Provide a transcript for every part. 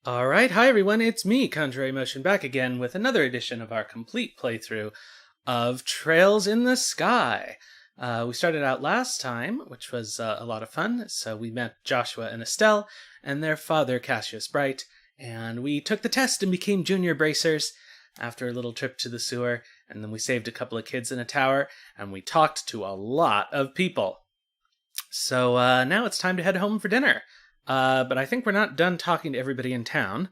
Alright, hi everyone, it's me, Contrary Motion, back again with another edition of our complete playthrough of Trails in the Sky. We started out last time, which was a lot of fun, so we met Joshua and Estelle, and their father, Cassius Bright, and we took the test and became junior bracers after a little trip to the sewer, and then we saved a couple of kids in a tower, and we talked to a lot of people. So now it's time to head home for dinner. But I think we're not done talking to everybody in town.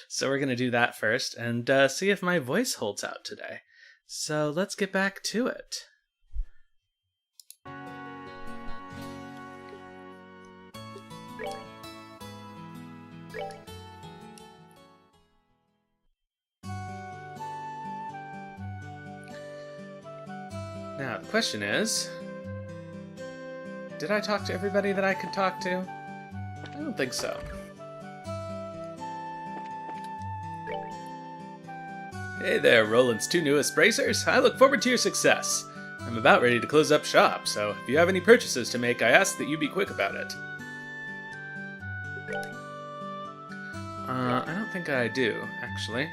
So we're going to do that first and see if my voice holds out today. So let's get back to it. Now, the question is, did I talk to everybody that I could talk to? I don't think so. Hey there, Roland's two newest bracers. I look forward to your success. I'm about ready to close up shop, so if you have any purchases to make, I ask that you be quick about it. I don't think I do, actually.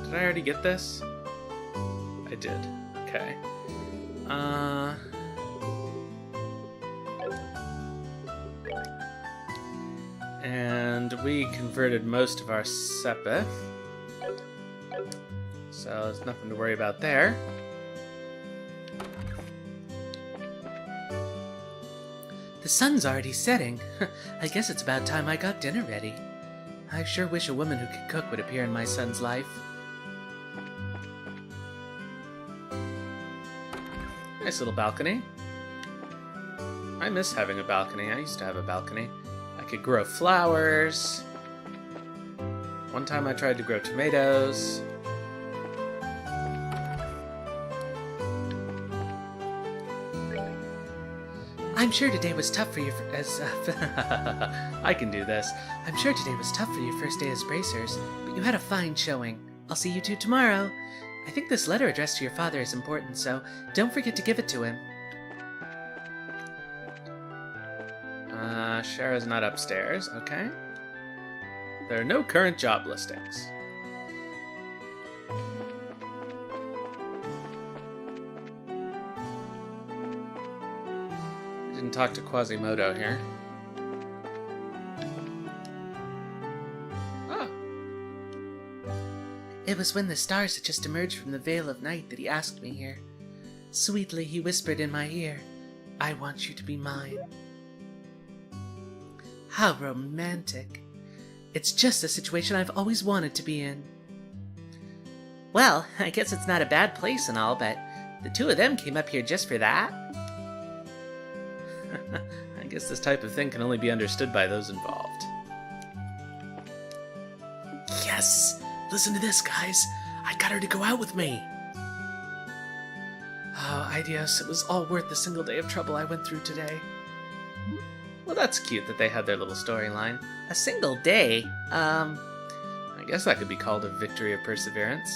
Did I already get this? I did. Okay. And we converted most of our Sepith, so there's nothing to worry about there. The sun's already setting. I guess it's about time I got dinner ready. I sure wish a woman who could cook would appear in my son's life. Nice little balcony. I miss having a balcony. I used to have a balcony. I could grow flowers. One time I tried to grow tomatoes. I'm sure today was tough for you I can do this. I'm sure today was tough for your first day as bracers, but you had a fine showing. I'll see you two tomorrow. I think this letter addressed to your father is important, so don't forget to give it to him. Shara's not upstairs, okay. There are no current job listings. Didn't talk to Quasimodo here. Ah. It was when the stars had just emerged from the veil of night that he asked me here. Sweetly he whispered in my ear, "I want you to be mine." How romantic. It's just the situation I've always wanted to be in. Well, I guess it's not a bad place and all, but the two of them came up here just for that? I guess this type of thing can only be understood by those involved. Yes! Listen to this, guys. I got her to go out with me. Oh, Idios, it was all worth the single day of trouble I went through today. Well, that's cute that they had their little storyline. A single day? I guess that could be called a victory of perseverance.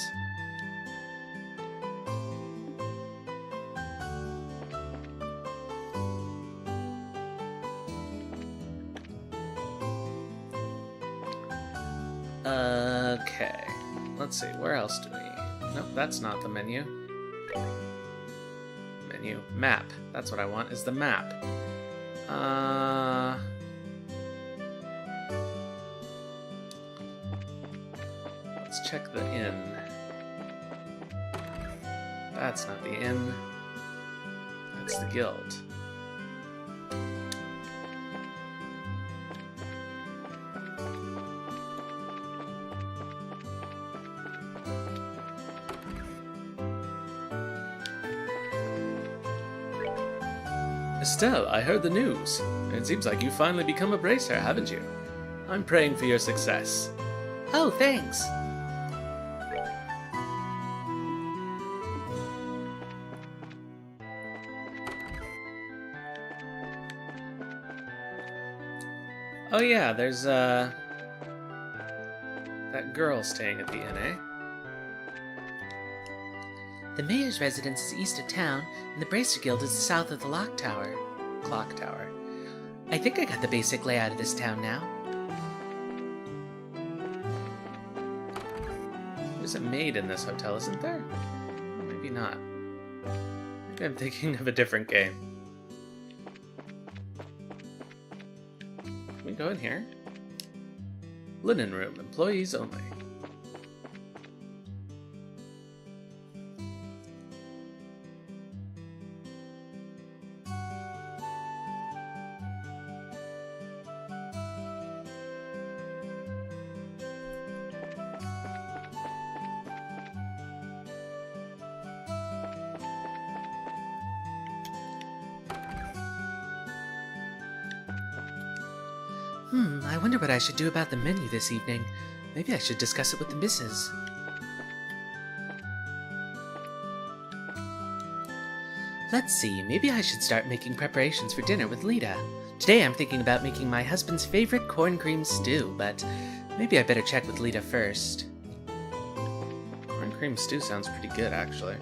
Okay. Let's see, where else do we... Nope, that's not the menu. Menu. Map. That's what I want, is the map. Let's check the inn. That's not the inn. That's the guild. Estelle, I heard the news. It seems like you've finally become a bracer, haven't you? I'm praying for your success. Oh, thanks. Oh yeah, there's, that girl staying at the inn, eh? The mayor's residence is east of town, and the Bracer Guild is south of the Clock Tower. I think I got the basic layout of this town now. There's a maid in this hotel, isn't there? Maybe not. Maybe I'm thinking of a different game. Can we go in here? Linen room, employees only. I wonder what I should do about the menu this evening. Maybe I should discuss it with the missus. Let's see, maybe I should start making preparations for dinner with Lita. Today I'm thinking about making my husband's favorite corn cream stew, but maybe I better check with Lita first. Corn cream stew sounds pretty good, actually.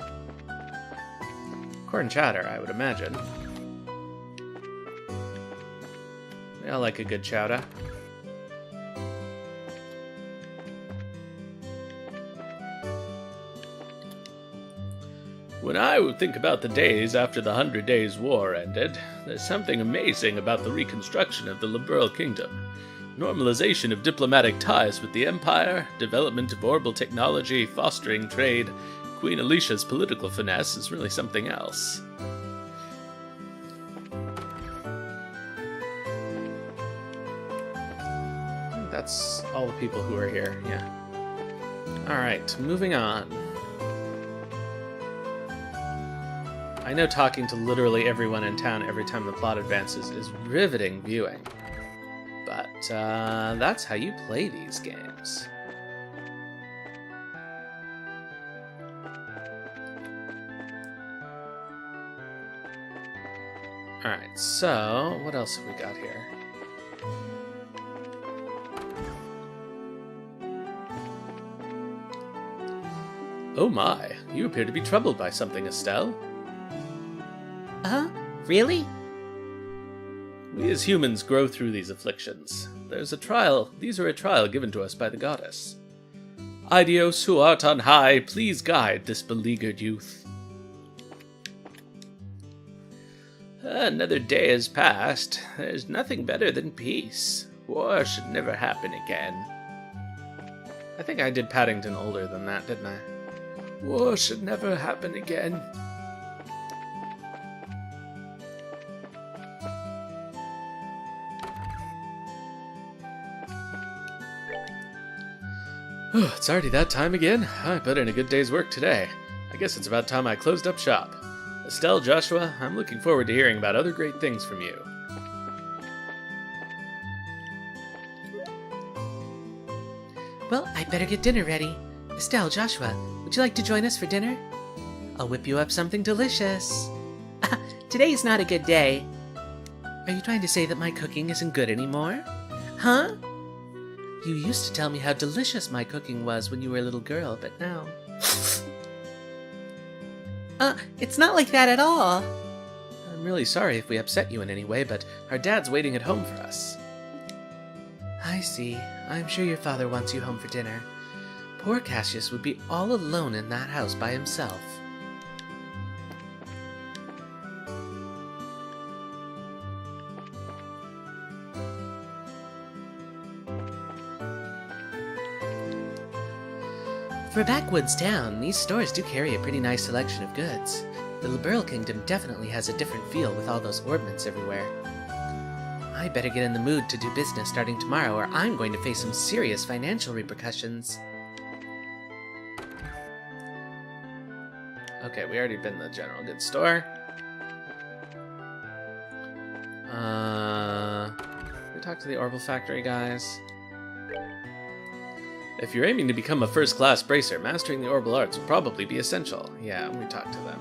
Corn chowder, I would imagine. I like a good chowder. When I would think about the days after the 100 Days' War ended, there's something amazing about the reconstruction of the Liberl Kingdom. Normalization of diplomatic ties with the Empire, development of orbital technology, fostering trade. Queen Alicia's political finesse is really something else. That's all the people who are here, yeah. Alright, moving on. I know talking to literally everyone in town every time the plot advances is riveting viewing, but that's how you play these games. Alright, so what else have we got here? Oh my, you appear to be troubled by something, Estelle. Really? We as humans grow through these afflictions. These are a trial given to us by the goddess. Aidios, who art on high, please guide this beleaguered youth. Another day has passed. There's nothing better than peace. War should never happen again. I think I did Paddington older than that, didn't I? War should never happen again. It's already that time again. I put in a good day's work today. I guess it's about time I closed up shop. Estelle, Joshua, I'm looking forward to hearing about other great things from you. Well, I'd better get dinner ready. Estelle, Joshua, would you like to join us for dinner? I'll whip you up something delicious. Today's not a good day. Are you trying to say that my cooking isn't good anymore? Huh? You used to tell me how delicious my cooking was when you were a little girl, but now... it's not like that at all. I'm really sorry if we upset you in any way, but our dad's waiting at home for us. I see. I'm sure your father wants you home for dinner. Poor Cassius would be all alone in that house by himself. For a backwoods town, these stores do carry a pretty nice selection of goods. The Liberl Kingdom definitely has a different feel with all those ordnance everywhere. I better get in the mood to do business starting tomorrow, or I'm going to face some serious financial repercussions. Okay, we already been to the general goods store. We talked to the Orbital Factory guys. If you're aiming to become a first-class bracer, mastering the orbital arts will probably be essential. Yeah, we talked to them.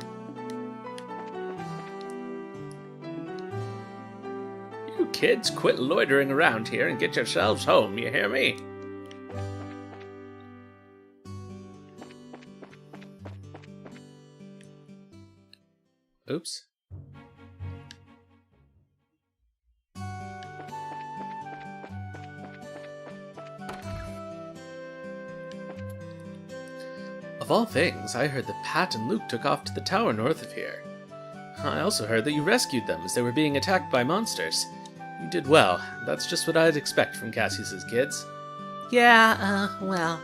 You kids, quit loitering around here and get yourselves home, you hear me? Oops. Of all things, I heard that Pat and Luke took off to the tower north of here. I also heard that you rescued them as they were being attacked by monsters. You did well. That's just what I'd expect from Cassius's kids. Yeah, well...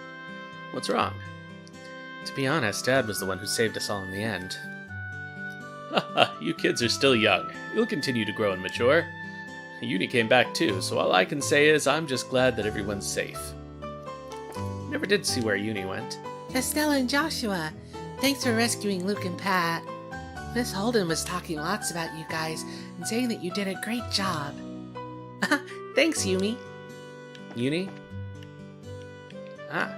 What's wrong? To be honest, Dad was the one who saved us all in the end. Haha, you kids are still young. You'll continue to grow and mature. Uni came back too, so all I can say is I'm just glad that everyone's safe. Never did see where Uni went. Estelle and Joshua, thanks for rescuing Luke and Pat. Miss Holden was talking lots about you guys and saying that you did a great job. Thanks, Yumi. Uni? Ah.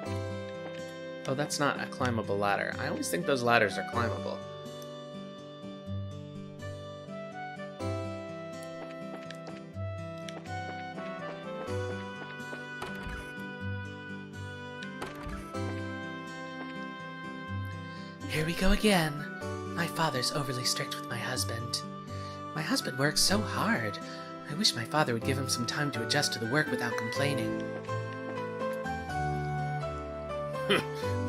Oh, that's not a climbable ladder. I always think those ladders are climbable. Here we go again. My father's overly strict with my husband. My husband works so hard. I wish my father would give him some time to adjust to the work without complaining.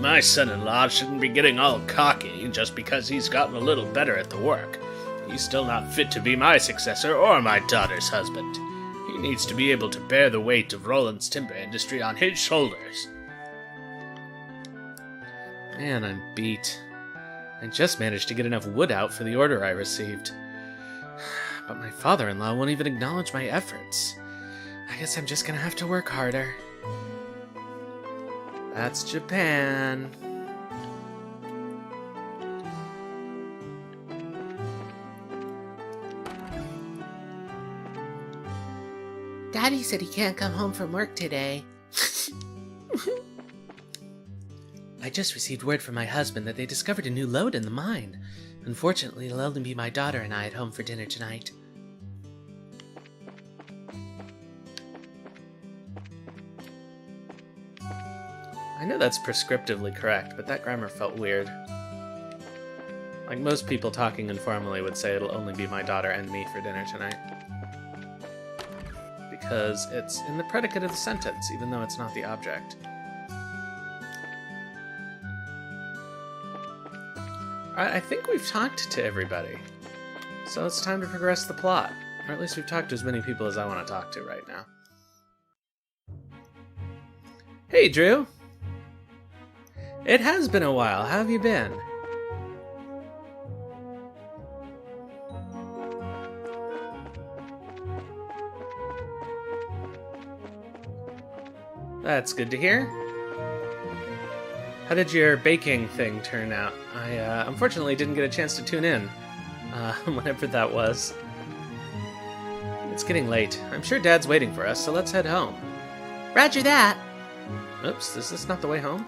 My son-in-law shouldn't be getting all cocky just because he's gotten a little better at the work. He's still not fit to be my successor or my daughter's husband. He needs to be able to bear the weight of Roland's timber industry on his shoulders. Man, I'm beat. I just managed to get enough wood out for the order I received. But my father-in-law won't even acknowledge my efforts. I guess I'm just gonna have to work harder. That's Japan. Daddy said he can't come home from work today. I just received word from my husband that they discovered a new lode in the mine. Unfortunately, it'll only be my daughter and I at home for dinner tonight. I know that's prescriptively correct, but that grammar felt weird. Like most people talking informally would say it'll only be my daughter and me for dinner tonight. Because it's in the predicate of the sentence, even though it's not the object. Alright, I think we've talked to everybody. So it's time to progress the plot. Or at least we've talked to as many people as I want to talk to right now. Hey, Drew! It has been a while. How have you been? That's good to hear. How did your baking thing turn out? I unfortunately didn't get a chance to tune in, whenever that was. It's getting late. I'm sure Dad's waiting for us, so let's head home. Roger that. Oops, is this not the way home?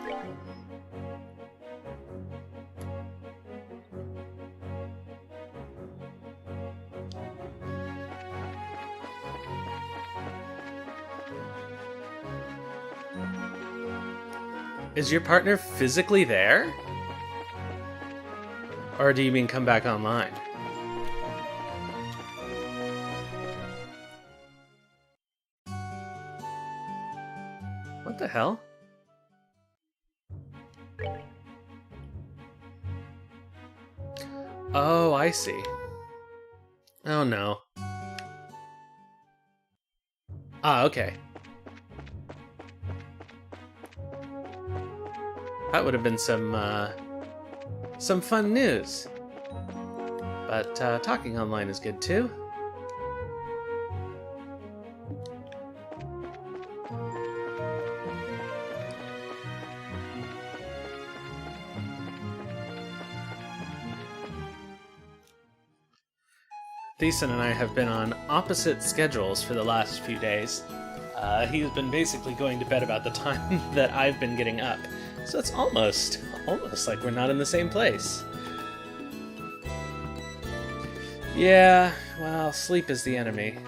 Is your partner physically there? Or do you mean come back online? What the hell? Oh, I see. Oh no. Ah, okay. That would have been some fun news. But talking online is good too. Thiessen and I have been on opposite schedules for the last few days. He's been basically going to bed about the time that I've been getting up. So it's almost like we're not in the same place. Yeah, well, sleep is the enemy.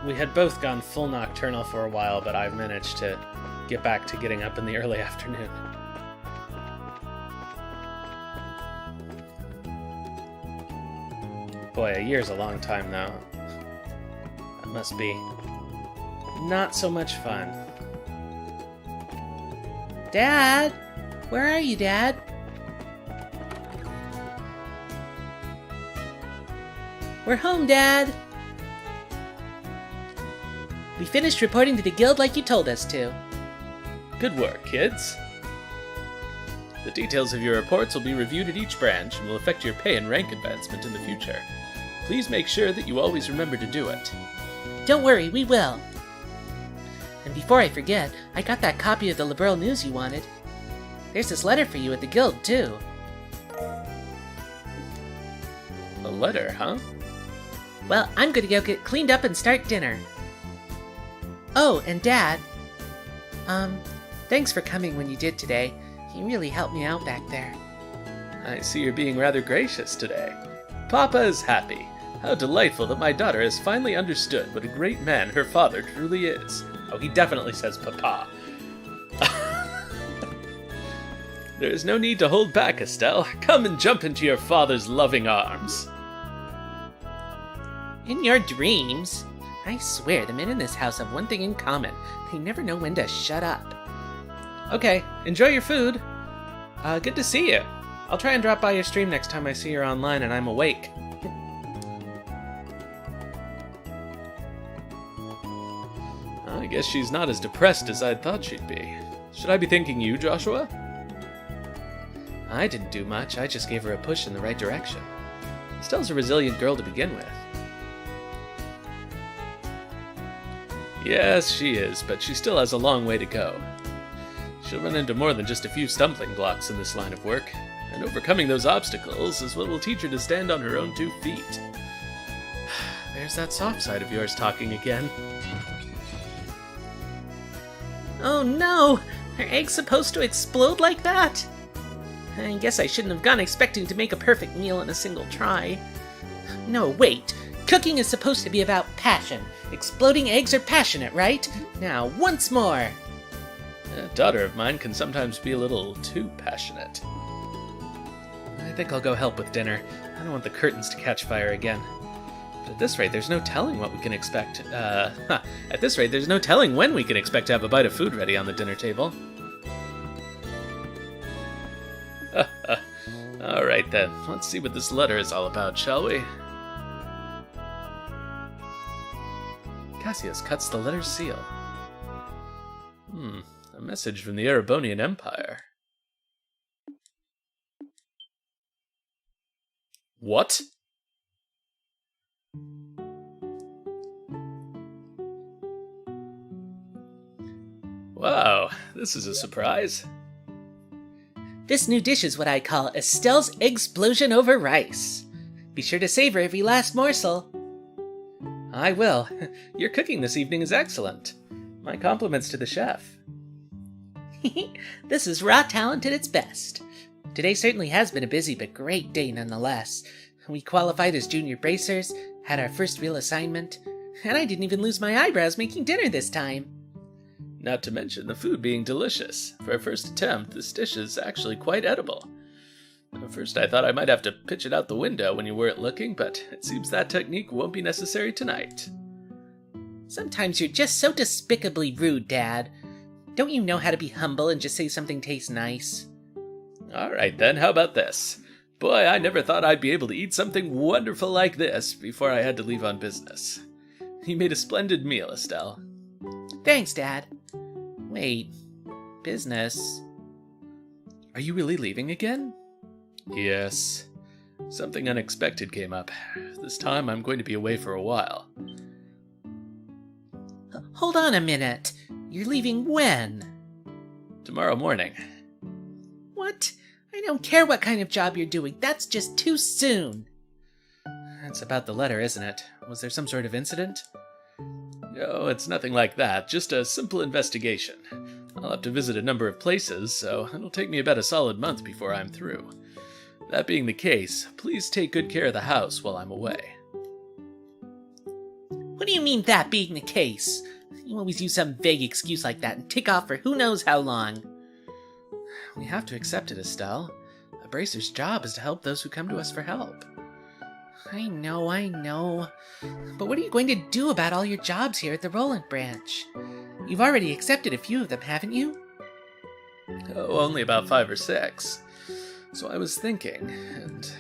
We had both gone full nocturnal for a while, but I've managed to get back to getting up in the early afternoon. Boy, a year's a long time now. That must be not so much fun. Dad? Where are you, Dad? We're home, Dad. We finished reporting to the guild like you told us to. Good work, kids. The details of your reports will be reviewed at each branch and will affect your pay and rank advancement in the future. Please make sure that you always remember to do it. Don't worry, we will. And before I forget, I got that copy of the Liberal News you wanted. There's this letter for you at the guild, too. A letter, huh? Well, I'm gonna go get cleaned up and start dinner. Oh, and Dad. Thanks for coming when you did today. You really helped me out back there. I see you're being rather gracious today. Papa is happy. How delightful that my daughter has finally understood what a great man her father truly is. Oh, he definitely says papa. There is no need to hold back, Estelle. Come and jump into your father's loving arms. In your dreams? I swear, the men in this house have one thing in common. They never know when to shut up. Okay, enjoy your food. Good to see you. I'll try and drop by your stream next time I see you online and I'm awake. I guess she's not as depressed as I'd thought she'd be. Should I be thanking you, Joshua? I didn't do much, I just gave her a push in the right direction. Estelle's a resilient girl to begin with. Yes, she is, but she still has a long way to go. She'll run into more than just a few stumbling blocks in this line of work, and overcoming those obstacles is what will teach her to stand on her own 2 feet. There's that soft side of yours talking again. Oh no! Are eggs supposed to explode like that? I guess I shouldn't have gone expecting to make a perfect meal in a single try. No, wait! Cooking is supposed to be about passion. Exploding eggs are passionate, right? Now, once more! A daughter of mine can sometimes be a little too passionate. I think I'll go help with dinner. I don't want the curtains to catch fire again. But at this rate, there's no telling what we can expect. At this rate, there's no telling when we can expect to have a bite of food ready on the dinner table. All right then, let's see what this letter is all about, shall we? Cassius cuts the letter's seal. A message from the Erebonian Empire. What? Wow, this is a surprise. This new dish is what I call Estelle's Explosion over Rice. Be sure to savor every last morsel. I will. Your cooking this evening is excellent. My compliments to the chef. This is raw talent at its best. Today certainly has been a busy but great day nonetheless. We qualified as junior bracers, had our first real assignment, and I didn't even lose my eyebrows making dinner this time. Not to mention the food being delicious. For a first attempt, this dish is actually quite edible. At first I thought I might have to pitch it out the window when you weren't looking, but it seems that technique won't be necessary tonight. Sometimes you're just so despicably rude, Dad. Don't you know how to be humble and just say something tastes nice? Alright then, how about this? Boy, I never thought I'd be able to eat something wonderful like this before I had to leave on business. You made a splendid meal, Estelle. Thanks, Dad. Wait, business? Are you really leaving again? Yes. Something unexpected came up. This time I'm going to be away for a while. Hold on a minute. You're leaving when? Tomorrow morning. What? I don't care what kind of job you're doing. That's just too soon. That's about the letter, isn't it? Was there some sort of incident? No, it's nothing like that. Just a simple investigation. I'll have to visit a number of places, so it'll take me about a solid month before I'm through. That being the case, please take good care of the house while I'm away. What do you mean, that being the case? You always use some vague excuse like that and tick off for who knows how long. We have to accept it, Estelle. A bracer's job is to help those who come to us for help. I know. But what are you going to do about all your jobs here at the Roland branch? You've already accepted a few of them, haven't you? Oh, only about 5 or 6. So I was thinking, and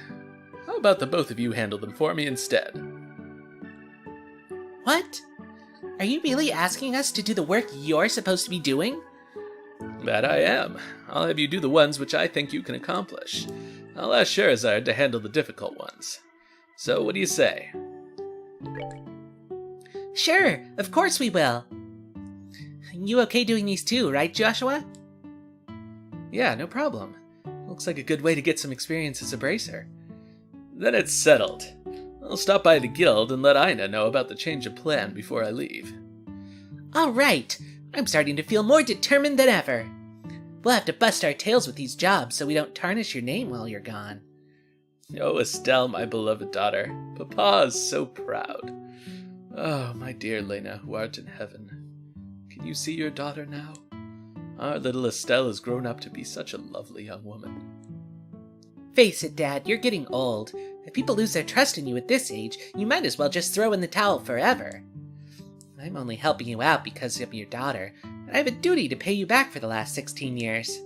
how about the both of you handle them for me instead? What? Are you really asking us to do the work you're supposed to be doing? That I am. I'll have you do the ones which I think you can accomplish. I'll ask Scheherazade to handle the difficult ones. So what do you say? Sure, of course we will. You okay doing these too, right, Joshua? Yeah, no problem. Looks like a good way to get some experience as a bracer. Then it's settled. I'll stop by the guild and let Ina know about the change of plan before I leave. All right. I'm starting to feel more determined than ever. We'll have to bust our tails with these jobs so we don't tarnish your name while you're gone. Oh, Estelle, my beloved daughter. Papa's so proud. Oh, my dear Lena, who art in heaven. Can you see your daughter now? Our little Estelle has grown up to be such a lovely young woman. Face it, Dad, you're getting old. If people lose their trust in you at this age, you might as well just throw in the towel forever. I'm only helping you out because I'm your daughter, and I have a duty to pay you back for the last 16 years.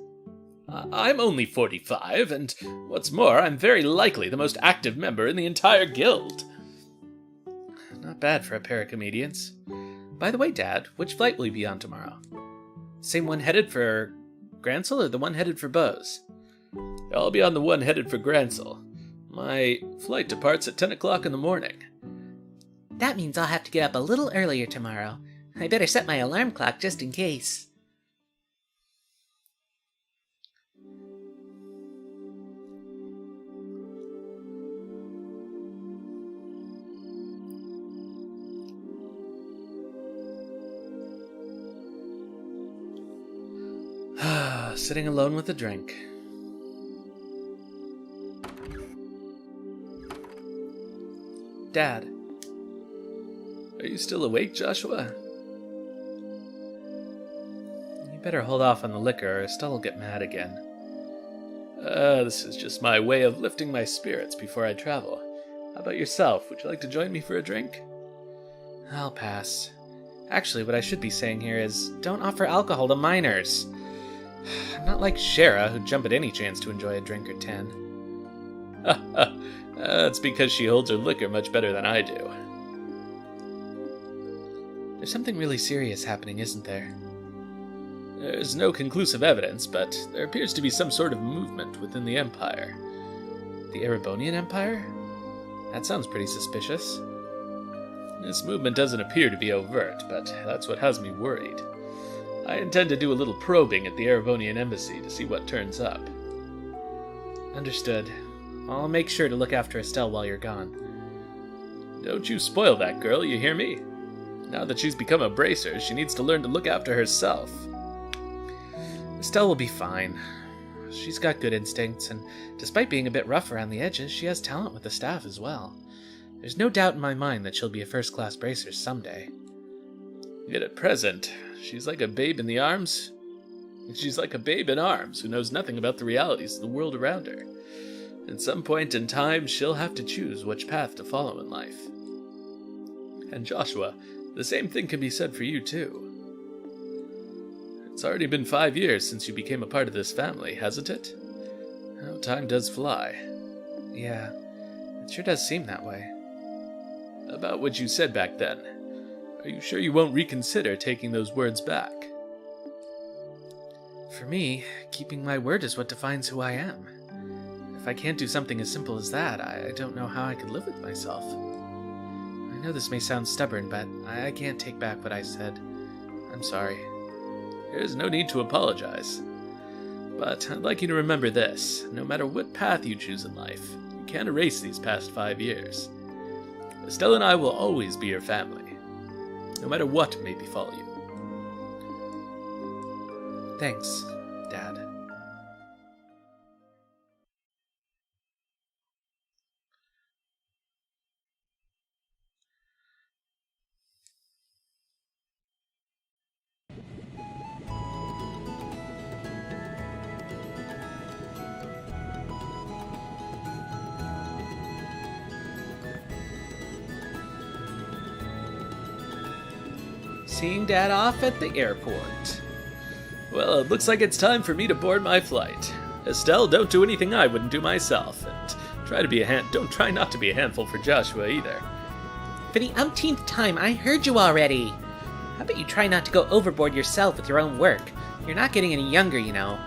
I'm only 45, and what's more, I'm very likely the most active member in the entire guild. Not bad for a pair of comedians. By the way, Dad, which flight will you be on tomorrow? Same one headed for Grancel or the one headed for Bose? I'll be on the one headed for Grancel. My flight departs at 10 o'clock in the morning. That means I'll have to get up a little earlier tomorrow. I better set my alarm clock just in case. Sitting alone with a drink. Dad. Are you still awake, Joshua? You better hold off on the liquor or Estelle will get mad again. This is just my way of lifting my spirits before I travel. How about yourself? Would you like to join me for a drink? I'll pass. Actually, what I should be saying here is, don't offer alcohol to minors. I'm not like Shara, who'd jump at any chance to enjoy a drink or 10. That's because she holds her liquor much better than I do. There's something really serious happening, isn't there? There's no conclusive evidence, but there appears to be some sort of movement within the Empire. The Erebonian Empire? That sounds pretty suspicious. This movement doesn't appear to be overt, but that's what has me worried. I intend to do a little probing at the Erebonian Embassy to see what turns up. Understood. I'll make sure to look after Estelle while you're gone. Don't you spoil that girl, you hear me? Now that she's become a bracer, she needs to learn to look after herself. Estelle will be fine. She's got good instincts, and despite being a bit rough around the edges, she has talent with the staff as well. There's no doubt in my mind that she'll be a first-class bracer someday. Yet at present, she's like a babe in the arms. She's like a babe in arms who knows nothing about the realities of the world around her. At some point in time, she'll have to choose which path to follow in life. And Joshua, the same thing can be said for you, too. It's already been 5 years since you became a part of this family, hasn't it? How time does fly. Yeah, it sure does seem that way. About what you said back then. Are you sure you won't reconsider taking those words back? For me, keeping my word is what defines who I am. If I can't do something as simple as that, I don't know how I could live with myself. I know this may sound stubborn, but I can't take back what I said. I'm sorry. There's no need to apologize. But I'd like you to remember this. No matter what path you choose in life, you can't erase these past 5 years. Estelle and I will always be your family, no matter what may befall you. Thanks, Dad. seeing Dad off at the airport. Well, it looks like it's time for me to board my flight. Estelle, don't do anything I wouldn't do myself, and don't try not to be a handful for Joshua either. For the umpteenth time, I heard you already. How about you try not to go overboard yourself with your own work? You're not getting any younger, you know.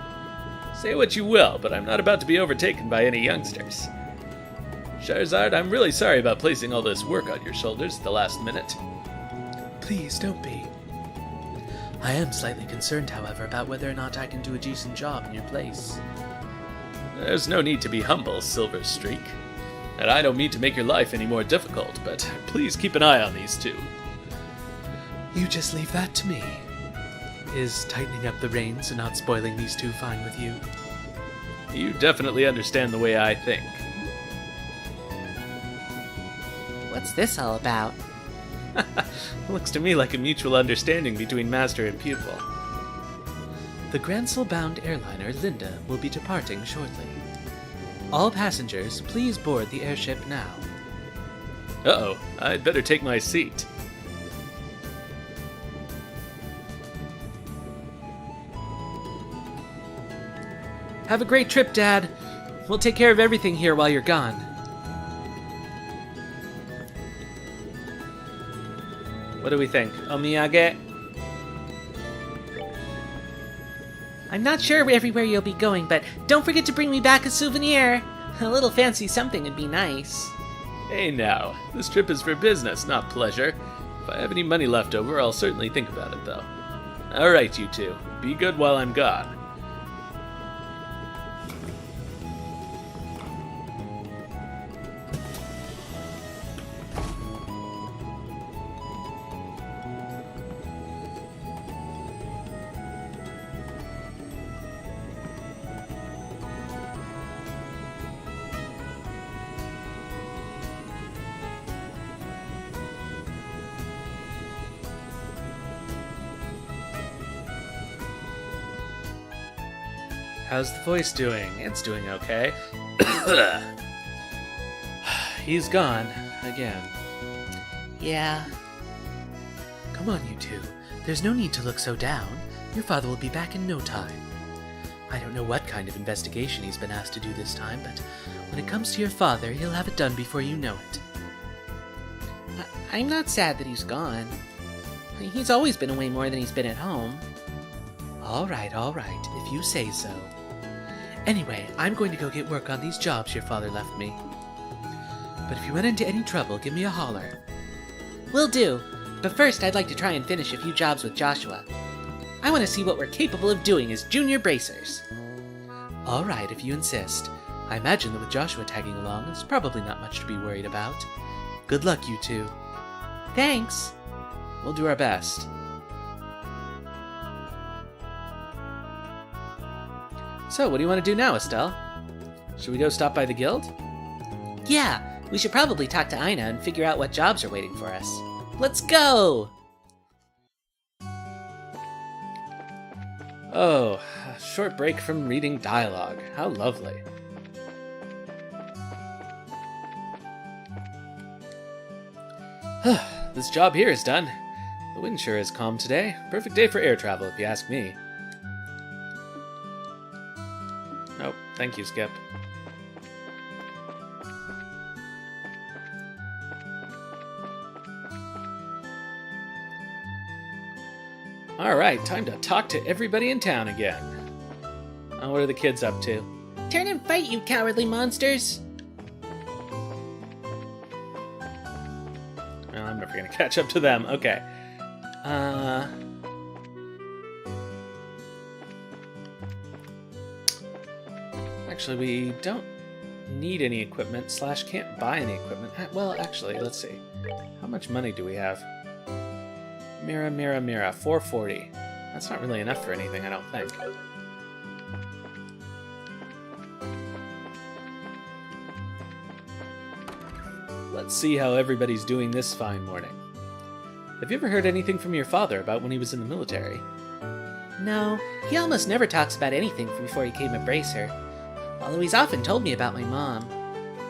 Say what you will, but I'm not about to be overtaken by any youngsters. Charizard, I'm really sorry about placing all this work on your shoulders at the last minute. Please don't be. I am slightly concerned, however, about whether or not I can do a decent job in your place. There's no need to be humble, Silver Streak. And I don't mean to make your life any more difficult, but please keep an eye on these two. You just leave that to me. Is tightening up the reins and not spoiling these two fine with you? You definitely understand the way I think. What's this all about? Looks to me like a mutual understanding between master and pupil. The Gransel-bound airliner Linda will be departing shortly. All passengers, please board the airship now. Uh-oh, I'd better take my seat. Have a great trip, Dad. We'll take care of everything here while you're gone. What do we think? Omiyage? I'm not sure everywhere you'll be going, but don't forget to bring me back a souvenir. A little fancy something would be nice. Hey now, this trip is for business, not pleasure. If I have any money left over, I'll certainly think about it, though. Alright, you two. Be good while I'm gone. How's the voice doing? It's doing okay. He's gone. Again. Yeah. Come on, you two. There's no need to look so down. Your father will be back in no time. I don't know what kind of investigation he's been asked to do this time, but when it comes to your father, he'll have it done before you know it. I'm not sad that he's gone. He's always been away more than he's been at home. All right, if you say so. Anyway, I'm going to go get work on these jobs your father left me. But if you run into any trouble, give me a holler. Will do. But first, I'd like to try and finish a few jobs with Joshua. I want to see what we're capable of doing as junior bracers. All right, if you insist. I imagine that with Joshua tagging along, there's probably not much to be worried about. Good luck, you two. Thanks. We'll do our best. So, what do you want to do now, Estelle? Should we go stop by the guild? Yeah, we should probably talk to Ina and figure out what jobs are waiting for us. Let's go! Oh, a short break from reading dialogue. How lovely. This job here is done. The wind sure is calm today. Perfect day for air travel, if you ask me. Nope, thank you, Skip. Alright, time to talk to everybody in town again. What are the kids up to? Turn and fight, you cowardly monsters! Well, I'm never gonna catch up to them. Okay. Actually, we don't need any equipment, / can't buy any equipment. Well, actually, let's see. How much money do we have? Mira, 440. That's not really enough for anything, I don't think. Let's see how everybody's doing this fine morning. Have you ever heard anything from your father about when he was in the military? No, he almost never talks about anything from before he came a bracer. Although he's often told me about my mom.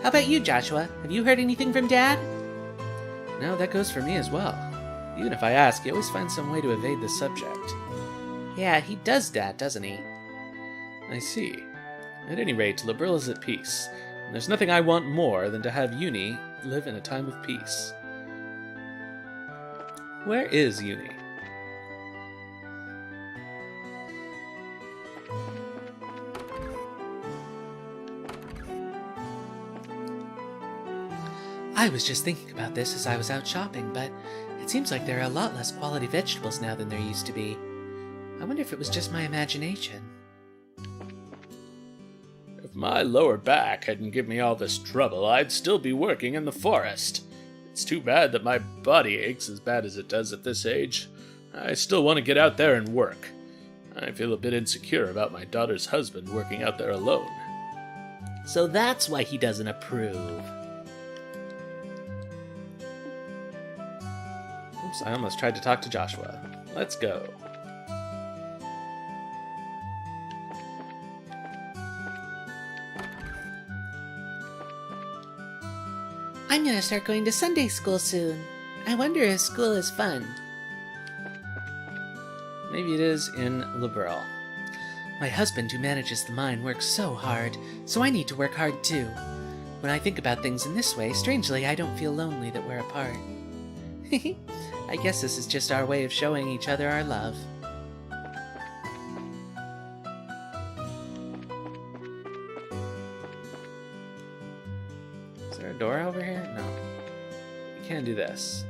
How about you, Joshua? Have you heard anything from Dad? No, that goes for me as well. Even if I ask, he always finds some way to evade the subject. Yeah, he does that, doesn't he? I see. At any rate, Labril is at peace, and there's nothing I want more than to have Uni live in a time of peace. Where is Uni? I was just thinking about this as I was out shopping, but it seems like there are a lot less quality vegetables now than there used to be. I wonder if it was just my imagination. If my lower back hadn't given me all this trouble, I'd still be working in the forest. It's too bad that my body aches as bad as it does at this age. I still want to get out there and work. I feel a bit insecure about my daughter's husband working out there alone. So that's why he doesn't approve. Oops, I almost tried to talk to Joshua. Let's go. I'm gonna start going to Sunday school soon. I wonder if school is fun. Maybe it is in Labril. My husband who manages the mine works so hard, so I need to work hard too. When I think about things in this way, strangely, I don't feel lonely that we're apart. I guess this is just our way of showing each other our love. Is there a door over here? No. We can't do this.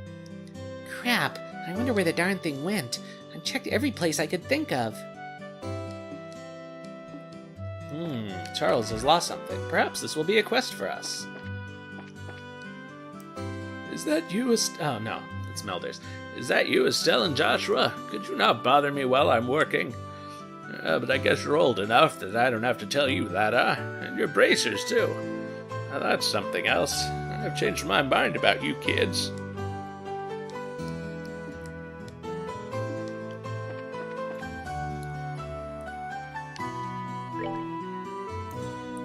Crap, I wonder where the darn thing went. I've checked every place I could think of. Charles has lost something. Perhaps this will be a quest for us. Is that you, oh no, it's Melders. Is that you, Estelle and Joshua? Could you not bother me while I'm working? But I guess you're old enough that I don't have to tell you that, huh? And your bracers, too. Now that's something else. I've changed my mind about you kids.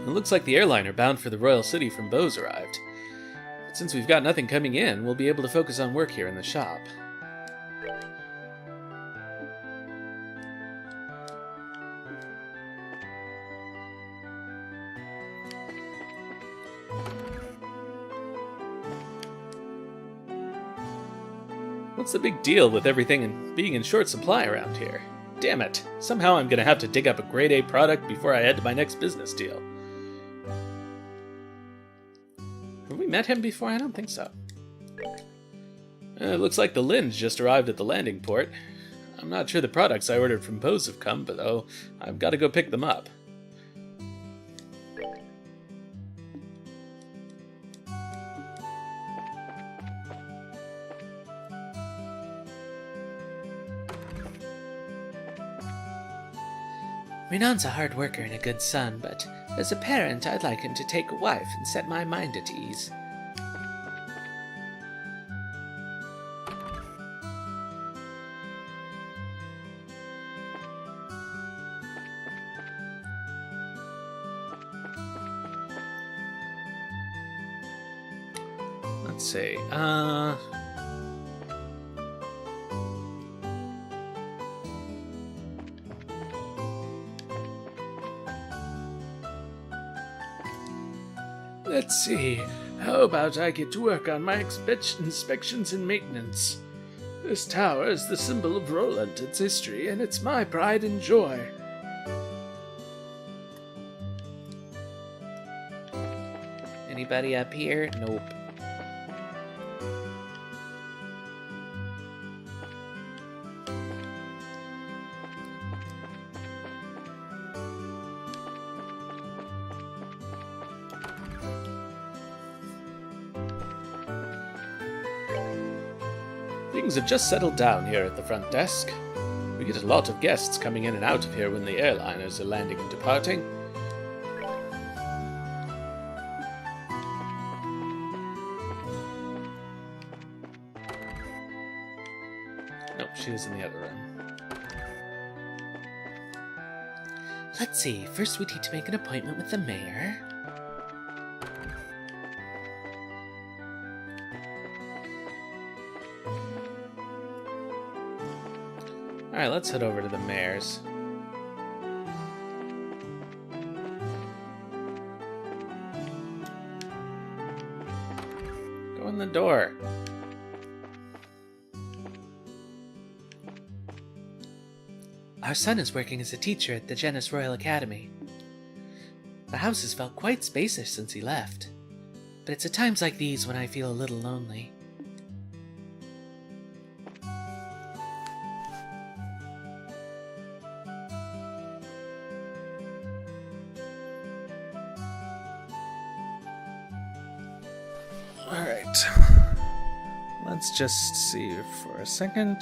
It looks like the airliner bound for the Royal City from Bose arrived. But since we've got nothing coming in, we'll be able to focus on work here in the shop. What's the big deal with everything and being in short supply around here? Damn it! Somehow I'm gonna have to dig up a grade A product before I head to my next business deal. Have we met him before? I don't think so. It looks like the Linds just arrived at the landing port. I'm not sure the products I ordered from Bose have come, but I've got to go pick them up. Renan's a hard worker and a good son, but as a parent, I'd like him to take a wife and set my mind at ease. Let's see. Let's see. How about I get to work on my inspections and maintenance? This tower is the symbol of Roland, its history, and it's my pride and joy. Anybody up here? Nope. Things have just settled down here at the front desk. We get a lot of guests coming in and out of here when the airliners are landing and departing. Nope, she was in the other room. Let's see, first we need to make an appointment with the mayor. Alright, let's head over to the mayor's. Go in the door. Our son is working as a teacher at the Janus Royal Academy. The house has felt quite spacious since he left, but it's at times like these when I feel a little lonely. Alright. Let's just see for a second.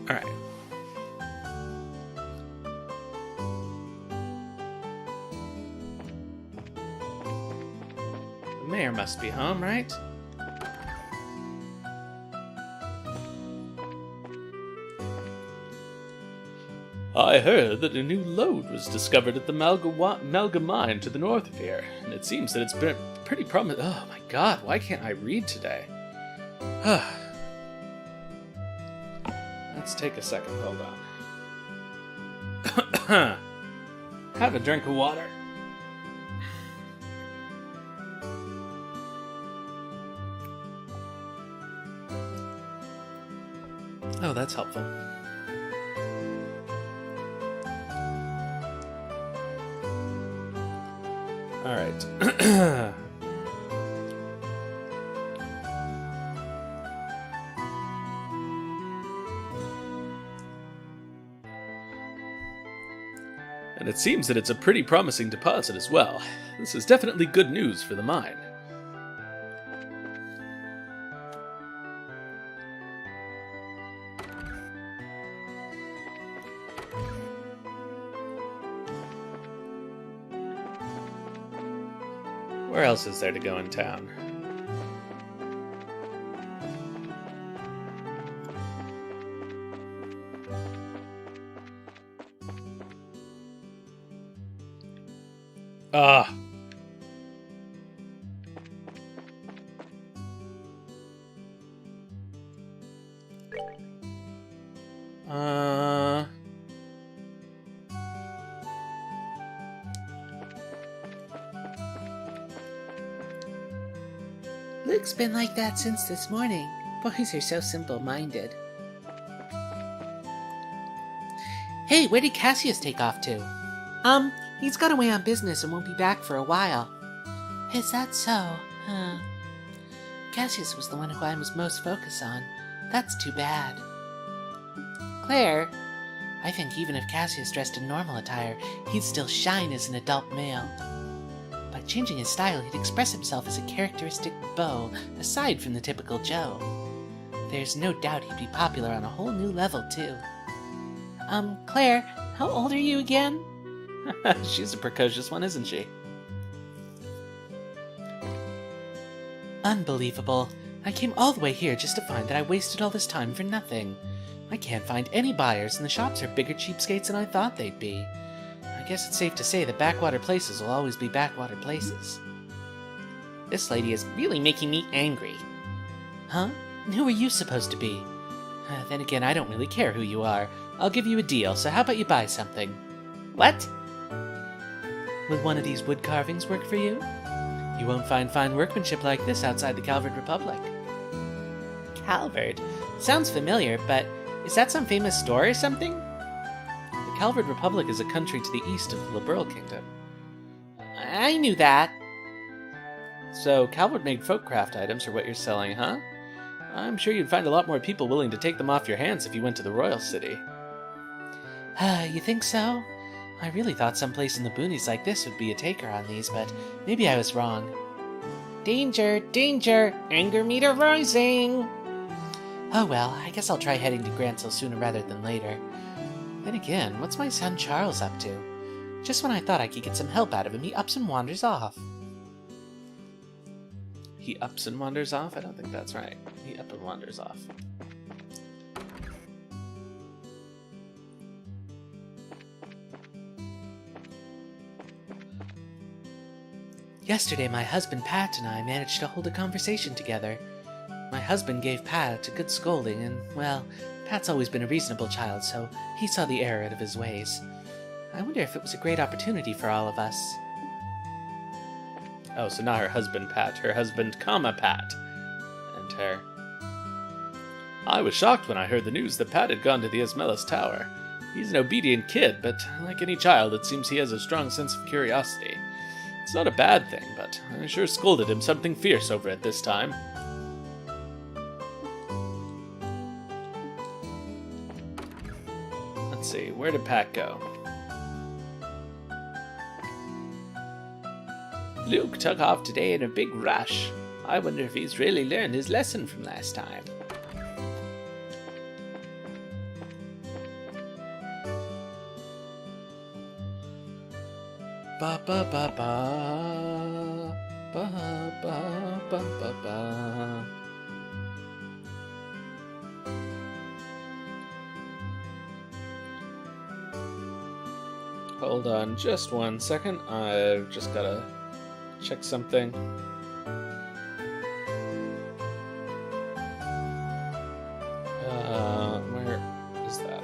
Alright. The mayor must be home, right? I heard that a new lode was discovered at the Malga mine to the north of here, and it seems that it's been pretty promising. Oh my god, why can't I read today? Let's take a second, hold on. Have a drink of water. Oh, that's helpful. All right. And it seems that it's a pretty promising deposit as well. This is definitely good news for the mine. Where else is there to go in town? Ah. Luke's been like that since this morning. Boys are so simple-minded. Hey, where did Cassius take off to? He's gone away on business and won't be back for a while. Is that so? Huh. Cassius was the one who I was most focused on. That's too bad. Claire, I think even if Cassius dressed in normal attire, he'd still shine as an adult male. By changing his style, he'd express himself as a characteristic beau, aside from the typical Joe. There's no doubt he'd be popular on a whole new level, too. Claire, how old are you again? She's a precocious one, isn't she? Unbelievable. I came all the way here just to find that I wasted all this time for nothing. I can't find any buyers, and the shops are bigger cheapskates than I thought they'd be. I guess it's safe to say that backwater places will always be backwater places. This lady is really making me angry. Huh? And who are you supposed to be? Then again, I don't really care who you are. I'll give you a deal, so how about you buy something? What? Will one of these wood carvings work for you? You won't find fine workmanship like this outside the Calvard Republic. Calvard? Sounds familiar, but is that some famous store or something? The Calvard Republic is a country to the east of the Liberal Kingdom. I knew that. So, Calvard made folkcraft items are what you're selling, huh? I'm sure you'd find a lot more people willing to take them off your hands if you went to the Royal City. You think so? I really thought someplace in the boonies like this would be a taker on these, but maybe I was wrong. Danger, danger, anger meter rising. Oh well, I guess I'll try heading to Grantsell sooner rather than later. Then again, what's my son Charles up to? Just when I thought I could get some help out of him, he ups and wanders off. He ups and wanders off? I don't think that's right. He up and wanders off. Yesterday, my husband Pat and I managed to hold a conversation together. My husband gave Pat a good scolding, and, well, Pat's always been a reasonable child, so he saw the error out of his ways. I wonder if it was a great opportunity for all of us. Oh, so not her husband Pat, her husband, comma, Pat. And her. I was shocked when I heard the news that Pat had gone to the Ismelis Tower. He's an obedient kid, but like any child, it seems he has a strong sense of curiosity. It's not a bad thing, but I sure scolded him something fierce over it this time. Let's see, where did Pat go? Luke took off today in a big rush. I wonder if he's really learned his lesson from last time. Ba ba ba ba ba ba ba ba ba. Hold on just 1 second. I've just gotta check something. Where is that?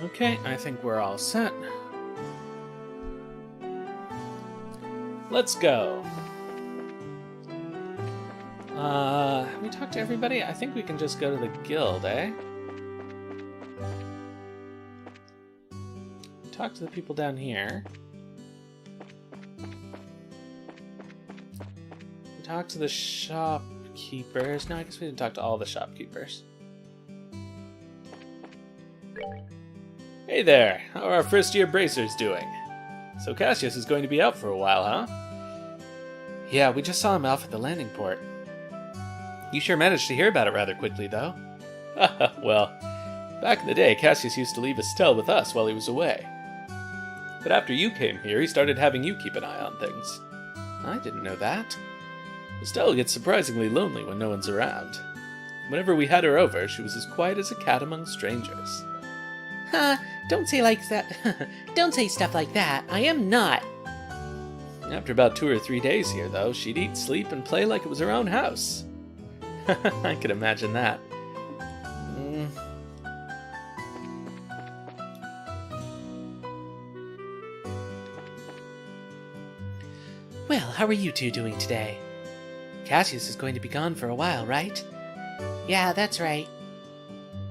Okay, I think we're all set. Let's go. Have we talked to everybody? I think we can just go to the guild, eh? Talk to the people down here. We talked to the shopkeepers. No, I guess we didn't talk to all the shopkeepers. Hey there, how are our first-year bracers doing? So Cassius is going to be out for a while, huh? Yeah, we just saw him off at the landing port. You sure managed to hear about it rather quickly, though. Well, back in the day, Cassius used to leave Estelle with us while he was away. But after you came here, he started having you keep an eye on things. I didn't know that. Estelle gets surprisingly lonely when no one's around. Whenever we had her over, she was as quiet as a cat among strangers. Don't say like that. Don't say stuff like that. I am not. After about 2 or 3 days here, though, she'd eat, sleep, and play like it was her own house. I could imagine that. Well, how are you two doing today? Cassius is going to be gone for a while, right? Yeah, that's right.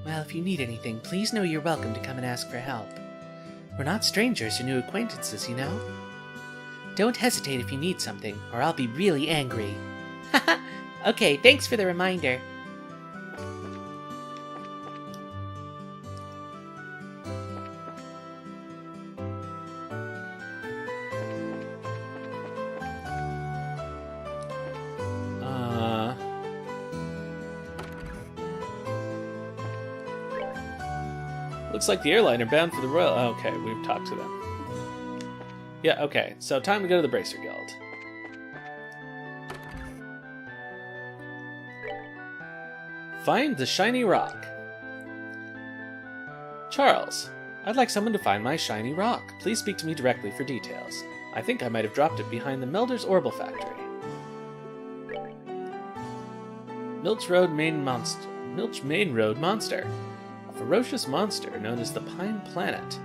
Well, if you need anything, please know you're welcome to come and ask for help. We're not strangers or new acquaintances, you know? Don't hesitate if you need something, or I'll be really angry. Okay, thanks for the reminder. Looks like the airline are bound for the Royal... Oh, okay, we've talked to them. Yeah, okay, so time to go to the Bracer Guild. Find the shiny rock. Charles, I'd like someone to find my shiny rock. Please speak to me directly for details. I think I might have dropped it behind the Melder's Orbital Factory. Milch Main Road Monster. A ferocious monster known as the Pine Planet.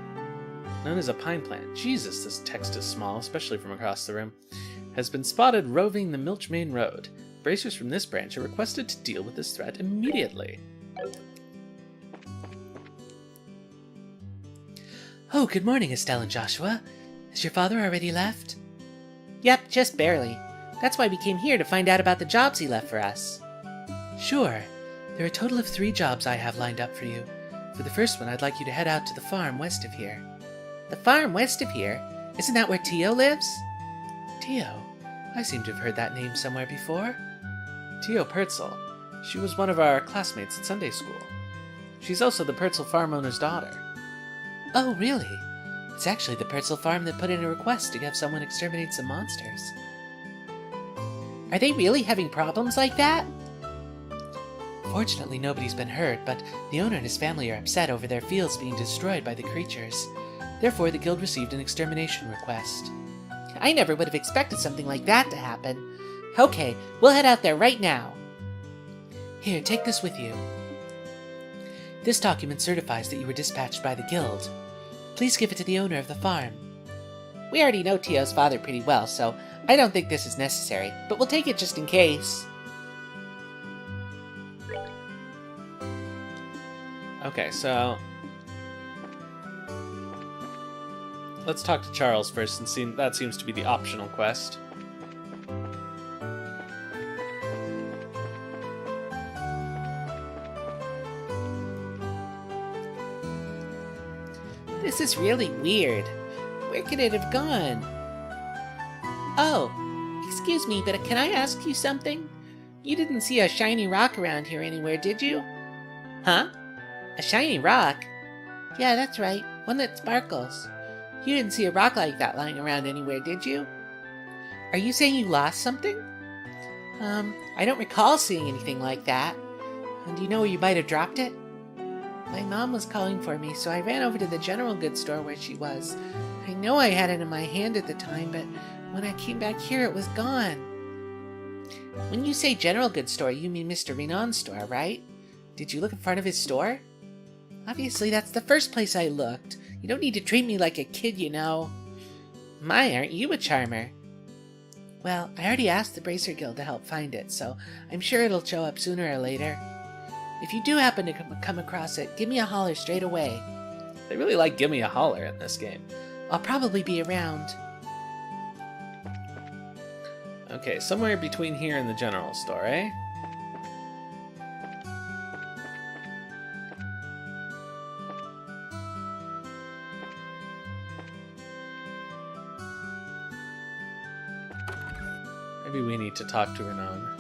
Known as a pine plant. Jesus, this text is small, especially from across the room. Has been spotted roving the Milch Main Road. Bracers from this branch are requested to deal with this threat immediately. Oh, good morning, Estelle and Joshua. Has your father already left? Yep, just barely. That's why we came here to find out about the jobs he left for us. Sure. There are a total of 3 jobs I have lined up for you. For the first one, I'd like you to head out to the farm west of here. The farm west of here? Isn't that where Tio lives? Tio? I seem to have heard that name somewhere before. Tio Pertzel. She was one of our classmates at Sunday school. She's also the Purtzel farm owner's daughter. Oh, really? It's actually the Purtzel farm that put in a request to have someone exterminate some monsters. Are they really having problems like that? Fortunately, nobody's been hurt, but the owner and his family are upset over their fields being destroyed by the creatures. Therefore, the guild received an extermination request. I never would have expected something like that to happen. Okay, we'll head out there right now. Here, take this with you. This document certifies that you were dispatched by the guild. Please give it to the owner of the farm. We already know Tio's father pretty well, so I don't think this is necessary, but we'll take it just in case. Okay, so let's talk to Charles first, and see, that seems to be the optional quest. This is really weird. Where could it have gone? Oh, excuse me, but can I ask you something? You didn't see a shiny rock around here anywhere, did you? Huh? A shiny rock? Yeah, that's right. One that sparkles. You didn't see a rock like that lying around anywhere, did you? Are you saying you lost something? I don't recall seeing anything like that. Do you know where you might have dropped it? My mom was calling for me, so I ran over to the general goods store where she was. I know I had it in my hand at the time, but when I came back here, it was gone. When you say general goods store, you mean Mr. Renon's store, right? Did you look in front of his store? Obviously, that's the first place I looked. You don't need to treat me like a kid, you know. My, aren't you a charmer? Well, I already asked the Bracer Guild to help find it, so I'm sure it'll show up sooner or later. If you do happen to come across it, give me a holler straight away. They really like give me a holler in this game. I'll probably be around. Okay, somewhere between here and the general store, eh? Maybe we need to talk to Renan.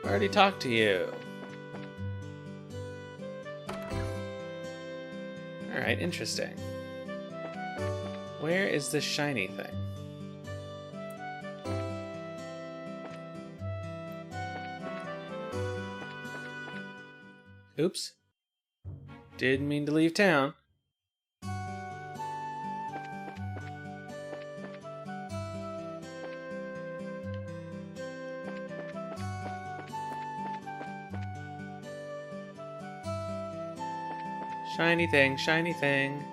Already talked to you. Alright, interesting. Where is this shiny thing? Oops. Didn't mean to leave town. Shiny thing, shiny thing.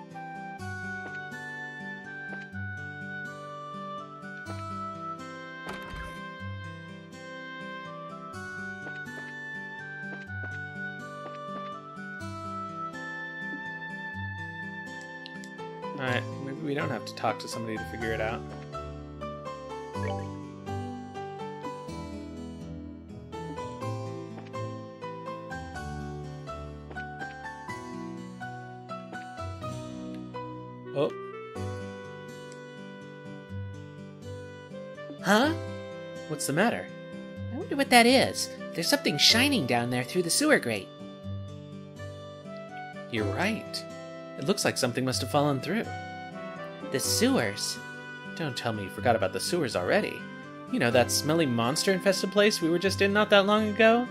Alright, maybe we don't have to talk to somebody to figure it out. Oh. Huh? What's the matter? I wonder what that is. There's something shining down there through the sewer grate. You're right. It looks like something must have fallen through. The sewers? Don't tell me you forgot about the sewers already. You know, that smelly monster-infested place we were just in not that long ago?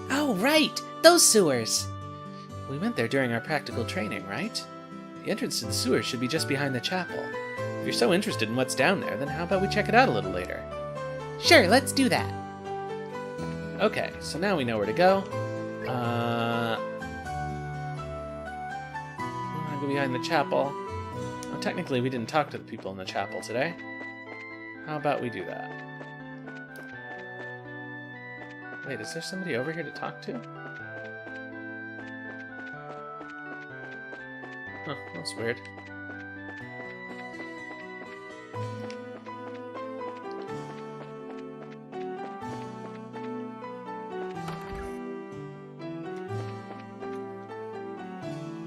Oh, right! Those sewers! We went there during our practical training, right? The entrance to the sewers should be just behind the chapel. If you're so interested in what's down there, then how about we check it out a little later? Sure, let's do that. Okay, so now we know where to go. I'll go behind the chapel. Well, technically, we didn't talk to the people in the chapel today. How about we do that? Wait, is there somebody over here to talk to? Huh, that's weird.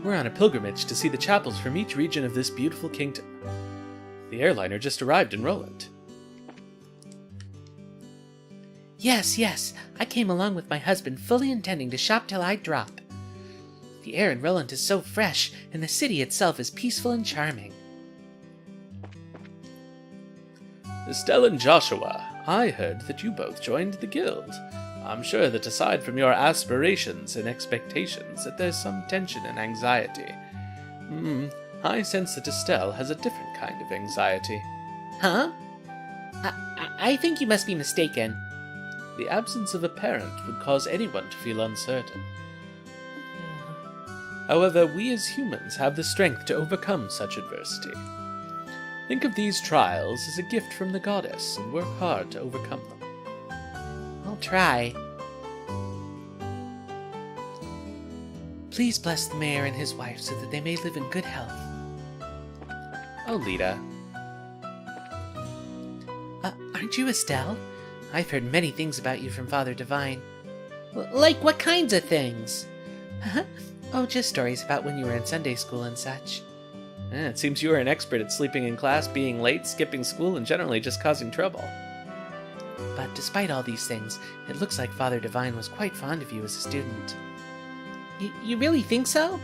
We're on a pilgrimage to see the chapels from each region of this beautiful kingdom. The airliner just arrived in Roland. Yes, I came along with my husband fully intending to shop till I drop. The air in Roland is so fresh, and the city itself is peaceful and charming. Estelle and Joshua, I heard that you both joined the guild. I'm sure that aside from your aspirations and expectations, that there's some tension and anxiety. I sense that Estelle has a different kind of anxiety. Huh? I think you must be mistaken. The absence of a parent would cause anyone to feel uncertain. However, we as humans have the strength to overcome such adversity. Think of these trials as a gift from the goddess and work hard to overcome them. I'll try. Please bless the mayor and his wife so that they may live in good health. Oh, Lita. Aren't you Estelle? I've heard many things about you from Father Divine. Like what kinds of things? Oh, just stories about when you were in Sunday school and such. It seems you are an expert at sleeping in class, being late, skipping school, and generally just causing trouble. But despite all these things, it looks like Father Divine was quite fond of you as a student. You really think so?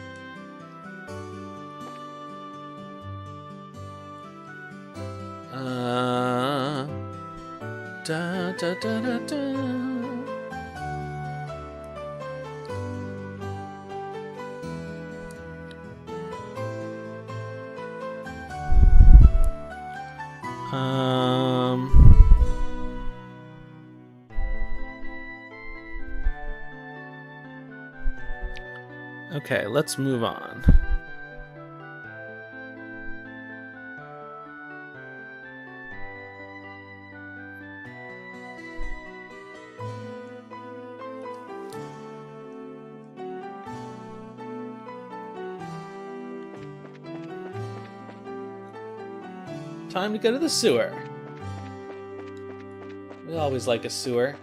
Da da da da da. Okay, let's move on. Time to go to the sewer. We always like a sewer.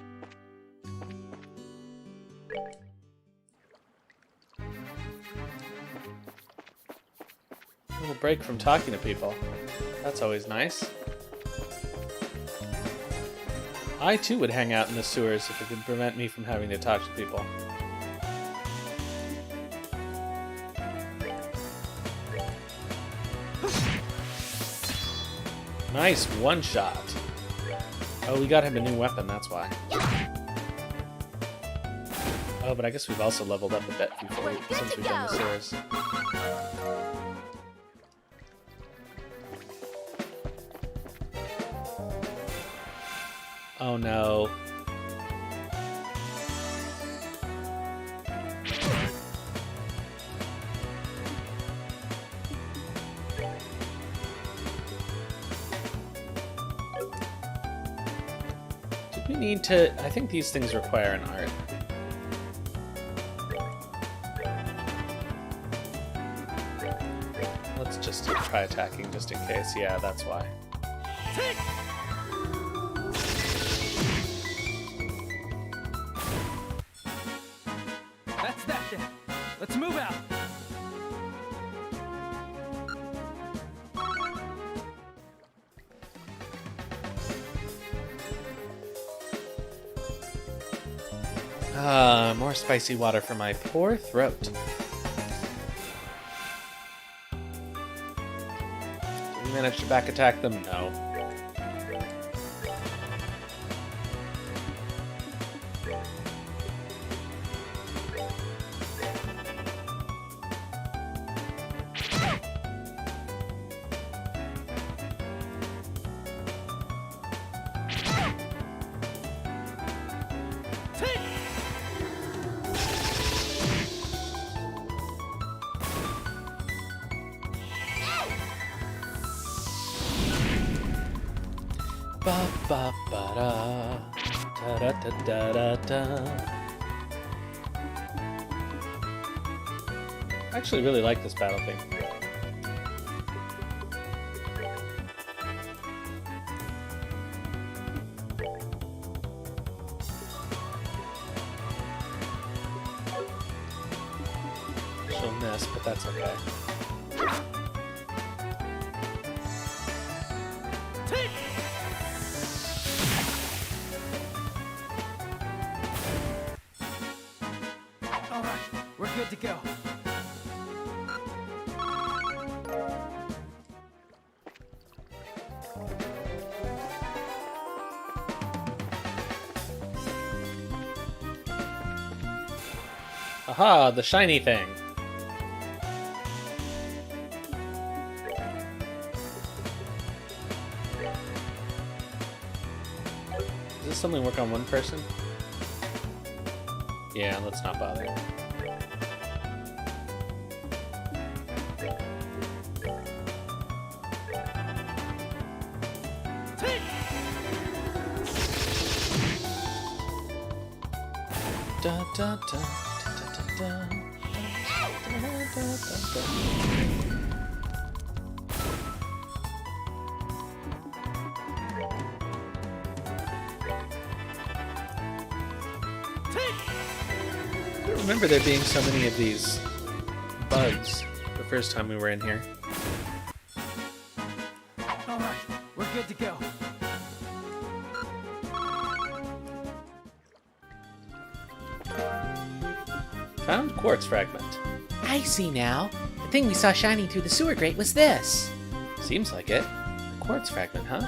A little break from talking to people. That's always nice. I too would hang out in the sewers if it could prevent me from having to talk to people. Nice one shot. Oh, we got him a new weapon, that's why. Oh, but I guess we've also leveled up a bit before since we've done the sewers. Oh no. Do we need to... I think these things require an art. Let's just try attacking just in case. Yeah, that's why. That's that then. Let's move out. More spicy water for my poor throat. Did we manage to back attack them? No. Ba ba ba da da da da da da. I actually really like this battle thing. she'll miss, but that's okay. All right, we're good to go. Aha, the shiny thing. Does this only work on one person? Yeah, let's not bother. Da, da, da, da, da, I don't remember there being so many of these bugs the first time we were in here. All right, we're good to go. Found quartz fragment. I see now. The thing we saw shining through the sewer grate was this. Seems like it. A quartz fragment, huh?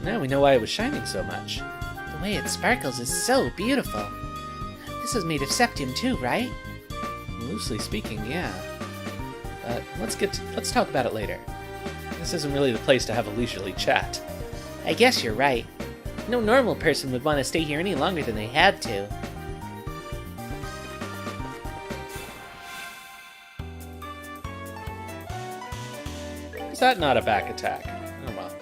Now we know why it was shining so much. The way it sparkles is so beautiful. This is made of septium too, right? Loosely speaking, yeah. But let's talk about it later. This isn't really the place to have a leisurely chat. I guess you're right. No normal person would want to stay here any longer than they had to. Is that not a back attack? Oh well.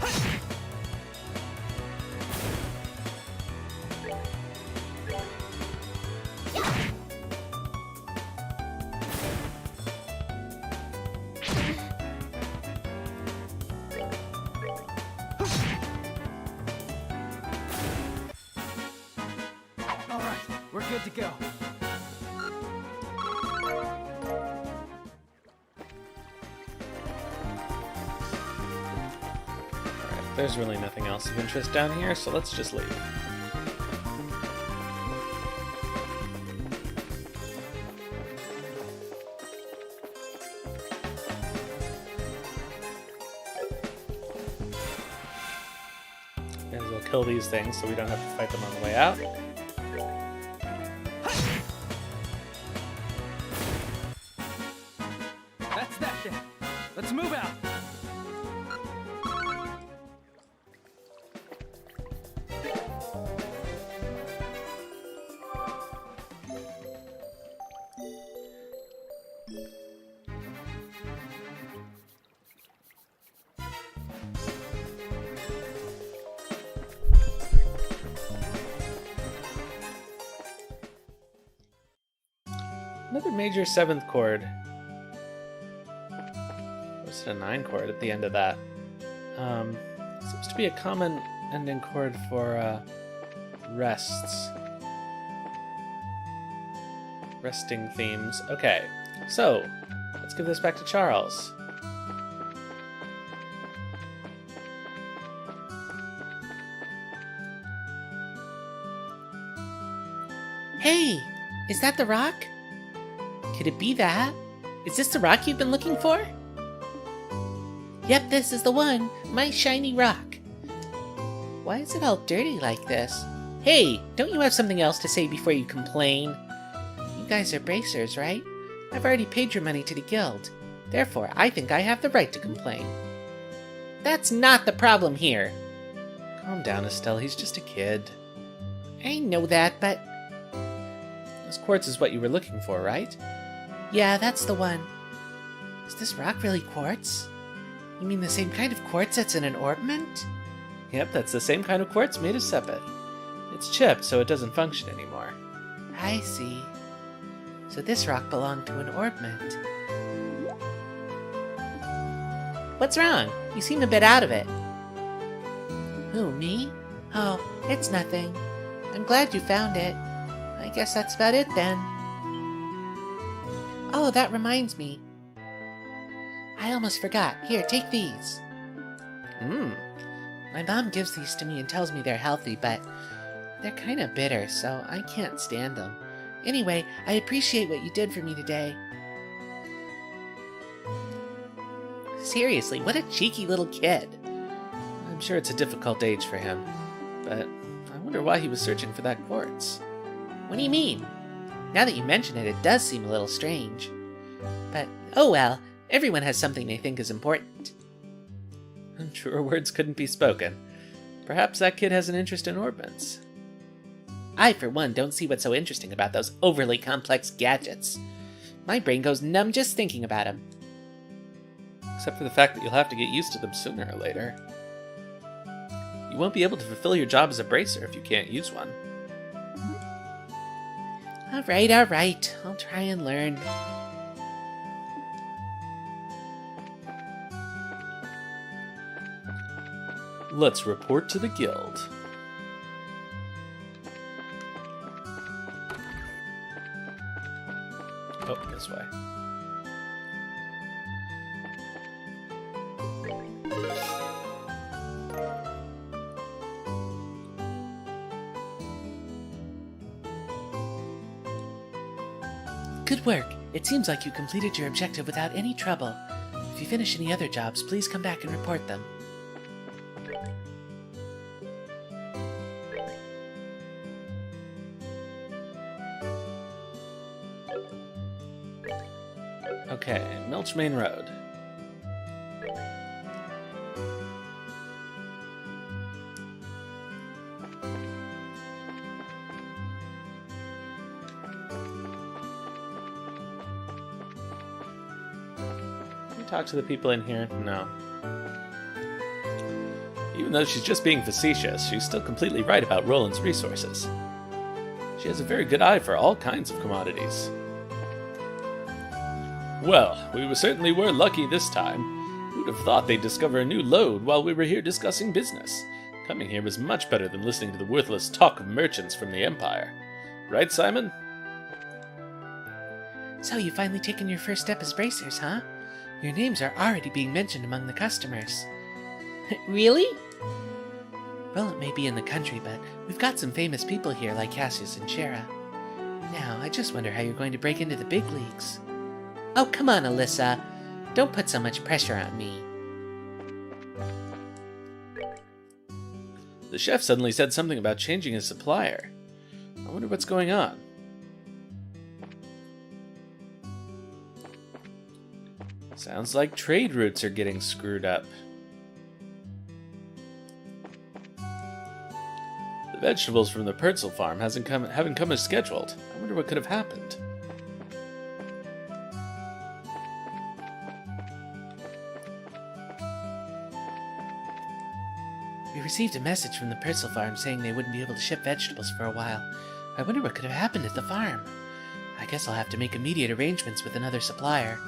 All right, we're good to go. Alright, there's really nothing else of interest down here, so let's just leave. May as well kill these things so we don't have to fight them on the way out. That's that then. Let's move out. Another major 7th chord. What's a 9 chord at the end of that? Seems to be a common ending chord for rests. Resting themes. Okay, so let's give this back to Charles. Hey, is that the rock? Could it be that? Is this the rock you've been looking for? Yep, this is the one. My shiny rock. Why is it all dirty like this? Hey, don't you have something else to say before you complain? You guys are bracers, right? I've already paid your money to the guild. Therefore, I think I have the right to complain. That's not the problem here. Calm down, Estelle. He's just a kid. I know that, but... This quartz is what you were looking for, right? Yeah, that's the one. Is this rock really quartz? You mean the same kind of quartz that's in an orbment? Yep, that's the same kind of quartz made of sepet. It's chipped, so it doesn't function anymore. I see. So this rock belonged to an orbment. What's wrong? You seem a bit out of it. Who, me? Oh, it's nothing. I'm glad you found it. I guess that's about it then. Oh, that reminds me. I almost forgot. Here, take these. My mom gives these to me and tells me they're healthy, but they're kind of bitter, so I can't stand them. Anyway, I appreciate what you did for me today. Seriously, what a cheeky little kid. I'm sure it's a difficult age for him, but I wonder why he was searching for that quartz. What do you mean? Now that you mention it, it does seem a little strange. But, oh well, everyone has something they think is important. Truer words couldn't be spoken. Perhaps that kid has an interest in orbits. I, for one, don't see what's so interesting about those overly complex gadgets. My brain goes numb just thinking about them. Except for the fact that you'll have to get used to them sooner or later. You won't be able to fulfill your job as a bracer if you can't use one. All right. I'll try and learn. Let's report to the guild. Oh, this way. Good work. It seems like you completed your objective without any trouble. If you finish any other jobs, please come back and report them. Okay, Milch Main Road. Can you talk to the people in here? No. Even though she's just being facetious, she's still completely right about Roland's resources. She has a very good eye for all kinds of commodities. Well, we certainly were lucky this time. Who'd have thought they'd discover a new lode while we were here discussing business? Coming here was much better than listening to the worthless talk of merchants from the Empire. Right, Simon? So you've finally taken your first step as bracers, huh? Your names are already being mentioned among the customers. Really? Well, it may be in the country, but we've got some famous people here like Cassius and Shara. Now, I just wonder how you're going to break into the big leagues. Oh, come on, Alyssa. Don't put so much pressure on me. The chef suddenly said something about changing his supplier. I wonder what's going on. Sounds like trade routes are getting screwed up. The vegetables from the Pertzel farm haven't come as scheduled. I wonder what could have happened. We received a message from the Pertzel farm saying they wouldn't be able to ship vegetables for a while. I wonder what could have happened at the farm. I guess I'll have to make immediate arrangements with another supplier.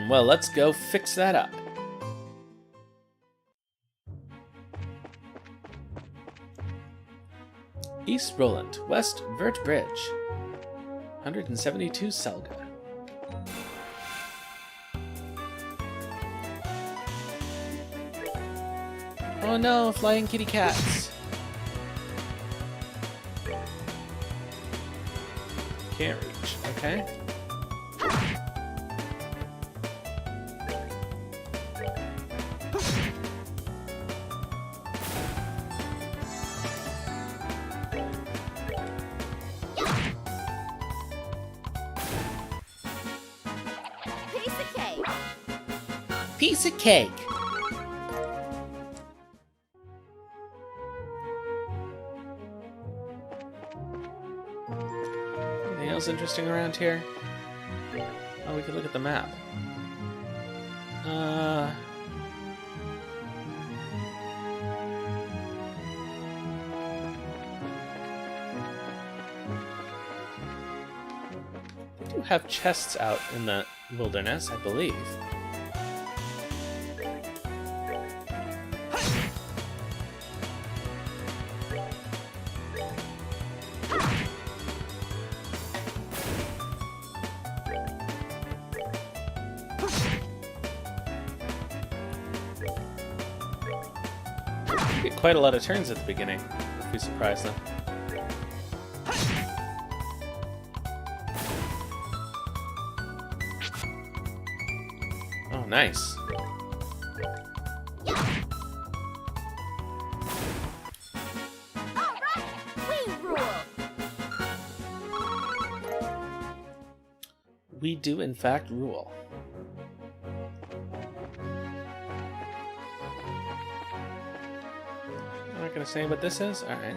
Well, let's go fix that up. East Roland, West Vert Bridge. 172 Selga. Oh no, flying kitty cats. Can't reach, okay. Piece of cake. Piece of cake. Anything else interesting around here? Oh, we could look at the map. They do have chests out in the wilderness, I believe. get quite a lot of turns at the beginning if we surprise them. Oh, nice. All right, we rule. We do, in fact, rule. I'm not going to say what this is? Alright.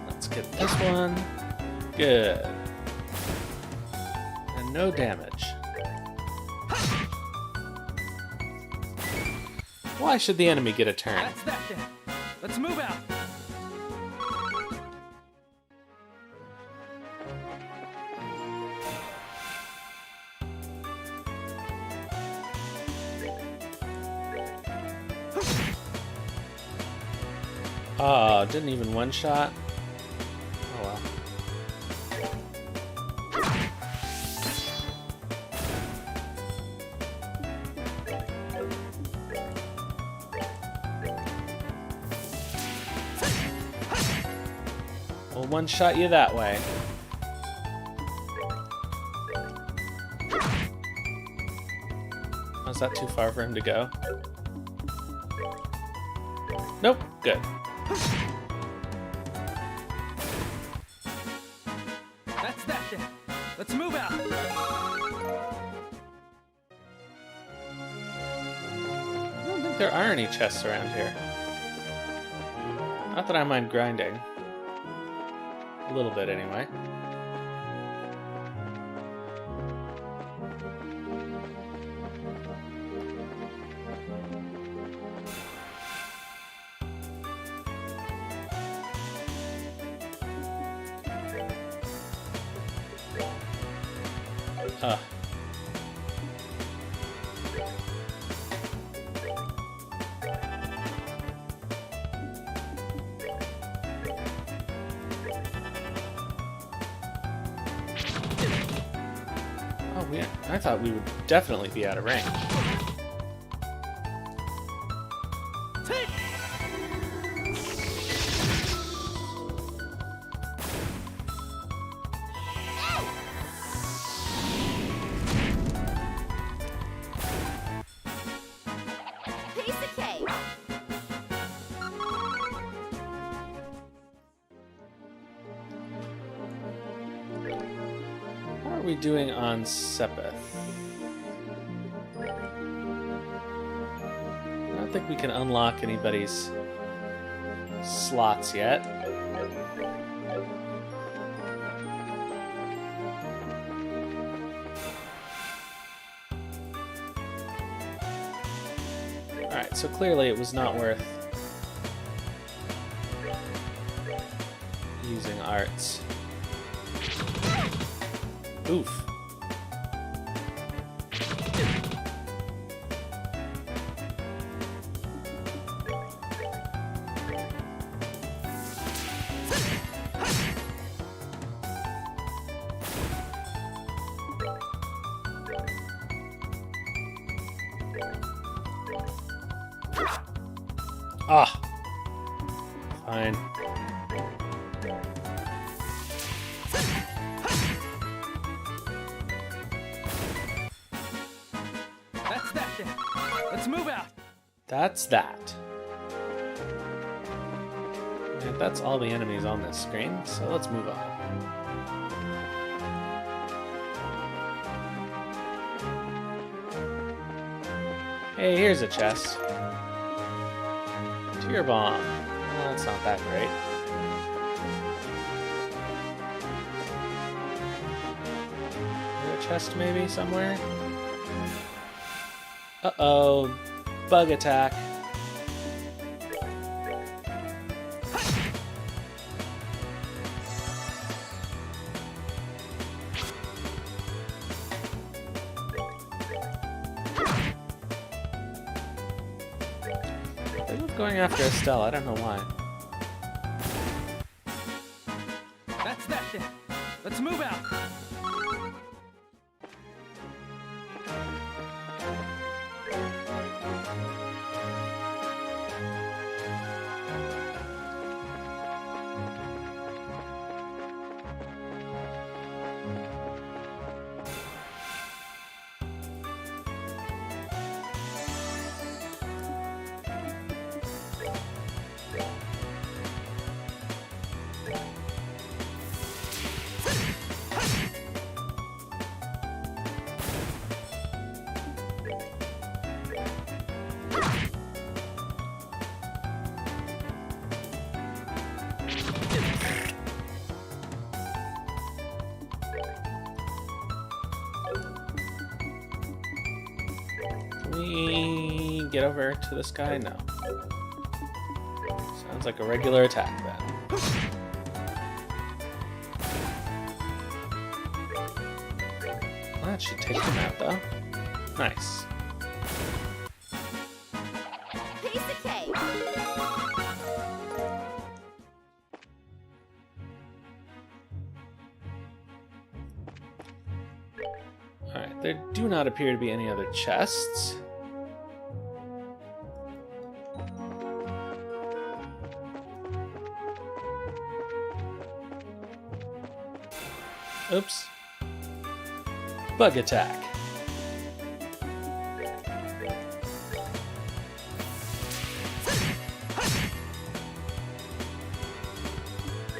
Let's get this one. Good. And no damage. Why should the enemy get a turn? That's that then. Let's move out. Oh, didn't even one shot? Oh well. We'll one shot you that way. Was that too far for him to go? Nope, good. That's that then. Let's move out. I don't think there are any chests around here. Not that I mind grinding. A little bit, anyway. Oh, I thought we would definitely be out of range. Piece of cake. How are we doing on Sepith? I don't think we can unlock anybody's slots yet. Alright, so clearly it was not worth using arts. Oof. Ah. Fine. That's that then. Let's move out. That's that. And that's all the enemies on this screen, so let's move on. Hey, here's a chest. Tear bomb. Well, that's not that great. Is there a chest maybe somewhere? Uh-oh. Bug attack. They love going after Estelle. I don't know why. That's that then. Let's move out. Can we get over to this guy? No. Sounds like a regular attack then. That should take him out though. Nice. Piece of cake. Alright, there do not appear to be any other chests. Oops. Bug attack.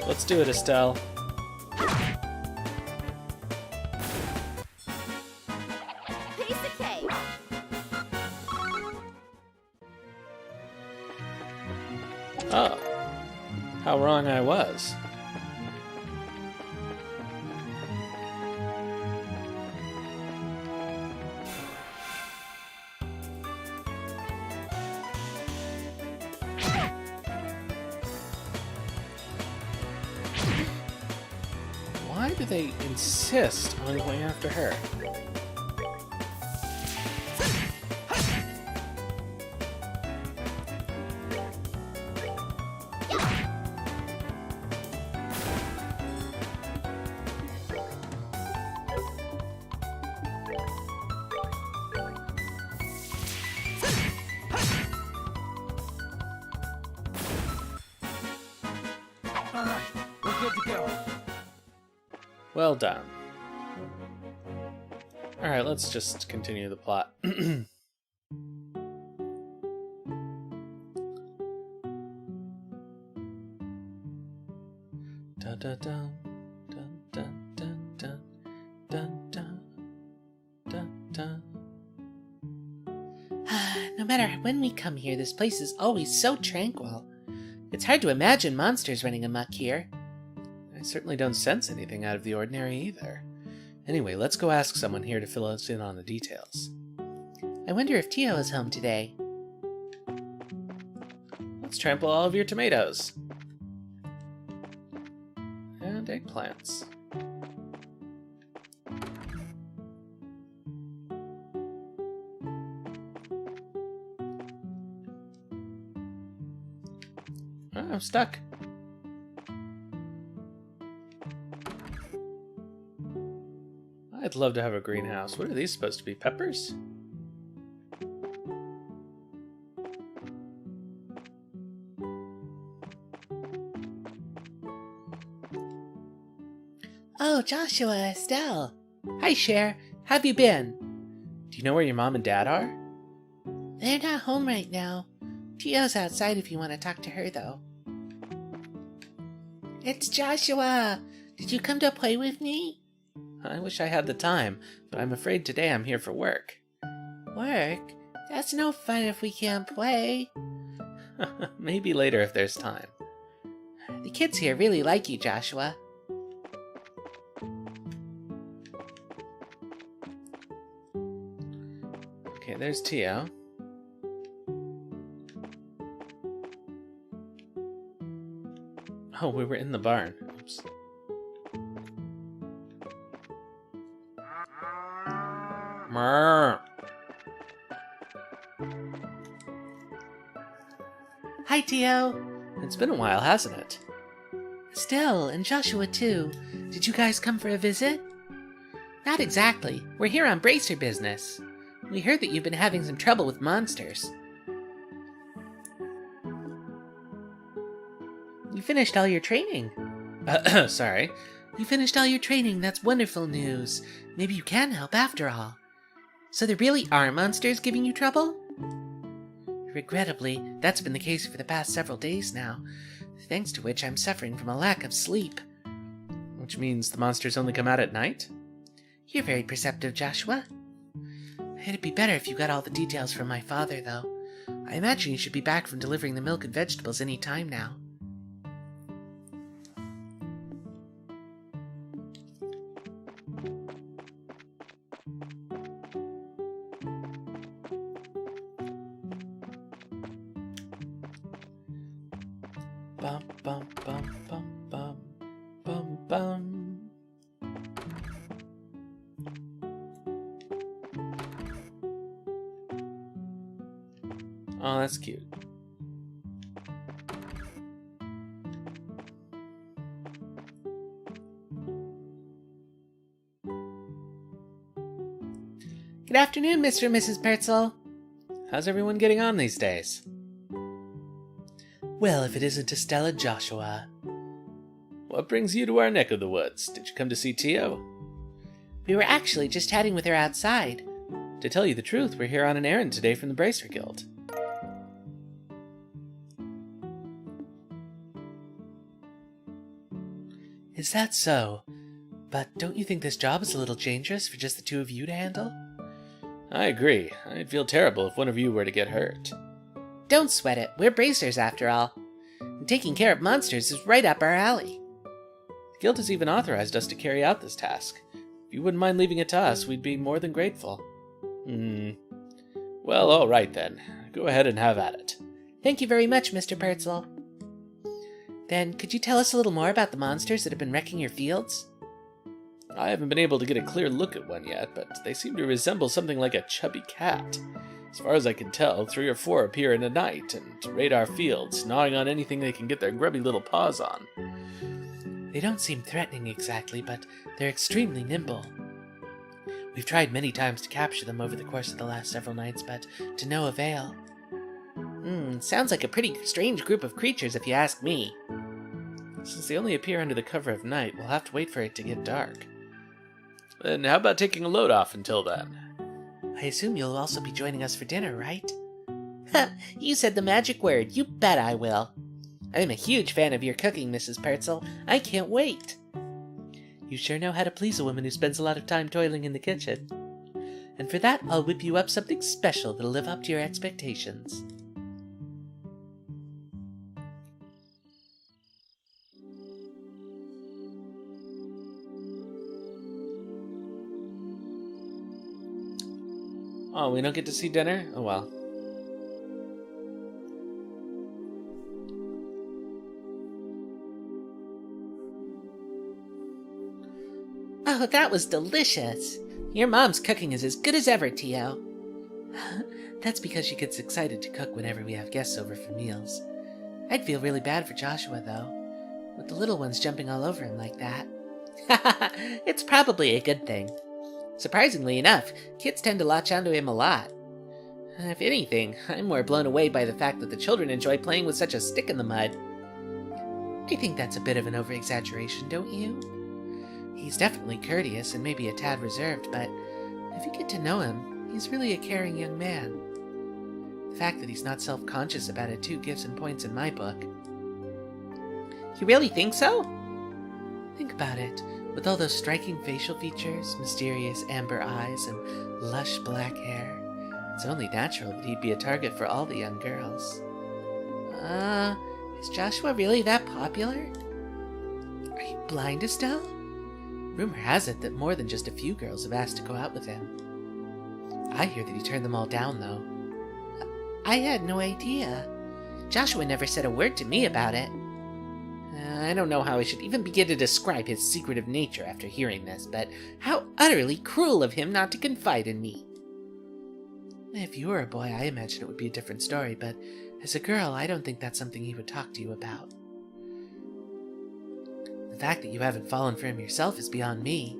Let's do it, Estelle. Piece of cake. Oh. How wrong I was. Why do they insist on going after her? All right, we're good to go. Well done. Alright, let's just continue the plot. Dun dun dun dun dun dun dun dun dun dun dun. No matter when we come here, this place is always so tranquil. It's hard to imagine monsters running amok here. I certainly don't sense anything out of the ordinary either. Anyway, let's go ask someone here to fill us in on the details. I wonder if Tio is home today. Let's trample all of your tomatoes. And eggplants. Oh, I'm stuck. I'd love to have a greenhouse. What are these supposed to be? Peppers? Oh, Joshua, Estelle. Hi, Cher. How've you been? Do you know where your mom and dad are? They're not home right now. Tio's outside if you want to talk to her, though. It's Joshua. Did you come to play with me? I wish I had the time, but I'm afraid today I'm here for work. Work? That's no fun if we can't play. Maybe later if there's time. The kids here really like you, Joshua. Okay, there's Tio. Oh, we were in the barn. Oops. Mrrr. Hi, Tio. It's been a while, hasn't it? Estelle and Joshua, too. Did you guys come for a visit? Not exactly. We're here on bracer business. We heard that you've been having some trouble with monsters. You finished all your training. Sorry. You finished all your training. That's wonderful news. Maybe you can help after all. So there really are monsters giving you trouble? Regrettably, that's been the case for the past several days now, thanks to which I'm suffering from a lack of sleep. Which means the monsters only come out at night? You're very perceptive, Joshua. It'd be better if you got all the details from my father, though. I imagine you should be back from delivering the milk and vegetables any time now. Bum, bum, bum, bum, bum, bum, bum. Oh, that's cute. Good afternoon, Mr. and Mrs. Pertzel. How's everyone getting on these days? Well, if it isn't Estelle and Joshua. What brings you to our neck of the woods? Did you come to see Tio? We were actually just chatting with her outside. To tell you the truth, we're here on an errand today from the Bracer Guild. Is that so? But don't you think this job is a little dangerous for just the two of you to handle? I agree. I'd feel terrible if one of you were to get hurt. Don't sweat it. We're bracers, after all. And taking care of monsters is right up our alley. The Guild has even authorized us to carry out this task. If you wouldn't mind leaving it to us, we'd be more than grateful. Well, all right then. Go ahead and have at it. Thank you very much, Mr. Pertzel. Then, could you tell us a little more about the monsters that have been wrecking your fields? I haven't been able to get a clear look at one yet, but they seem to resemble something like a chubby cat. As far as I can tell, 3 or 4 appear in a night and raid our fields, gnawing on anything they can get their grubby little paws on. They don't seem threatening exactly, but they're extremely nimble. We've tried many times to capture them over the course of the last several nights, but to no avail. Sounds like a pretty strange group of creatures if you ask me. Since they only appear under the cover of night, we'll have to wait for it to get dark. Then how about taking a load off until then? I assume you'll also be joining us for dinner, right? You said the magic word. You bet I will. I'm a huge fan of your cooking, Mrs. Pertzel. I can't wait. You sure know how to please a woman who spends a lot of time toiling in the kitchen. And for that, I'll whip you up something special that'll live up to your expectations. Oh, we don't get to see dinner? Oh well. Oh, that was delicious. Your mom's cooking is as good as ever, Tio. That's because she gets excited to cook whenever we have guests over for meals. I'd feel really bad for Joshua, though, with the little ones jumping all over him like that. It's probably a good thing. Surprisingly enough, kids tend to latch onto him a lot. If anything, I'm more blown away by the fact that the children enjoy playing with such a stick in the mud. I think that's a bit of an over-exaggeration, don't you? He's definitely courteous and maybe a tad reserved, but if you get to know him, he's really a caring young man. The fact that he's not self-conscious about it, too, gives him points in my book. You really think so? Think about it. With all those striking facial features, mysterious amber eyes, and lush black hair, it's only natural that he'd be a target for all the young girls. Is Joshua really that popular? Are you blind, Estelle? Rumor has it that more than just a few girls have asked to go out with him. I hear that he turned them all down, though. I had no idea. Joshua never said a word to me about it. I don't know how I should even begin to describe his secretive nature after hearing this, but how utterly cruel of him not to confide in me. If you were a boy, I imagine it would be a different story, but As a girl, I don't think that's something he would talk to you about. The fact that you haven't fallen for him yourself is beyond me.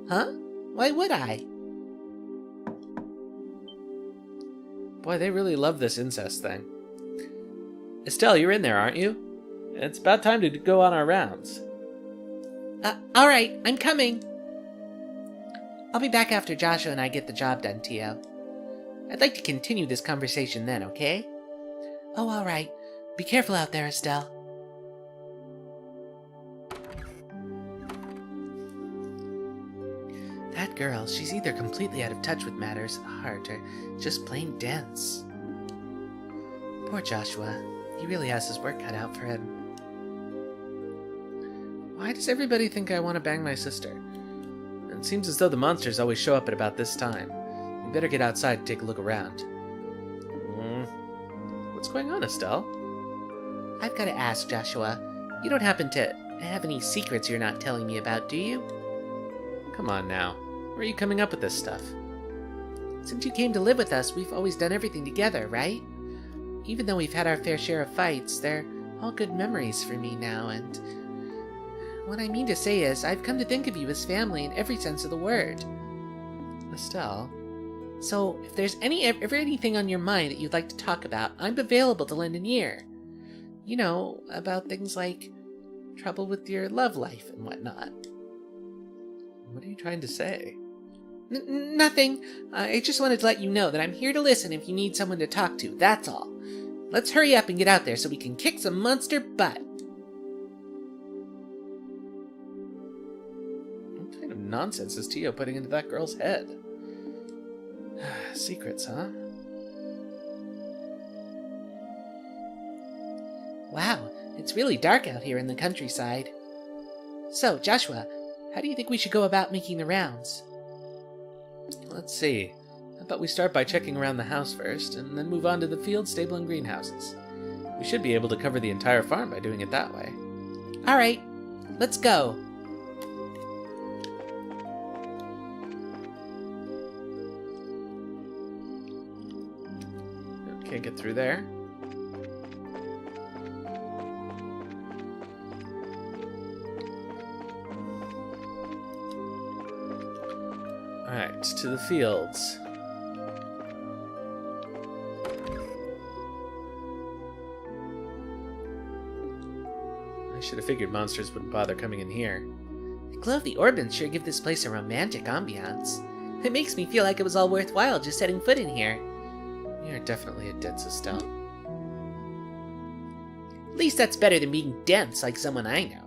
Huh? Why would I? Boy, they really love this incest thing. Estelle, you're in there, aren't you? It's about time to go on our rounds. Alright, I'm coming. I'll be back after Joshua and I get the job done, Tio. I'd like to continue this conversation then, okay? Oh, alright. Be careful out there, Estelle. That girl, she's either completely out of touch with matters of the heart or just plain dense. Poor Joshua. He really has his work cut out for him. Why does everybody think I want to bang my sister? It seems as though the monsters always show up at about this time. We better get outside and take a look around. What's going on, Estelle? I've got to ask, Joshua. You don't happen to have any secrets you're not telling me about, do you? Come on now. Where are you coming up with this stuff? Since you came to live with us, we've always done everything together, right? Even though we've had our fair share of fights, they're all good memories for me now, and what I mean to say is, I've come to think of you as family in every sense of the word. Estelle? So, if there's ever anything on your mind that you'd like to talk about, I'm available to lend an ear. You know, about things like trouble with your love life and whatnot. What are you trying to say? Nothing. I just wanted to let you know that I'm here to listen if you need someone to talk to, that's all. Let's hurry up and get out there so we can kick some monster butt. What kind of nonsense is Tio putting into that girl's head? Secrets, huh? Wow, it's really dark out here in the countryside. So, Joshua, how do you think we should go about making the rounds? Let's see. How about we start by checking around the house first, and then move on to the field, stable, and greenhouses. We should be able to cover the entire farm by doing it that way. Alright, let's go. Can't get through there. Alright, to the fields. I should have figured monsters wouldn't bother coming in here. The glow of the Orbans sure give this place a romantic ambiance. It makes me feel like it was all worthwhile just setting foot in here. You're definitely a dense Estelle. At least that's better than being dense like someone I know.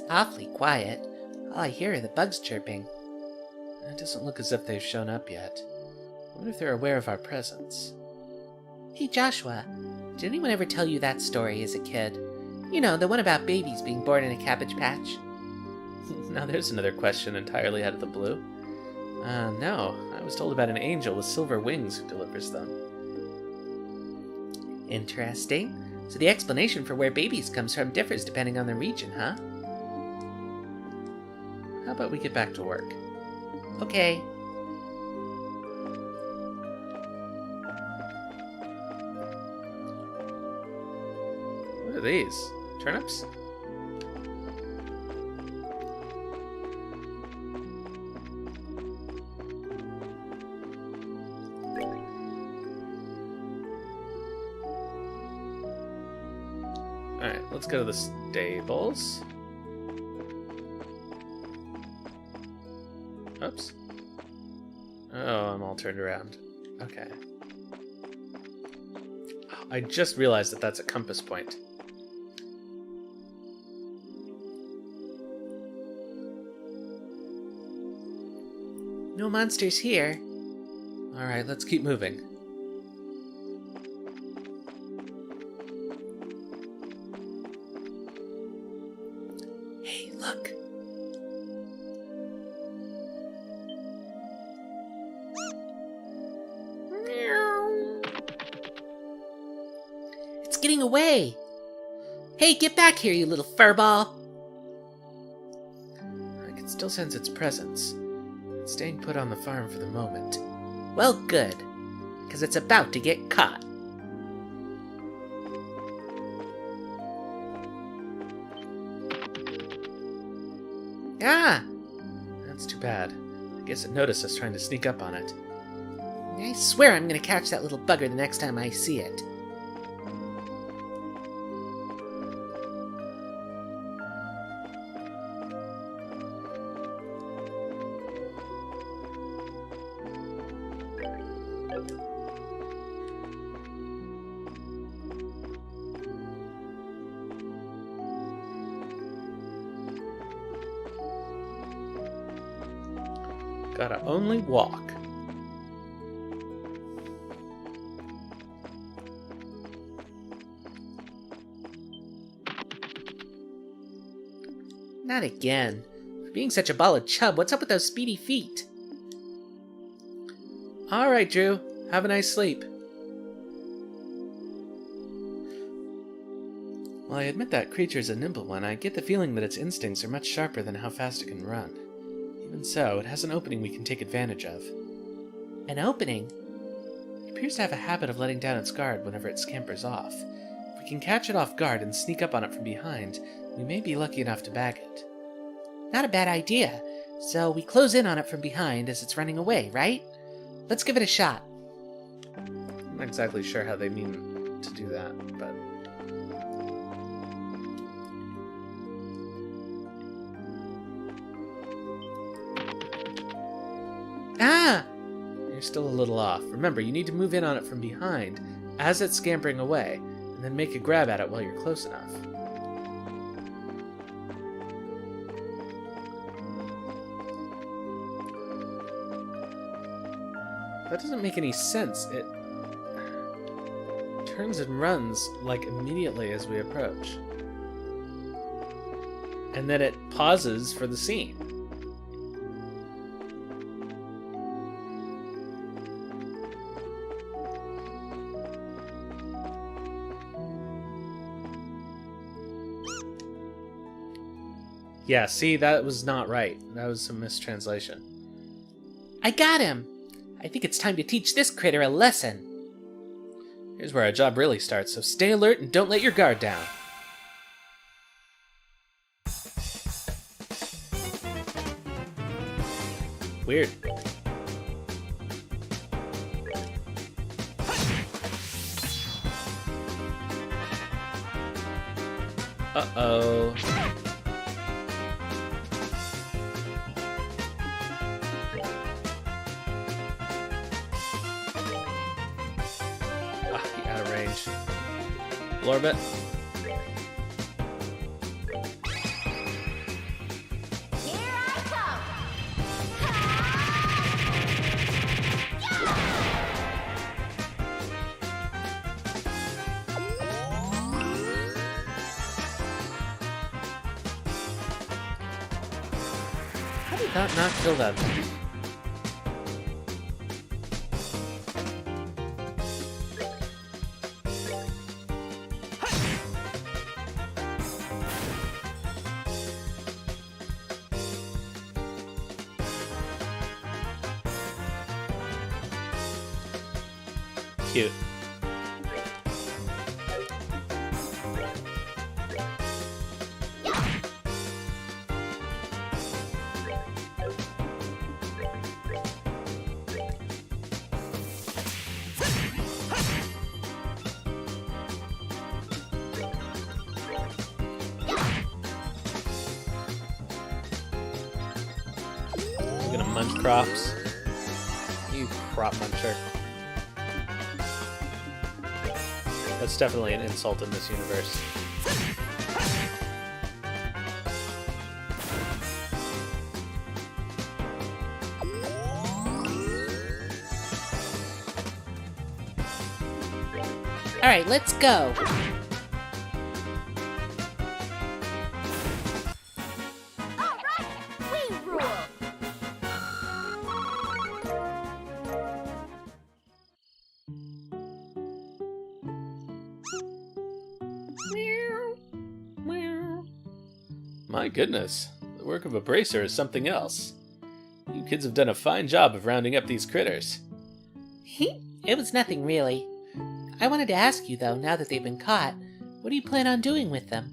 Awfully quiet. All I hear are the bugs chirping. It doesn't look as if they've shown up yet. I wonder if they're aware of our presence. Hey Joshua, did anyone ever tell you that story as a kid? You know, the one about babies being born in a cabbage patch? Now there's another question entirely out of the blue. No. I was told about an angel with silver wings who delivers them. Interesting. So the explanation for where babies comes from differs depending on the region, huh? How about we get back to work? Okay. What are these? Turnips? Alright, let's go to the stables. Oops. Oh, I'm all turned around. Okay. I just realized that that's a compass point. No monsters here. Alright, let's keep moving. Hey, look. It's getting away. Hey, get back here, you little furball. I can still sense its presence. It's staying put on the farm for the moment. Well, good, because it's about to get caught. Ah! That's too bad. I guess it noticed us trying to sneak up on it. I swear I'm gonna catch that little bugger the next time I see it. Gotta only walk. Not again. For being such a ball of chub, what's up with those speedy feet? Alright, Drew. Have a nice sleep. While I admit that creature's a nimble one, I get the feeling that its instincts are much sharper than how fast it can run. Even so, it has an opening we can take advantage of. An opening? It appears to have a habit of letting down its guard whenever it scampers off. If we can catch it off guard and sneak up on it from behind, we may be lucky enough to bag it. Not a bad idea. So we close in on it from behind as it's running away, right? Let's give it a shot. I'm not exactly sure how they mean to do that, but... Ah! You're still a little off. Remember, you need to move in on it from behind as it's scampering away, and then make a grab at it while you're close enough. That doesn't make any sense. It turns and runs like immediately as we approach. And then it pauses for the scene. Yeah, see, that was not right. That was some mistranslation. I got him! I think it's time to teach this critter a lesson. Here's where our job really starts, so stay alert and don't let your guard down. Weird. Uh-oh. Out of range. Lorbit. Here I come. How did that not kill that thing? Cute. You're gonna munch crops. You crop muncher. That's definitely an insult in this universe. Alright, let's go. All right, we rule. My goodness, the work of a bracer is something else. You kids have done a fine job of rounding up these critters. It was nothing really. I wanted to ask you, though, now that they've been caught, what do you plan on doing with them?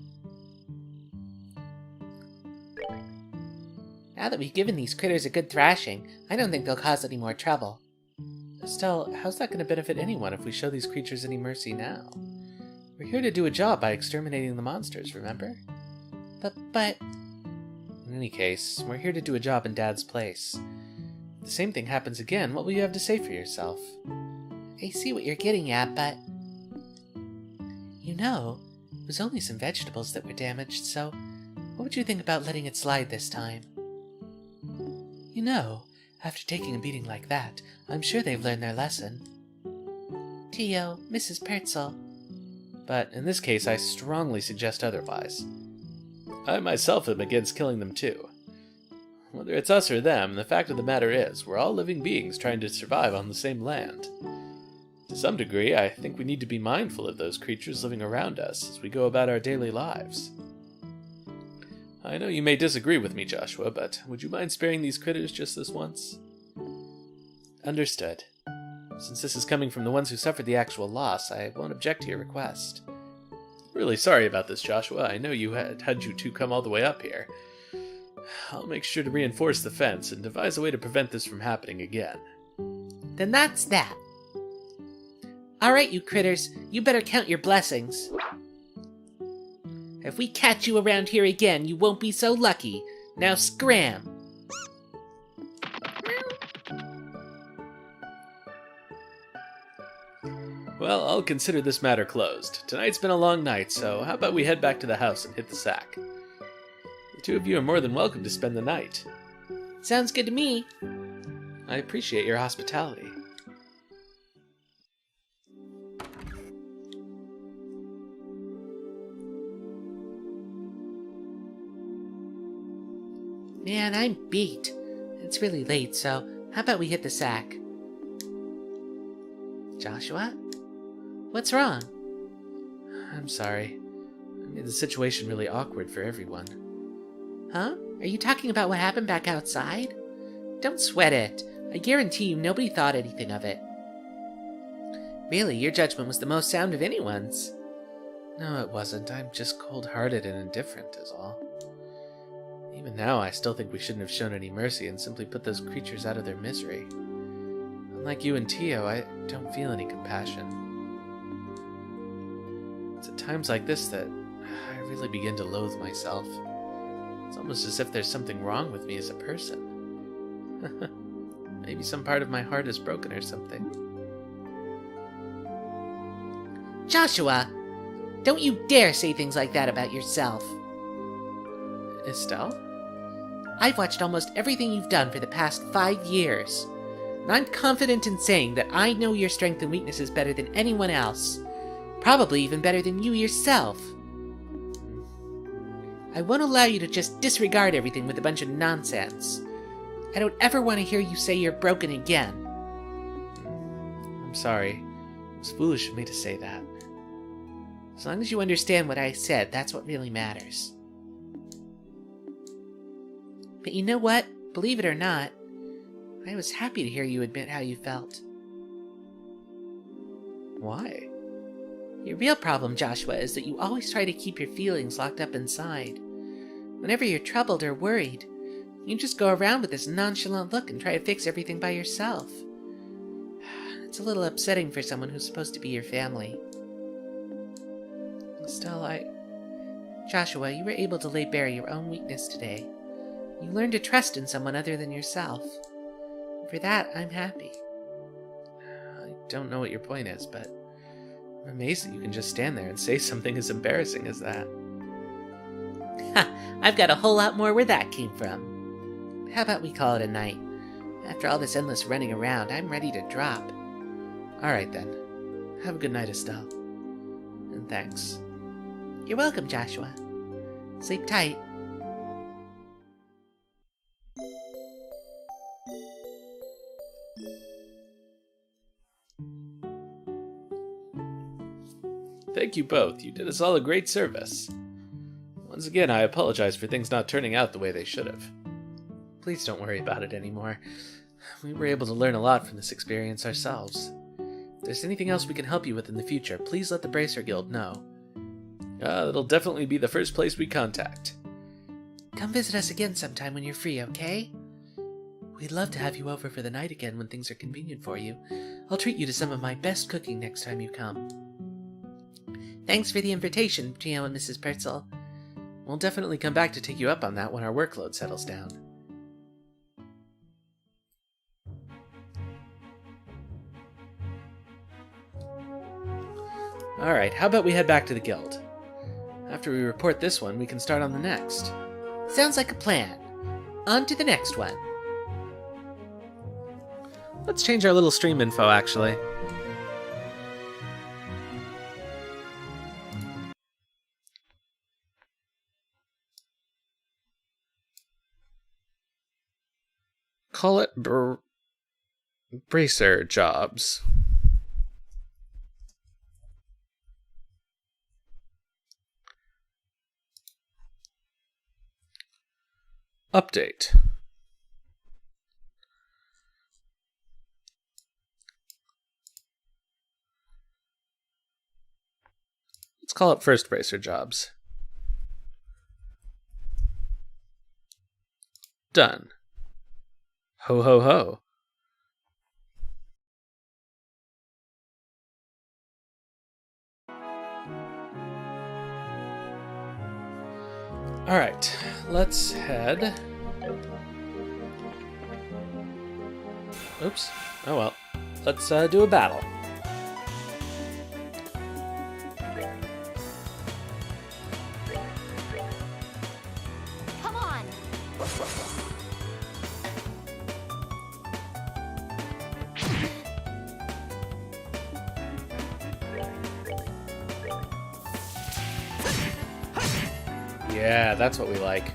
Now that we've given these critters a good thrashing, I don't think they'll cause any more trouble. Estelle, how's that going to benefit anyone if we show these creatures any mercy now? We're here to do a job by exterminating the monsters, remember? But... In any case, we're here to do a job in Dad's place. If the same thing happens again, what will you have to say for yourself? I see what you're getting at, but... You know, it was only some vegetables that were damaged, so what would you think about letting it slide this time? You know, after taking a beating like that, I'm sure they've learned their lesson. Tio, Mrs. Pertzel. But in this case, I strongly suggest otherwise. I myself am against killing them too. Whether it's us or them, the fact of the matter is, we're all living beings trying to survive on the same land. To some degree, I think we need to be mindful of those creatures living around us as we go about our daily lives. I know you may disagree with me, Joshua, but would you mind sparing these critters just this once? Understood. Since this is coming from the ones who suffered the actual loss, I won't object to your request. Really sorry about this, Joshua. I know you had you two come all the way up here. I'll make sure to reinforce the fence and devise a way to prevent this from happening again. Then that's that. Alright, you critters, you better count your blessings. If we catch you around here again, you won't be so lucky. Now scram! Well, I'll consider this matter closed. Tonight's been a long night, so how about we head back to the house and hit the sack? The two of you are more than welcome to spend the night. Sounds good to me. I appreciate your hospitality. Man, I'm beat. It's really late, so how about we hit the sack? Joshua? What's wrong? I'm sorry. I made the situation really awkward for everyone. Huh? Are you talking about what happened back outside? Don't sweat it. I guarantee you nobody thought anything of it. Really, your judgment was the most sound of anyone's. No, it wasn't. I'm just cold-hearted and indifferent, is all. Even now, I still think we shouldn't have shown any mercy and simply put those creatures out of their misery. Unlike you and Tio, I don't feel any compassion. It's at times like this that I really begin to loathe myself. It's almost as if there's something wrong with me as a person. Maybe some part of my heart is broken or something. Joshua! Don't you dare say things like that about yourself. Estelle? I've watched almost everything you've done for the past 5 years. And I'm confident in saying that I know your strengths and weaknesses better than anyone else. Probably even better than you yourself. I won't allow you to just disregard everything with a bunch of nonsense. I don't ever want to hear you say you're broken again. I'm sorry. It was foolish of me to say that. As long as you understand what I said, that's what really matters. But you know what? Believe it or not, I was happy to hear you admit how you felt. Why? Your real problem, Joshua, is that you always try to keep your feelings locked up inside. Whenever you're troubled or worried, you just go around with this nonchalant look and try to fix everything by yourself. It's a little upsetting for someone who's supposed to be your family. Estelle, Joshua, you were able to lay bare your own weakness today. You learned to trust in someone other than yourself. For that, I'm happy. I don't know what your point is, but I'm amazed that you can just stand there and say something as embarrassing as that. Ha! I've got a whole lot more where that came from. How about we call it a night? After all this endless running around, I'm ready to drop. Alright then. Have a good night, Estelle. and thanks. You're welcome, Joshua. Sleep tight. Thank you both. You did us all a great service. Once again, I apologize for things not turning out the way they should have. Please don't worry about it anymore. We were able to learn a lot from this experience ourselves. If there's anything else we can help you with in the future, please let the Bracer Guild know. It'll definitely be the first place we contact. Come visit us again sometime when you're free, okay? We'd love to have you over for the night again when things are convenient for you. I'll treat you to some of my best cooking next time you come. Thanks for the invitation, Trio and Mrs. Purcell. We'll definitely come back to take you up on that when our workload settles down. Alright, how about we head back to the guild? After we report this one, we can start on the next. Sounds like a plan. On to the next one. Let's change our little stream info, actually. Call it Bracer Jobs. Update. Let's call it First Bracer Jobs. Done. Ho ho ho. Alright, let's head. Oops. Oh well. Let's do a battle. Come on. Yeah, that's what we like.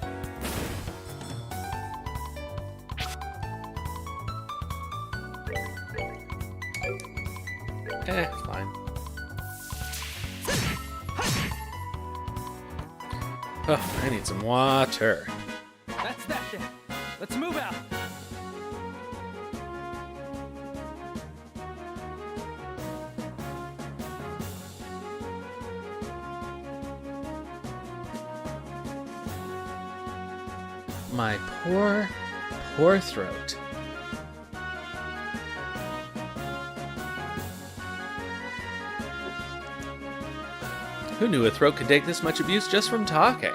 Fine. Oh, I need some water. That's that then. Let's move out. My poor, poor throat. Who knew a throat could take this much abuse just from talking?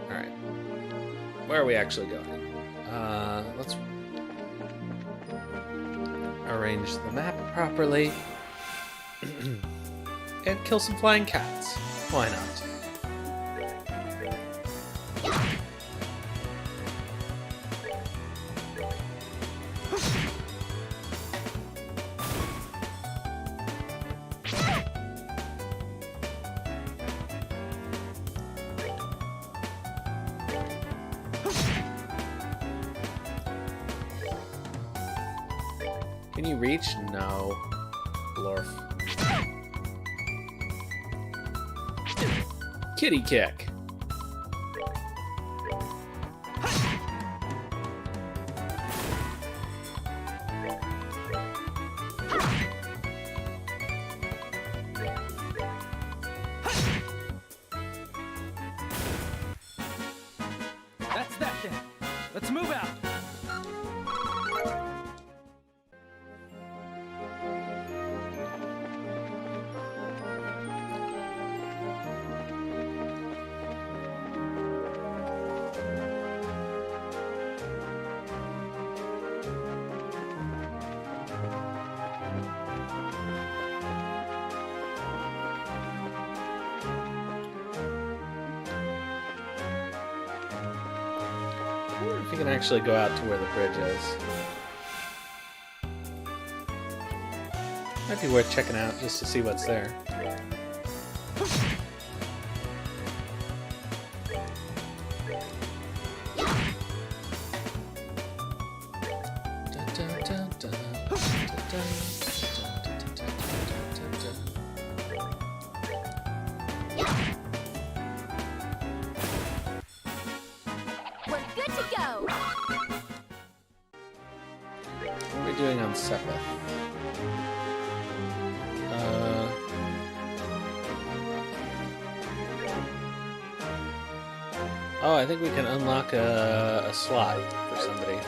Alright. Where are we actually going? Let's arrange the map properly. And kill some flying cats. Why not? Can you reach? No. Blorf. Kitty kick. That's that then. Let's move out. I wonder if we can actually go out to where the bridge is. Might be worth checking out just to see what's there. We're good to go. What are we doing on Sepith? Oh, I think we can unlock a slot for somebody.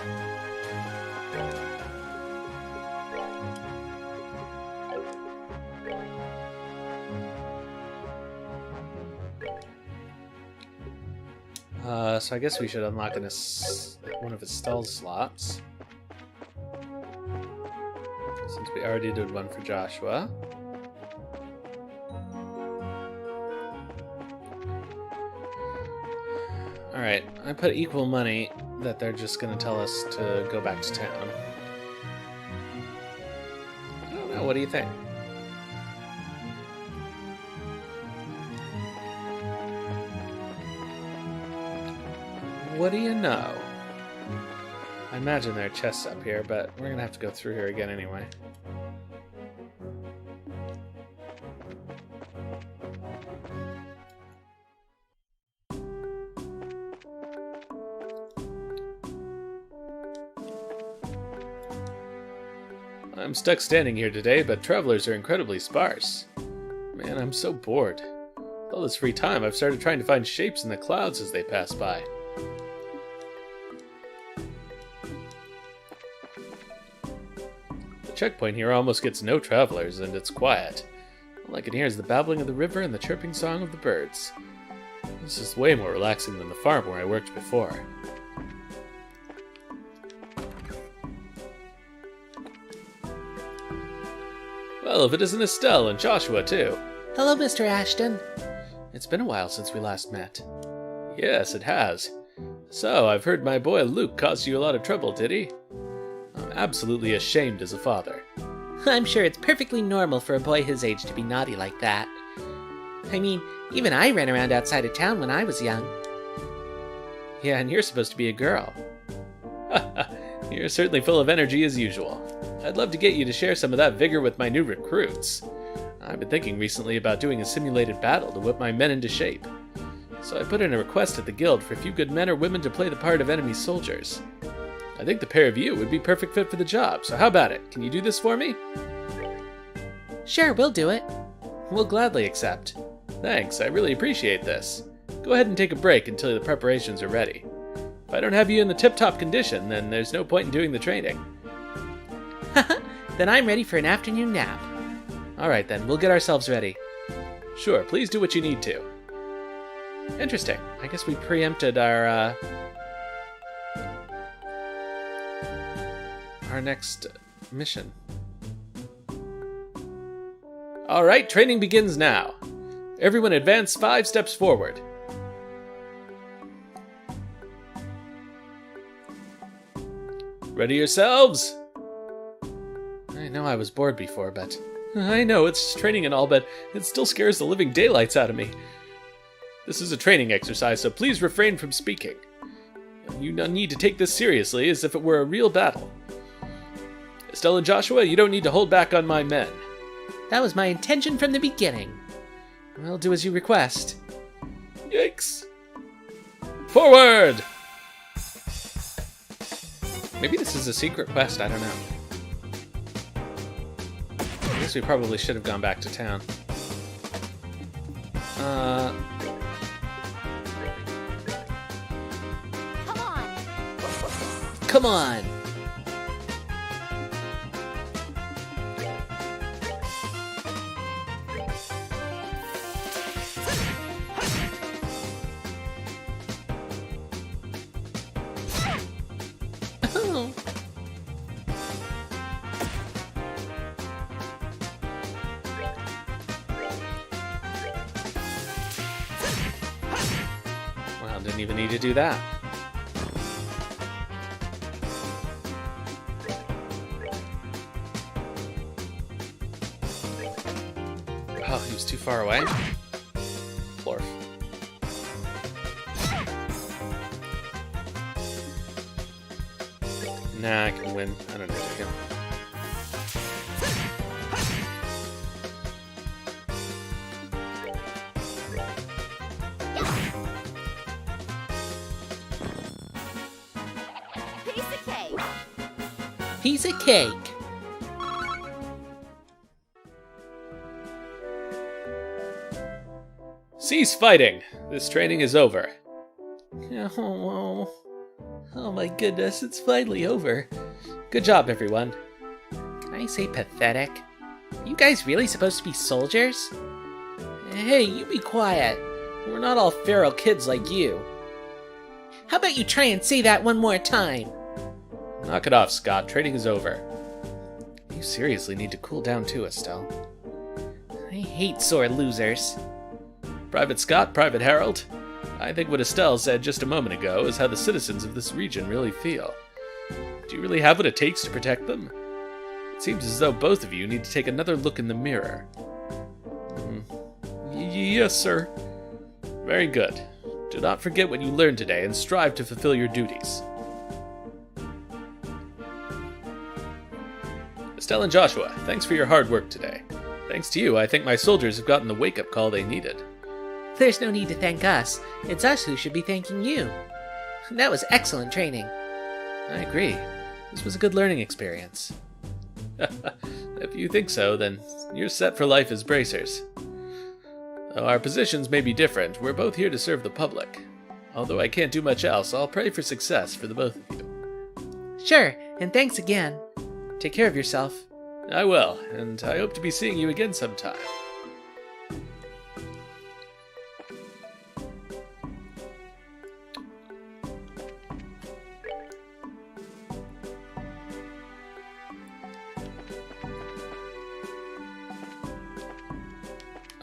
So I guess we should unlock one of Estelle's slots. Since we already did one for Joshua. Alright, I put equal money that they're just going to tell us to go back to town. I don't know, what do you think? What do you know? I imagine there are chests up here, but we're going to have to go through here again anyway. I'm stuck standing here today, but travelers are incredibly sparse. Man, I'm so bored. With all this free time, I've started trying to find shapes in the clouds as they pass by. The checkpoint here almost gets no travelers, and it's quiet. All I can hear is the babbling of the river and the chirping song of the birds. This is way more relaxing than the farm where I worked before. Well, if it isn't Estelle and Joshua, too. Hello, Mr. Ashton. It's been a while since we last met. Yes, it has. So, I've heard my boy Luke caused you a lot of trouble, did he? I'm absolutely ashamed as a father. I'm sure it's perfectly normal for a boy his age to be naughty like that. I mean, even I ran around outside of town when I was young. Yeah, and you're supposed to be a girl. You're certainly full of energy as usual. I'd love to get you to share some of that vigor with my new recruits. I've been thinking recently about doing a simulated battle to whip my men into shape. So I put in a request at the guild for a few good men or women to play the part of enemy soldiers. I think the pair of you would be perfect fit for the job, so how about it? Can you do this for me? Sure, we'll do it. We'll gladly accept. Thanks, I really appreciate this. Go ahead and take a break until the preparations are ready. If I don't have you in the tip-top condition, then there's no point in doing the training. Then I'm ready for an afternoon nap. Alright then, we'll get ourselves ready. Sure, please do what you need to. Interesting. I guess we preempted our next mission. Alright, training begins now. Everyone advance 5 steps forward. Ready yourselves? I know I was bored before, but... I know, it's just training and all, but it still scares the living daylights out of me. This is a training exercise, so please refrain from speaking. You need to take this seriously, as if it were a real battle. Estelle and Joshua, you don't need to hold back on my men. That was my intention from the beginning. I'll do as you request. Yikes. Forward! Maybe this is a secret quest, I don't know. I guess we probably should have gone back to town. Come on. Come on! Oh. Well, didn't even need to do that. far away. Florf. Nah, I can win. I don't know if I can. Piece of cake. Piece of cake. Cease fighting! This training is over. Oh my goodness, it's finally over. Good job, everyone. Can I say pathetic? You guys really supposed to be soldiers? Hey, you be quiet. We're not all feral kids like you. How about you try and say that one more time? Knock it off, Scott. Training is over. You seriously need to cool down too, Estelle. I hate sore losers. Private Scott, Private Harold, I think what Estelle said just a moment ago is how the citizens of this region really feel. Do you really have what it takes to protect them? It seems as though both of you need to take another look in the mirror. Yes, sir. Very good. Do not forget what you learned today and strive to fulfill your duties. Estelle and Joshua, thanks for your hard work today. Thanks to you, I think my soldiers have gotten the wake-up call they needed. There's no need to thank us. It's us who should be thanking you. That was excellent training. I agree. This was a good learning experience. If you think so, then you're set for life as bracers. Though our positions may be different, we're both here to serve the public. Although I can't do much else, I'll pray for success for the both of you. Sure, and thanks again. Take care of yourself. I will, and I hope to be seeing you again sometime.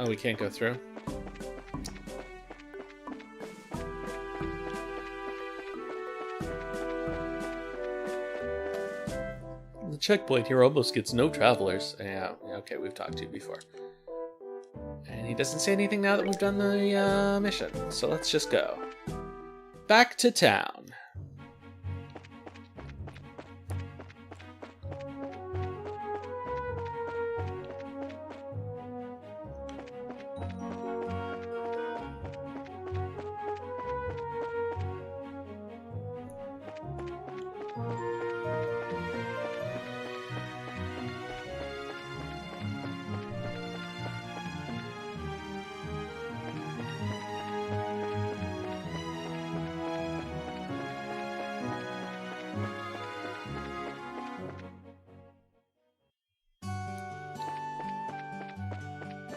Oh, we can't go through? The checkpoint here almost gets no travelers. Yeah, okay, we've talked to you before. And he doesn't say anything now that we've done the mission, so let's just go. Back to town.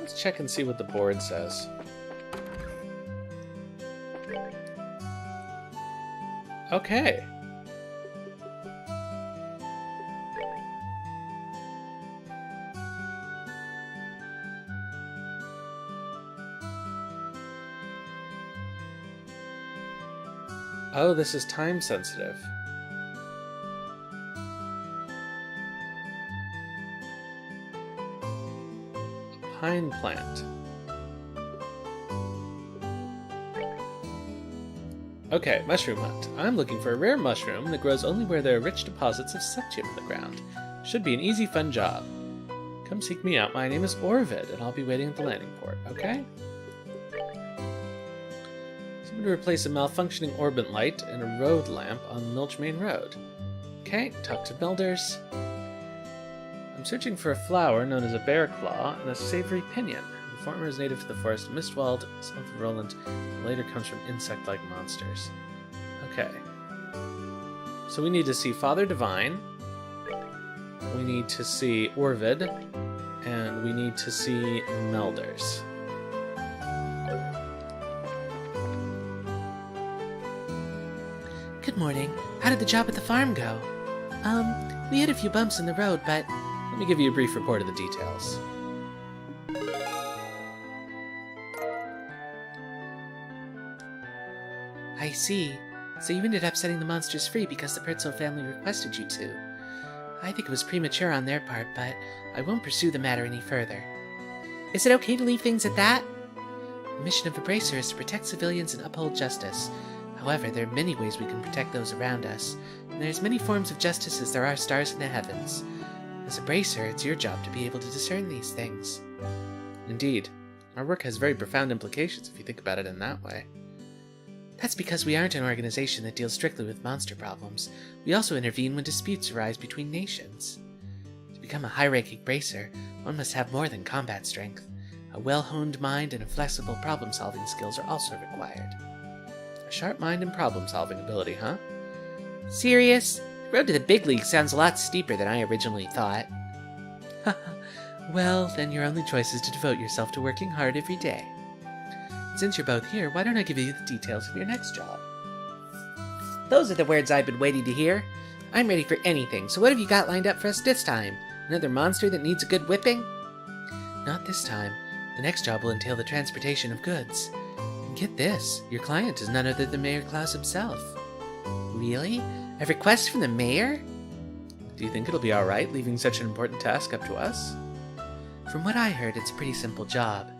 Let's check and see what the board says. Okay. Oh, this is time sensitive. Pine plant. Okay, mushroom hunt. I'm looking for a rare mushroom that grows only where there are rich deposits of septium in the ground. Should be an easy, fun job. Come seek me out. My name is Orvid, and I'll be waiting at the landing port, okay? Someone to replace a malfunctioning orbit light and a road lamp on Milch Main Road. Okay, talk to builders. I'm searching for a flower known as a bear claw and a savory pinion. The former is native to the forest of Mistwald, south of Roland, and later comes from insect-like monsters. Okay. So we need to see Father Divine, we need to see Orvid, and we need to see Melders. Good morning. How did the job at the farm go? We hit a few bumps in the road, but... Let me give you a brief report of the details. I see. So you ended up setting the monsters free because the Pertzel family requested you to. I think it was premature on their part, but I won't pursue the matter any further. Is it okay to leave things at that? The mission of a bracer is to protect civilians and uphold justice. However, there are many ways we can protect those around us, and there are as many forms of justice as there are stars in the heavens. As a bracer, it's your job to be able to discern these things. Indeed. Our work has very profound implications if you think about it in that way. That's because we aren't an organization that deals strictly with monster problems. We also intervene when disputes arise between nations. To become a high-ranking bracer, one must have more than combat strength. A well-honed mind and flexible problem-solving skills are also required. A sharp mind and problem-solving ability, huh? Serious? The road to the big league sounds a lot steeper than I originally thought. Well, then your only choice is to devote yourself to working hard every day. Since you're both here, why don't I give you the details of your next job? Those are the words I've been waiting to hear. I'm ready for anything, so what have you got lined up for us this time? Another monster that needs a good whipping? Not this time. The next job will entail the transportation of goods. And get this, your client is none other than Mayor Klaus himself. Really? A request from the mayor? Do you think it'll be alright leaving such an important task up to us? From what I heard, it's a pretty simple job.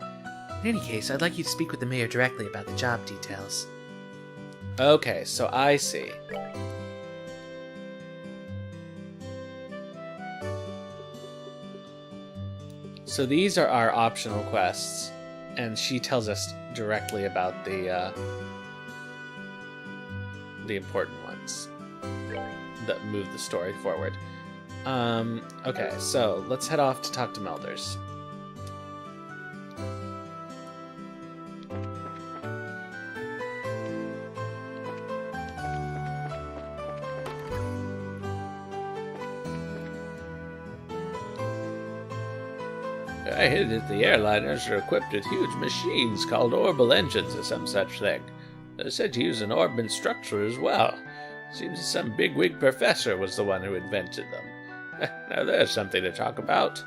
In any case, I'd like you to speak with the mayor directly about the job details. Okay, so I see. So these are our optional quests, and she tells us directly about the important ones that move the story forward. Okay, so let's head off to talk to Melders. I hear that the airliners are equipped with huge machines called orbital engines or some such thing. They're said to use an Orbman structure as well. Seems that some bigwig professor was the one who invented them. Now there's something to talk about.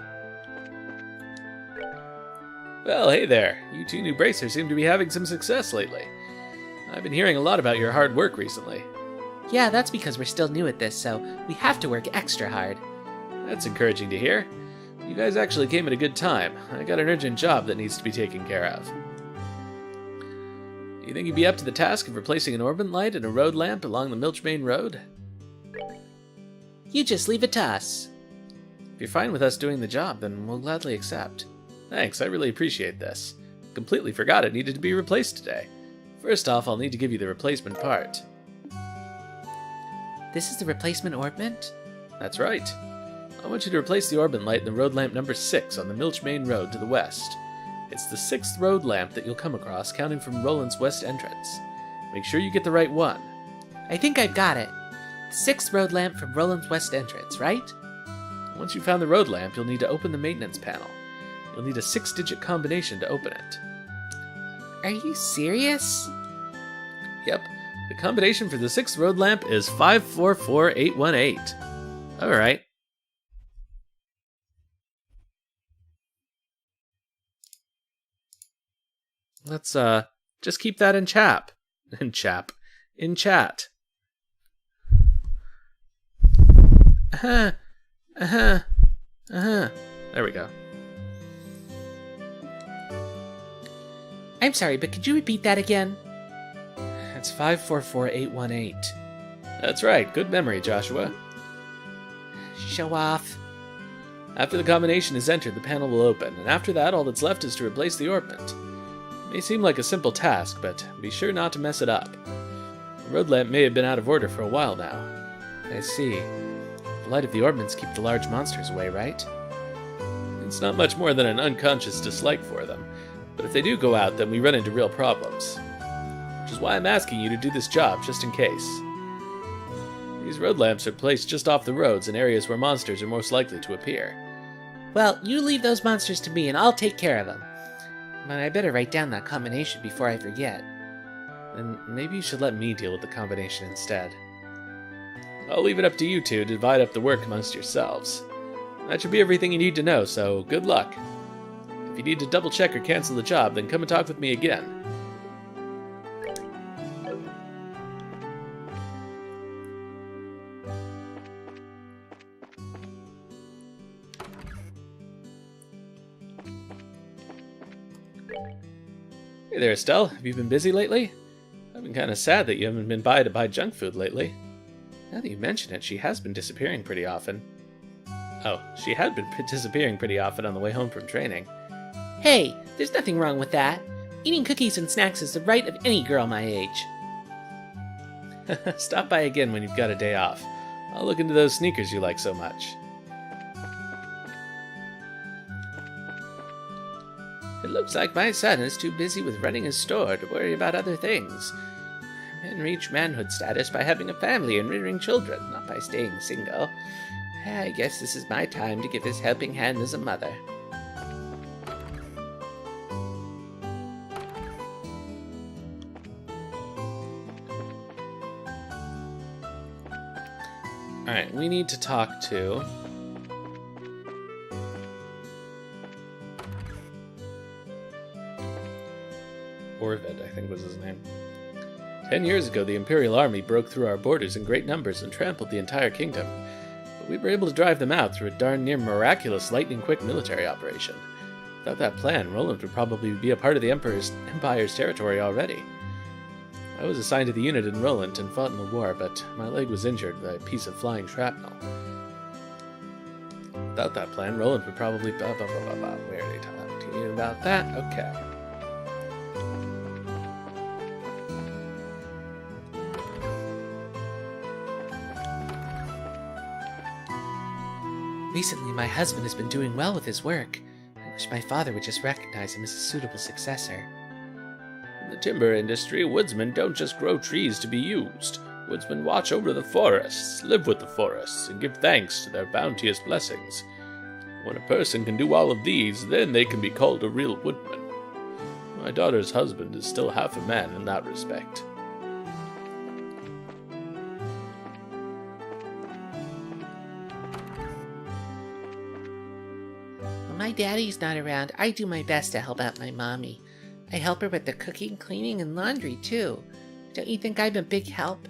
Well, hey there. You two new bracers seem to be having some success lately. I've been hearing a lot about your hard work recently. Yeah, that's because we're still new at this, so we have to work extra hard. That's encouraging to hear. You guys actually came at a good time. I got an urgent job that needs to be taken care of. Do you think you'd be up to the task of replacing an Orbit light and a road lamp along the Milchbane Road? You just leave it to us. If you're fine with us doing the job, then we'll gladly accept. Thanks, I really appreciate this. Completely forgot it needed to be replaced today. First off, I'll need to give you the replacement part. This is the replacement orbment? That's right. I want you to replace the Orbit light in the road lamp number 6 on the Milchbane Road to the west. It's the 6th road lamp that you'll come across, counting from Roland's west entrance. Make sure you get the right one. I think I've got it. The 6th road lamp from Roland's west entrance, right? Once you've found the road lamp, you'll need to open the maintenance panel. You'll need a 6-digit combination to open it. Are you serious? Yep, the combination for the 6th road lamp is 544818. Alright. Let's, just keep that in chat. In chat. There we go. I'm sorry, but could you repeat that again? It's 544818. That's right, good memory, Joshua. Show off. After the combination is entered, the panel will open, and after that, all that's left is to replace the orbit. It may seem like a simple task, but be sure not to mess it up. The road lamp may have been out of order for a while now. I see. The light of the orbments keep the large monsters away, right? It's not much more than an unconscious dislike for them, but if they do go out, then we run into real problems. Which is why I'm asking you to do this job, just in case. These road lamps are placed just off the roads in areas where monsters are most likely to appear. Well, you leave those monsters to me and I'll take care of them. But I better write down that combination before I forget. Then maybe you should let me deal with the combination instead. I'll leave it up to you two to divide up the work amongst yourselves. That should be everything you need to know, so good luck. If you need to double check or cancel the job, then come and talk with me again. Hey there, Estelle. Have you been busy lately? I've been kind of sad that you haven't been by to buy junk food lately. Now that you mention it, she has been disappearing pretty often. Oh, she had been disappearing pretty often on the way home from training. Hey, there's nothing wrong with that. Eating cookies and snacks is the right of any girl my age. Stop by again when you've got a day off. I'll look into those sneakers you like so much. It looks like my son is too busy with running his store to worry about other things. Men reach manhood status by having a family and rearing children, not by staying single. I guess this is my time to give this helping hand as a mother. Alright, we need to talk to... Orvid, I think was his name. 10 years ago, the Imperial Army broke through our borders in great numbers and trampled the entire kingdom. But we were able to drive them out through a darn near miraculous lightning-quick military operation. Without that plan, Roland would probably be a part of the Empire's territory already. I was assigned to the unit in Roland and fought in the war, but my leg was injured by a piece of flying shrapnel. Without that plan, Roland would probably... We already talked to you about that? Okay. Recently, my husband has been doing well with his work. I wish my father would just recognize him as a suitable successor. In the timber industry, woodsmen don't just grow trees to be used. Woodsmen watch over the forests, live with the forests, and give thanks to their bounteous blessings. When a person can do all of these, then they can be called a real woodman. My daughter's husband is still half a man in that respect. When my daddy's not around, I do my best to help out my mommy. I help her with the cooking, cleaning, and laundry, too. Don't you think I'm a big help?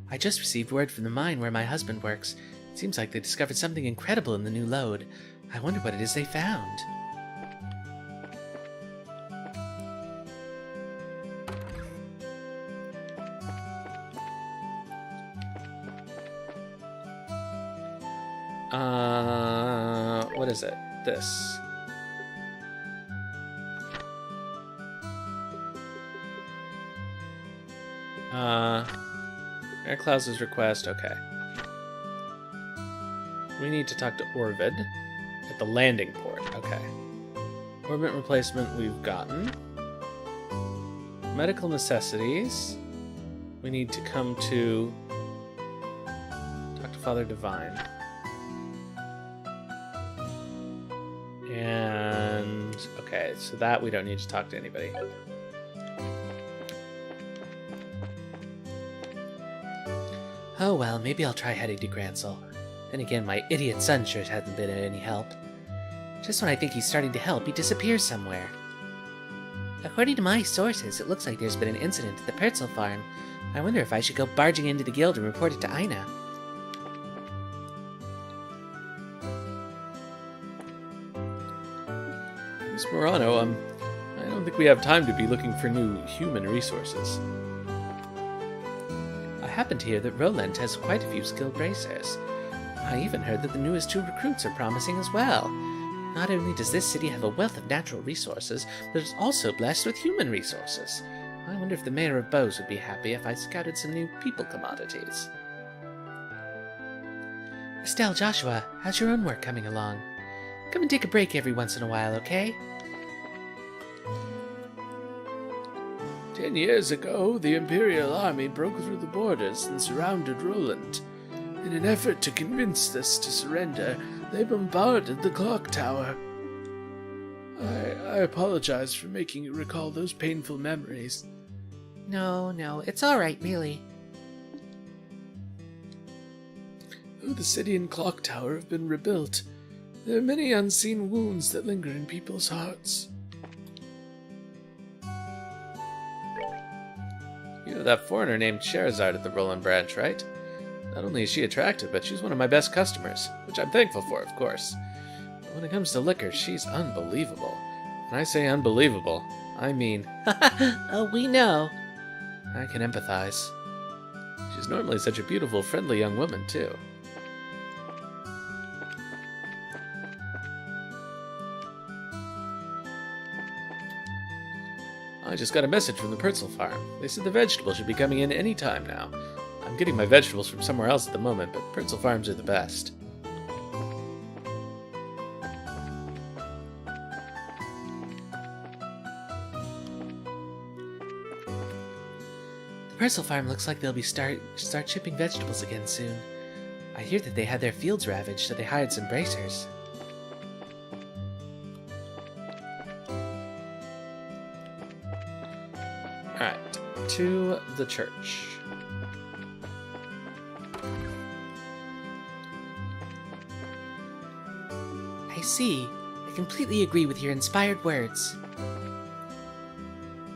I just received word from the mine where my husband works. It seems like they discovered something incredible in the new lode. I wonder what it is they found. What is it? This. Air Klaus's request, okay. We need to talk to Orvid at the landing port, okay. Orbit replacement we've gotten. Medical necessities. We need to come to... talk to Father Divine. And... okay, so that we don't need to talk to anybody. Oh well, maybe I'll try heading to Gransel. Then again, my idiot son sure hasn't been of any help. Just when I think he's starting to help, he disappears somewhere. According to my sources, it looks like there's been an incident at the Pertzel farm. I wonder if I should go barging into the guild and report it to Aina. Miss Morano, I don't think we have time to be looking for new human resources. I happen to hear that Roland has quite a few skilled bracers. I even heard that the newest 2 recruits are promising as well. Not only does this city have a wealth of natural resources, but it's also blessed with human resources. I wonder if the mayor of Bose would be happy if I scouted some new people commodities. Estelle, Joshua, how's your own work coming along? Come and take a break every once in a while, okay? 10 years ago, the Imperial Army broke through the borders and surrounded Roland. In an effort to convince us to surrender, they bombarded the clock tower. I apologize for making you recall those painful memories. No, it's all right, really. Though the city and clock tower have been rebuilt, there are many unseen wounds that linger in people's hearts. You know that foreigner named Sherazard at the Roland branch, right? Not only is she attractive, but she's one of my best customers, which I'm thankful for, of course. But when it comes to liquor, she's unbelievable. When I say unbelievable, I mean Oh, we know. I can empathize. She's normally such a beautiful, friendly young woman, too. I just got a message from the Purzel farm. They said the vegetables should be coming in any time now. I'm getting my vegetables from somewhere else at the moment, but Purzel farms are the best. The Purcell farm looks like they'll be start shipping vegetables again soon. I hear that they had their fields ravaged, so they hired some bracers. Alright, to the church. I see. I completely agree with your inspired words.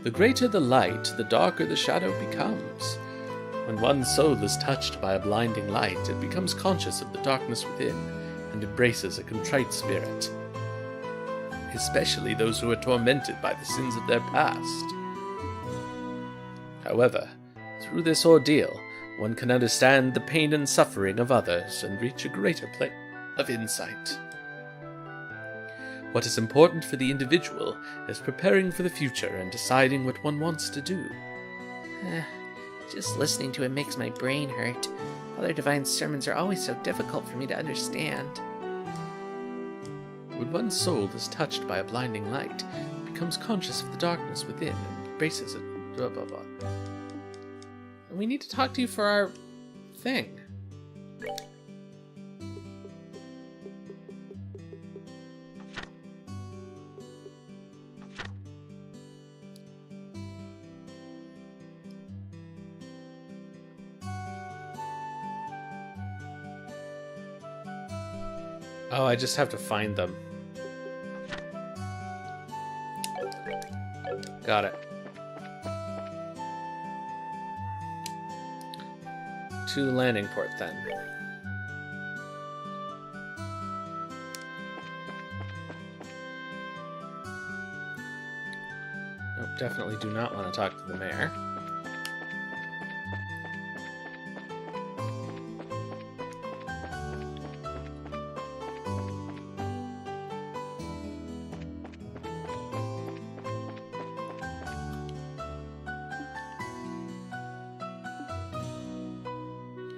The greater the light, the darker the shadow becomes. When one's soul is touched by a blinding light, it becomes conscious of the darkness within and embraces a contrite spirit. Especially those who are tormented by the sins of their past. However, through this ordeal, one can understand the pain and suffering of others and reach a greater plane of insight. What is important for the individual is preparing for the future and deciding what one wants to do. Just listening to him makes my brain hurt. Father Divine's sermons are always so difficult for me to understand. When one's soul is touched by a blinding light, it becomes conscious of the darkness within and embraces it. Blah, blah, blah. We need to talk to you for our thing. Oh, I just have to find them. Got it. To the landing port, then. Nope, definitely do not want to talk to the mayor.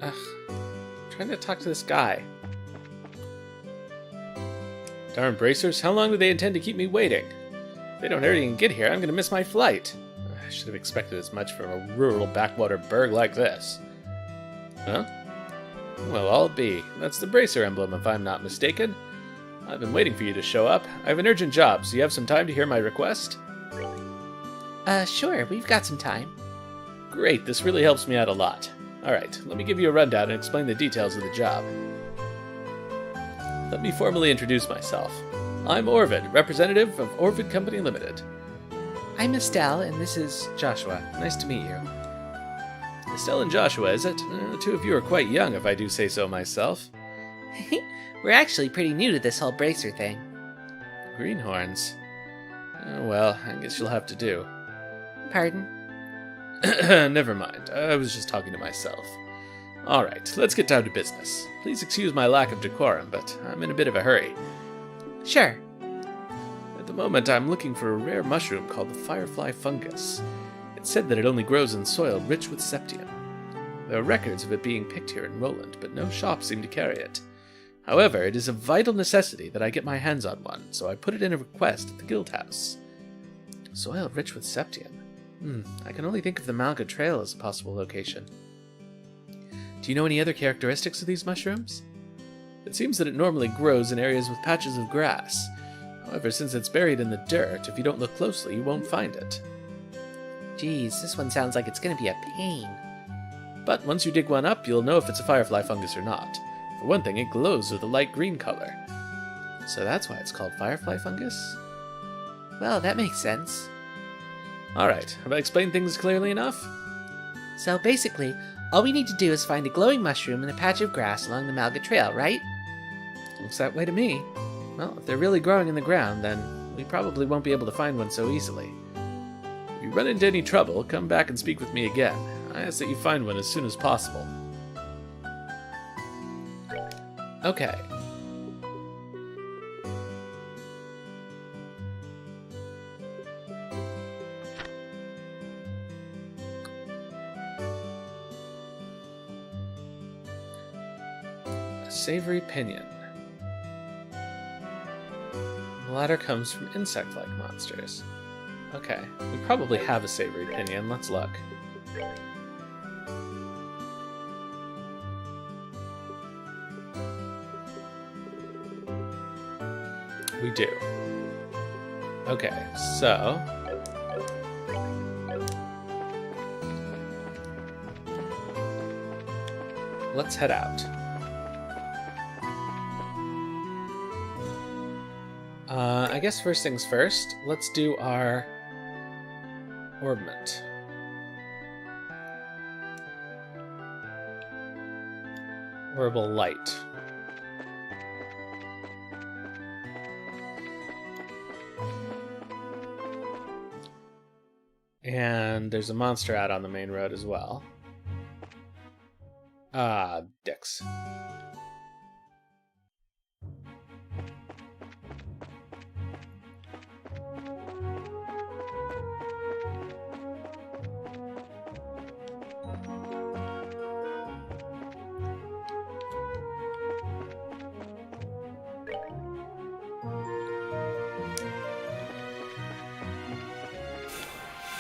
Ugh. I'm trying to talk to this guy. Darn bracers, how long do they intend to keep me waiting? If they don't hurry and get here, I'm gonna miss my flight. I should have expected as much from a rural backwater burg like this. Huh? Well, I'll be. That's the bracer emblem, if I'm not mistaken. I've been waiting for you to show up. I have an urgent job, so you have some time to hear my request? Sure, we've got some time. Great, this really helps me out a lot. Alright, let me give you a rundown and explain the details of the job. Let me formally introduce myself. I'm Orvid, representative of Orvid Company Limited. I'm Estelle, and this is Joshua. Nice to meet you. Estelle and Joshua, is it? The two of you are quite young, if I do say so myself. We're actually pretty new to this whole bracer thing. Greenhorns. Well, I guess you'll have to do. Pardon? Never mind, I was just talking to myself. Alright, let's get down to business. Please excuse my lack of decorum, but I'm in a bit of a hurry. Sure. At the moment, I'm looking for a rare mushroom called the firefly fungus. It's said that it only grows in soil rich with septium. There are records of it being picked here in Roland, but no shops seem to carry it. However, it is a vital necessity that I get my hands on one, so I put it in a request at the guild house. Soil rich with septium. I can only think of the Malga Trail as a possible location. Do you know any other characteristics of these mushrooms? It seems that it normally grows in areas with patches of grass. However, since it's buried in the dirt, if you don't look closely, you won't find it. Geez, this one sounds like it's gonna be a pain. But once you dig one up, you'll know if it's a firefly fungus or not. For one thing, it glows with a light green color. So that's why it's called firefly fungus? Well, that makes sense. Alright, have I explained things clearly enough? So basically, all we need to do is find a glowing mushroom in a patch of grass along the Malga Trail, right? Looks that way to me. Well, if they're really growing in the ground, then we probably won't be able to find one so easily. If you run into any trouble, come back and speak with me again. I ask that you find one as soon as possible. Okay. A savory pinion. The latter comes from insect-like monsters. Okay, we probably have a savory pinion. Let's look. We do. Okay, so... let's head out. I guess first things first, let's do our orbment. Orbital light. And there's a monster out on the main road as well. Ah, dicks.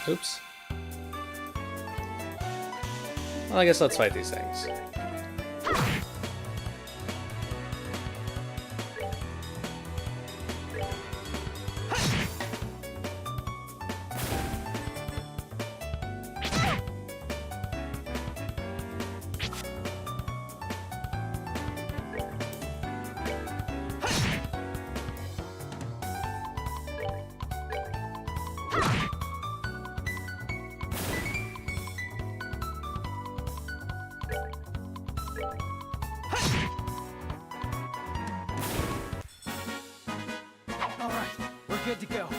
Oops. Well, I guess let's fight these things. Good to go.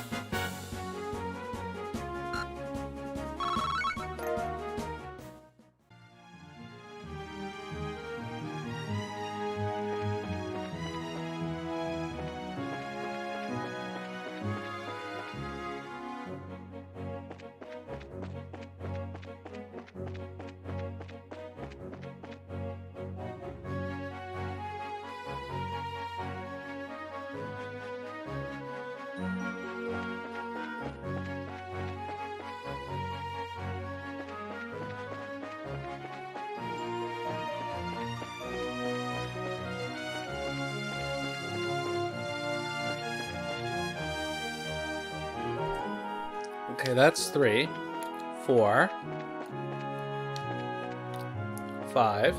Okay, that's 3, 4, 5,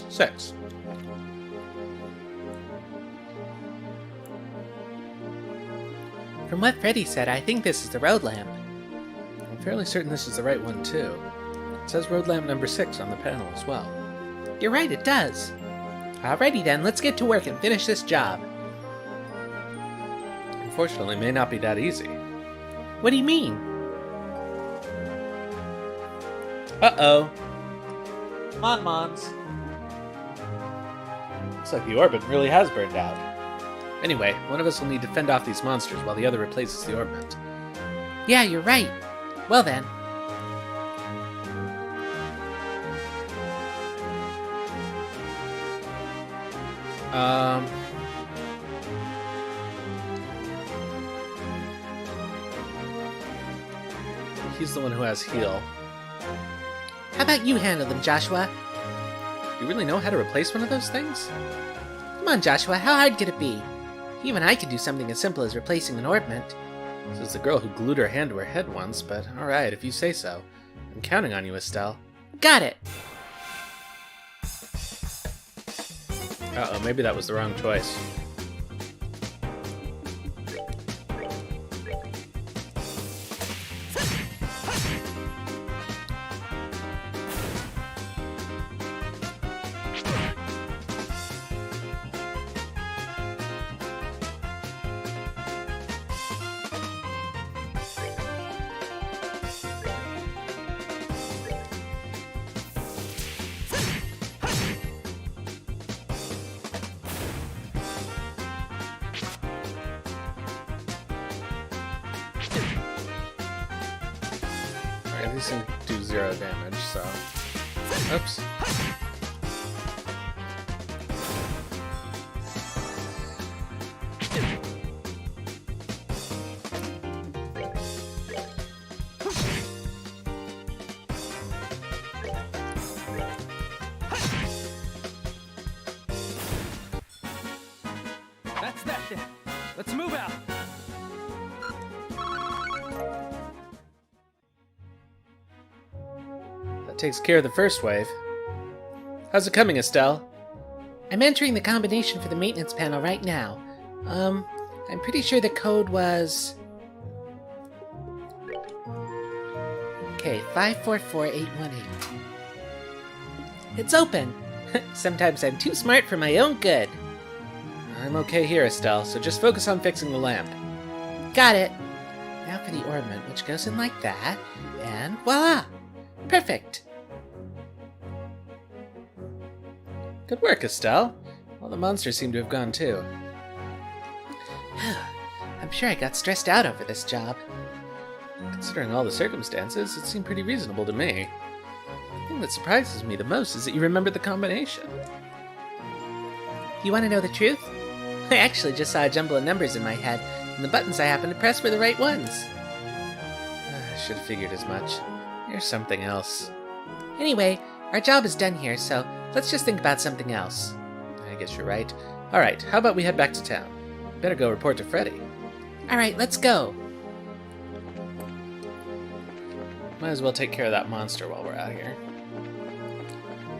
6. From what Freddy said, I think this is the road lamp. I'm fairly certain this is the right one, too. It says road lamp number 6 on the panel as well. You're right, it does. Alrighty then, let's get to work and finish this job. Unfortunately, it may not be that easy. What do you mean? Uh-oh. Come on, Mons. Looks like the orbit really has burned out. Anyway, one of us will need to fend off these monsters while the other replaces the orbment. Yeah, you're right. Well then. He's the one who has heal. How about you handle them, Joshua? Do you really know how to replace one of those things? Come on, Joshua, how hard could it be? Even I could do something as simple as replacing an orbment. Says the girl who glued her hand to her head once, but alright, if you say so. I'm counting on you, Estelle. Got it! Uh-oh, maybe that was the wrong choice. these things do 0 damage, so... Oops. That's that then. Let's move out. That takes care of the first wave. How's it coming, Estelle? I'm entering the combination for the maintenance panel right now. I'm pretty sure the code was... Okay, 544818. It's open! Sometimes I'm too smart for my own good. I'm okay here, Estelle, so just focus on fixing the lamp. Got it. Now for the ornament, which goes in like that, and voila! Perfect! Good work, Estelle. All the monsters seem to have gone too. I'm sure I got stressed out over this job. Considering all the circumstances, it seemed pretty reasonable to me. The thing that surprises me the most is that you remembered the combination. You want to know the truth? I actually just saw a jumble of numbers in my head, and the buttons I happened to press were the right ones. I should have figured as much. Here's something else. Anyway, our job is done here, so let's just think about something else. I guess you're right. Alright, how about we head back to town? Better go report to Freddy. Alright, let's go. Might as well take care of that monster while we're out here.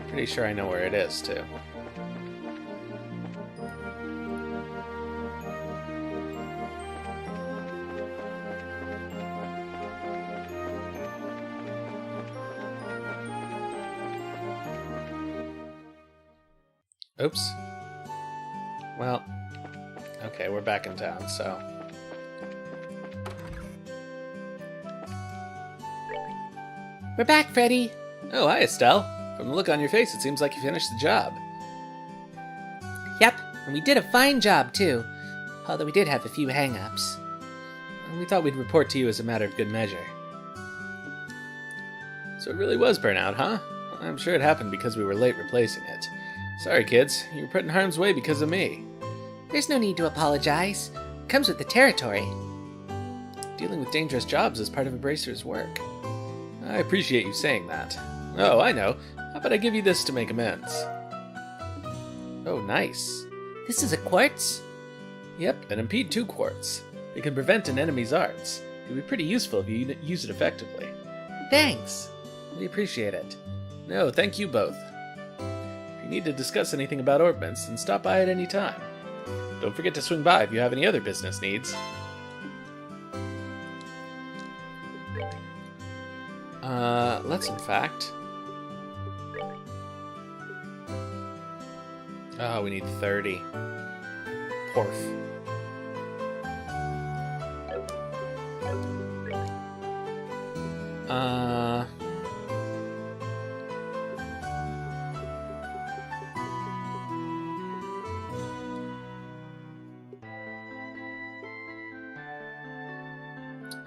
Pretty sure I know where it is, too. Oops. Well, okay, we're back in town, so... We're back, Freddy. Oh, hi, Estelle. From the look on your face, it seems like you finished the job. Yep, and we did a fine job, too. Although we did have a few hang-ups. We thought we'd report to you as a matter of good measure. So it really was burnout, huh? I'm sure it happened because we were late replacing it. Sorry, kids. You were put in harm's way because of me. There's no need to apologize. It comes with the territory. Dealing with dangerous jobs is part of a bracer's work. I appreciate you saying that. Oh, I know. How about I give you this to make amends? Oh, nice. This is a quartz? Yep, an Impede 2 quartz. It can prevent an enemy's arts. It can be pretty useful if you use it effectively. Thanks. We appreciate it. No, thank you both. If you need to discuss anything about orbments, then stop by at any time. Don't forget to swing by if you have any other business needs. Let's in fact... Oh, we need 30. Porf.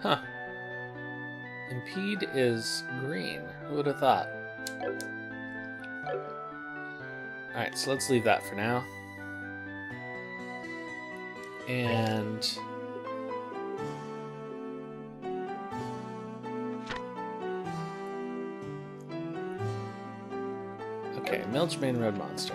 Huh. Impede is green. Who would have thought? Alright, so let's leave that for now. And... okay, Milchbane Red Monster.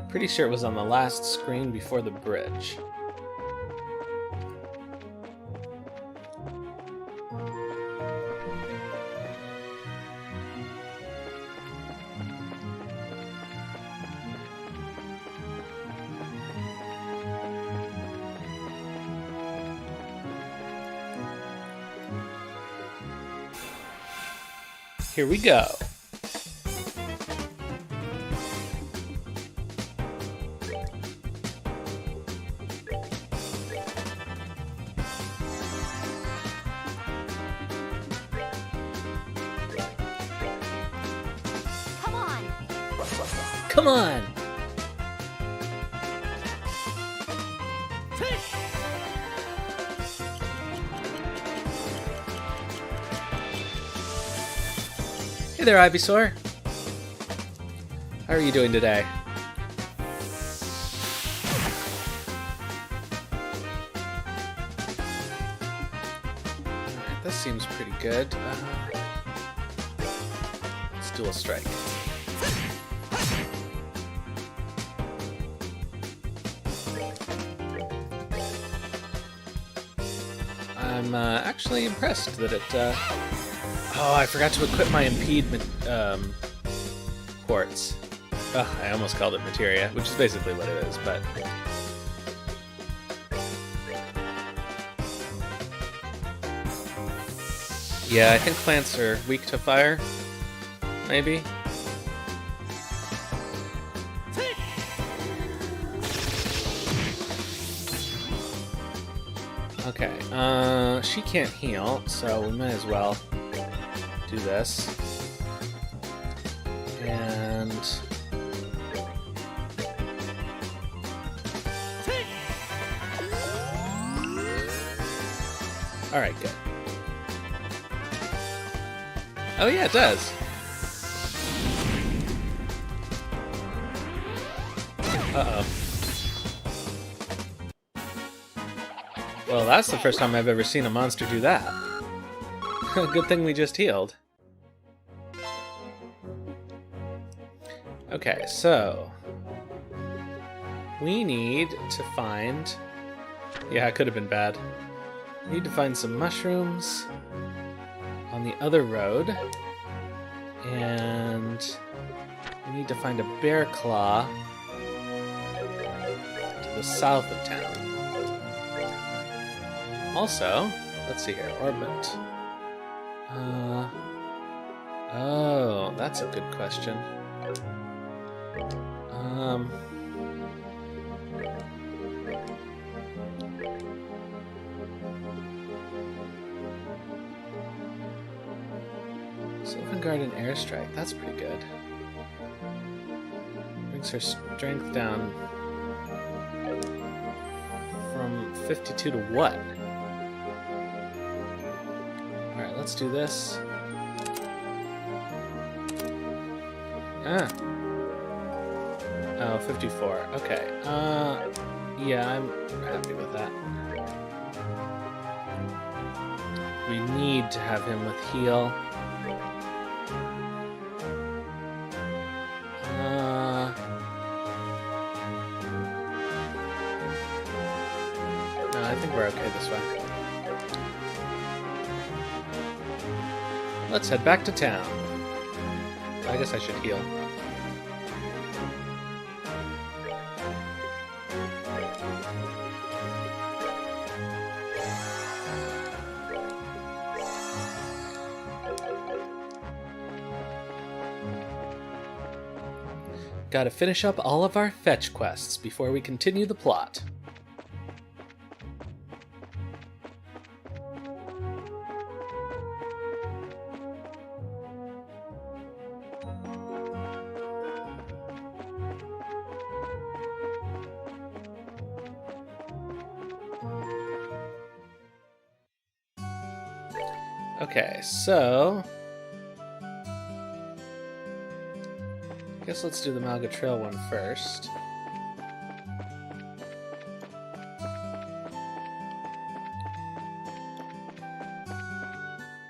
Pretty sure it was on the last screen before the bridge. Here we go. Come on! Hey there, Ivysaur. How are you doing today? Alright, this seems pretty good. Let's dual strike. I'm actually impressed that it. Oh, I forgot to equip my impede quartz. Ugh, I almost called it materia, which is basically what it is, but. Yeah, I think plants are weak to fire. Maybe. Okay, she can't heal, so we might as well do this. And... Alright, good. Oh yeah, it does! Uh-oh. Well, that's the first time I've ever seen a monster do that. Good thing we just healed. Okay, so... we need to find... Yeah, it could have been bad. We need to find some mushrooms on the other road. And... we need to find a bear claw to the south of town. Also, let's see here, orbit. Oh, that's a good question. Sylvan Garden Airstrike, that's pretty good. Brings her strength down from 52 to what? Alright, let's do this. Ah. Oh, 54. Okay. Yeah, I'm happy with that. We need to have him with heal. No, I think we're okay this way. Let's head back to town. I guess I should heal. Gotta finish up all of our fetch quests before we continue the plot. Okay, so... I guess let's do the Malga Trail one first.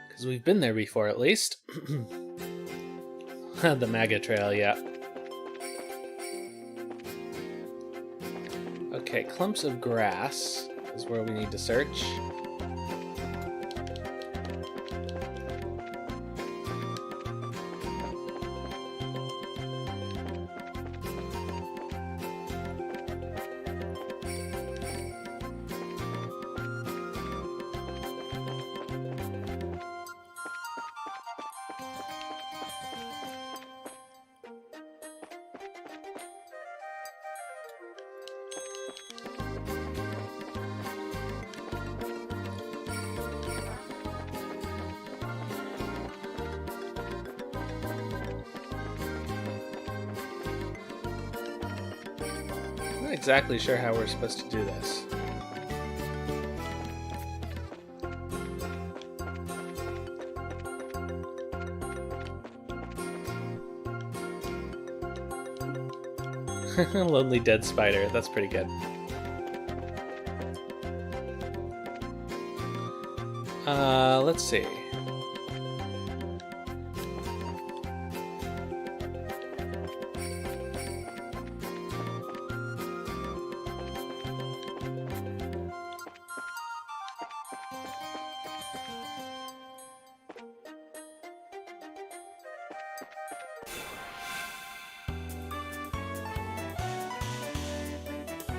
Because we've been there before, at least. The Malga Trail, yeah. Okay, clumps of grass is where we need to search. not exactly sure how we're supposed to do this. Lonely dead spider. That's pretty good. Let's see.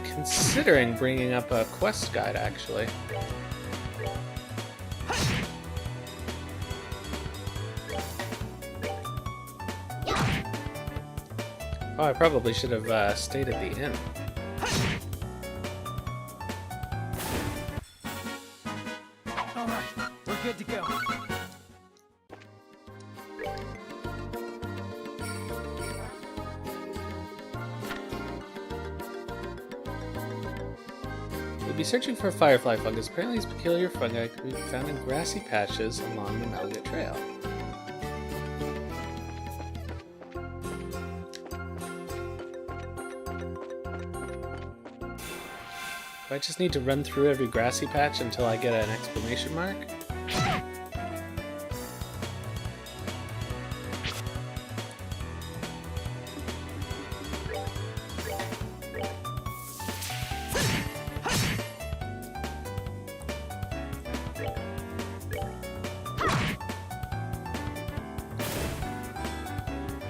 Considering bringing up a quest guide, actually. Oh, I probably should have stayed at the inn. All right, we're good to go. We'll be searching for a firefly fungus. Apparently, these peculiar fungi can be found in grassy patches along the Melga Trail. Do I just need to run through every grassy patch until I get an exclamation mark?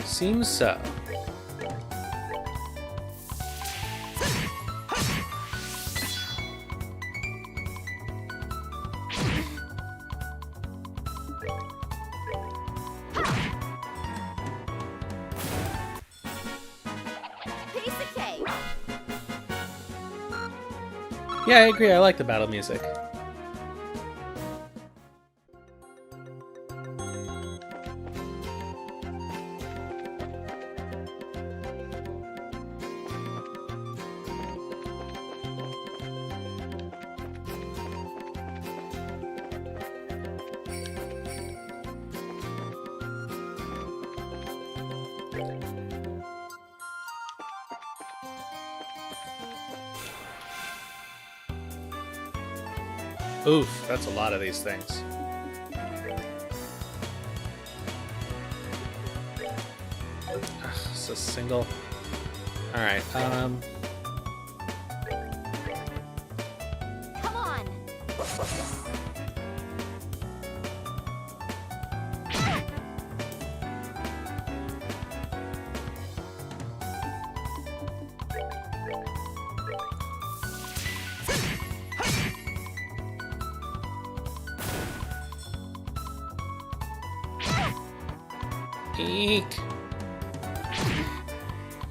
Seems so. Piece of cake. Yeah, I agree. I like the battle music. Oof, that's a lot of these things. Ugh, it's a single. Alright, Come on. eek.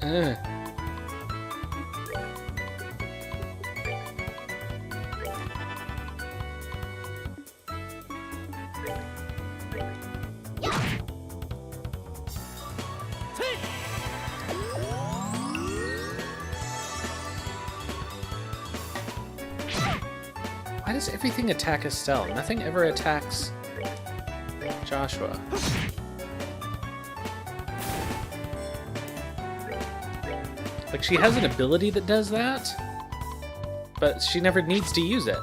Ugh. Why does everything attack Estelle? Nothing ever attacks Joshua. Like, she has an ability that does that, but she never needs to use it.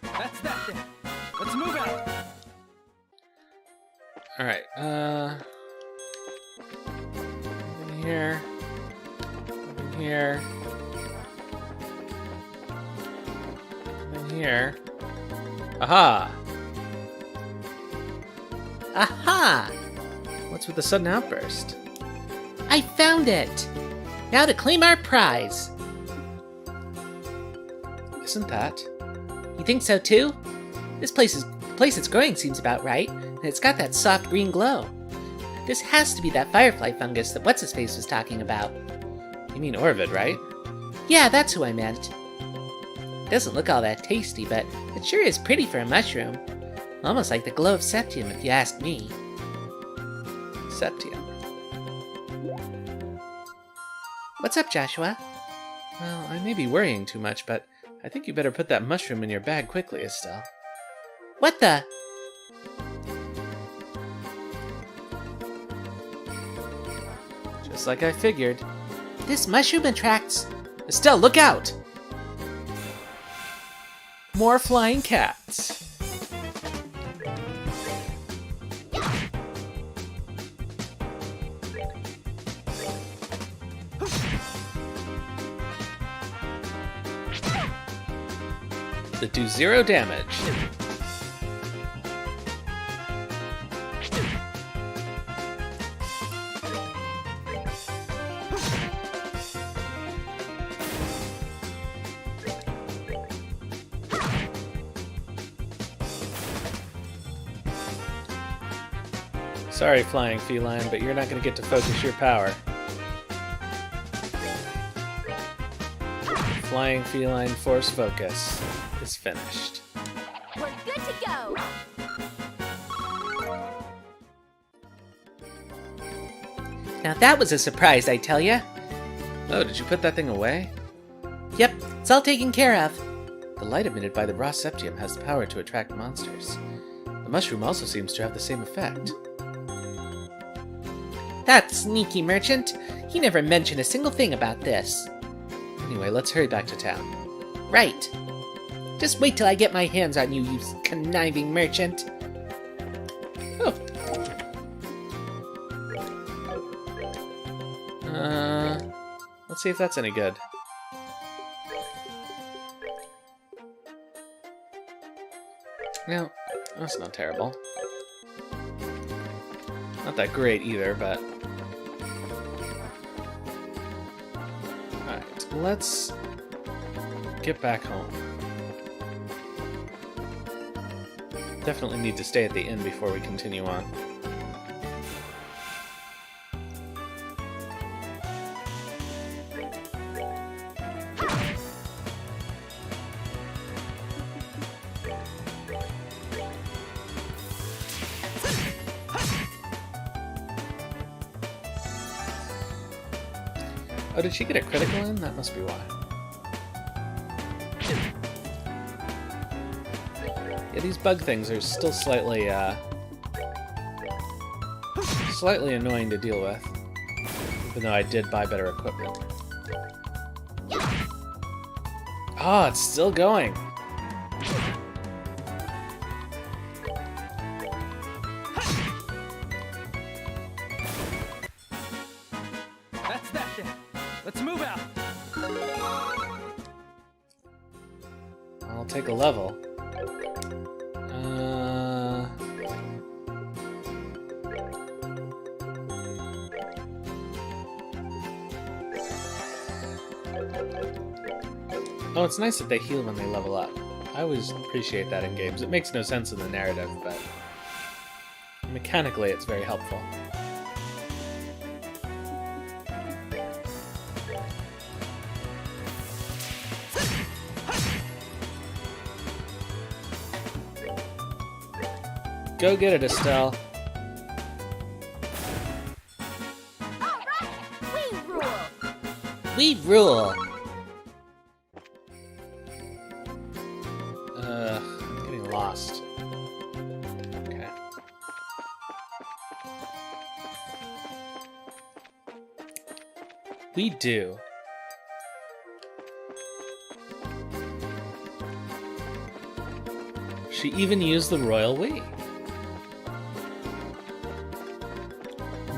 That's that then. Let's move out. Alright, in here. In here. In here. Aha! Aha! What's with the sudden outburst? I found it! Now to claim our prize! Isn't that? You think so too? The place it's growing seems about right, and it's got that soft green glow. This has to be that firefly fungus that What's-His-Face was talking about. You mean Orvid, right? Yeah, that's who I meant. Doesn't look all that tasty, but it sure is pretty for a mushroom. Almost like the glow of Septium, if you ask me. Septium. What's up, Joshua? Well, I may be worrying too much, but I think you better put that mushroom in your bag quickly, Estelle. What the? Just like I figured. This mushroom attracts... Estelle, look out! More flying cats. That do 0 damage. Sorry, flying feline, but you're not going to get to focus your power. Flying feline force focus is finished. We're good to go. Now that was a surprise, I tell ya. Oh, did you put that thing away? Yep, it's all taken care of. The light emitted by the raw septium has the power to attract monsters. The mushroom also seems to have the same effect. That sneaky merchant. He never mentioned a single thing about this. Anyway, let's hurry back to town. Right. Just wait till I get my hands on you, you conniving merchant. Oh. Let's see if that's any good. No, that's not terrible. Not that great either, but... Alright, let's get back home. Definitely need to stay at the inn before we continue on. Oh, did she get a critical in? That must be why. Yeah, these bug things are still slightly annoying to deal with. Even though I did buy better equipment. Oh, it's still going. That's that then. Let's move out. I'll take a level. Oh, it's nice that they heal when they level up. I always appreciate that in games. It makes no sense in the narrative, but mechanically it's very helpful. Go get it, Estelle. All right, we rule. We rule. I'm getting lost. Okay. We do. She even used the royal we.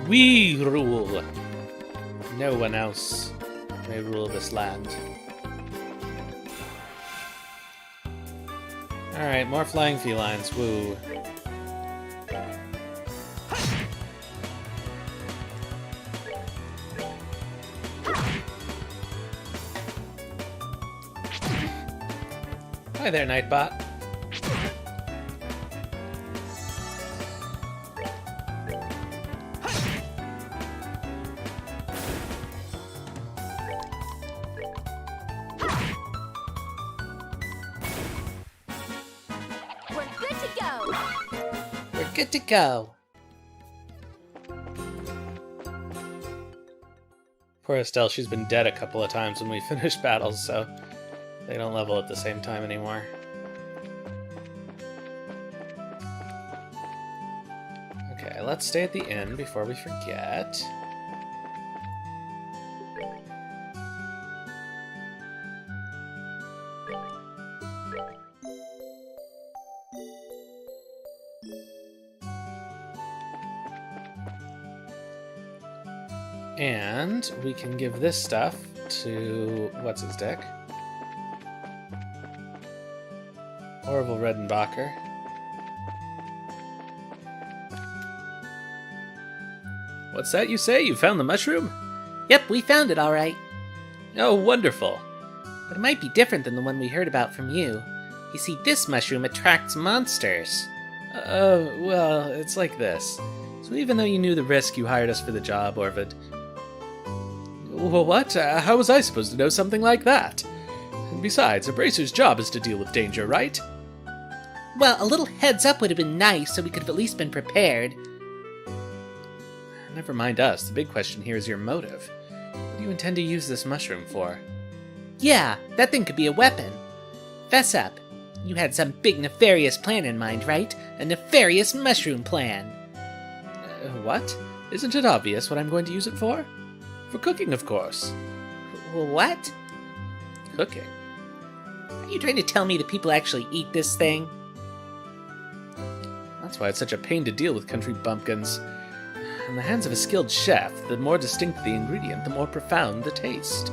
We rule. No one else may rule this land. Alright, more flying felines. Woo. Hi there, Nightbot. We're good to go. Good to go. Poor Estelle, she's been dead a couple of times when we finish battles, so they don't level at the same time anymore. Okay, let's stay at the inn before we forget. And we can give this stuff to what's his dick? Orville Redenbacher. What's that you say? You found the mushroom? Yep, we found it all right. Oh, wonderful. But it might be different than the one we heard about from you. You see, this mushroom attracts monsters. Well, it's like this. So even though you knew the risk, you hired us for the job, Orvid. Well, what? How was I supposed to know something like that? And besides, a bracer's job is to deal with danger, right? Well, a little heads up would have been nice, so we could have at least been prepared. Never mind us. The big question here is your motive. What do you intend to use this mushroom for? Yeah, that thing could be a weapon. Fess up. You had some big nefarious plan in mind, right? A nefarious mushroom plan. What? Isn't it obvious what I'm going to use it for? For cooking, of course. What? Cooking. Are you trying to tell me that people actually eat this thing? That's why it's such a pain to deal with country bumpkins. In the hands of a skilled chef, the more distinct the ingredient, the more profound the taste.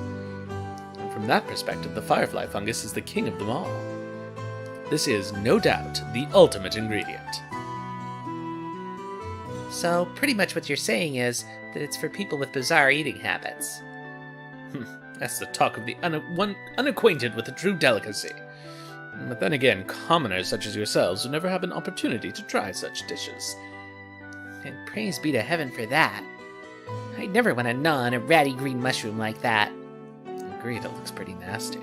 And from that perspective, the firefly fungus is the king of them all. This is, no doubt, the ultimate ingredient. So, pretty much what you're saying is that it's for people with bizarre eating habits. That's the talk of the one unacquainted with a true delicacy. But then again, commoners such as yourselves would never have an opportunity to try such dishes. And praise be to heaven for that. I'd never want to gnaw on a ratty green mushroom like that. Agreed, it looks pretty nasty.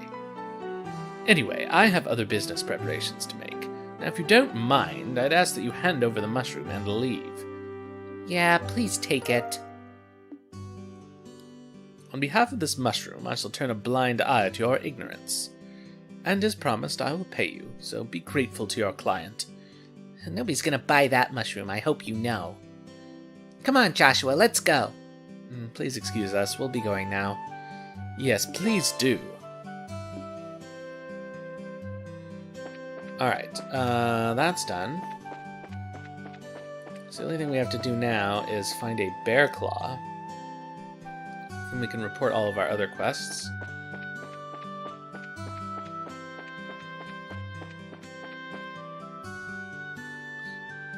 Anyway, I have other business preparations to make. Now, if you don't mind, I'd ask that you hand over the mushroom and leave. Yeah, please take it. On behalf of this mushroom, I shall turn a blind eye to your ignorance. And as promised, I will pay you, so be grateful to your client. Nobody's gonna buy that mushroom, I hope you know. Come on, Joshua, let's go. Please excuse us, we'll be going now. Yes, please do. Alright, that's done. So the only thing we have to do now is find a bear claw. And we can report all of our other quests.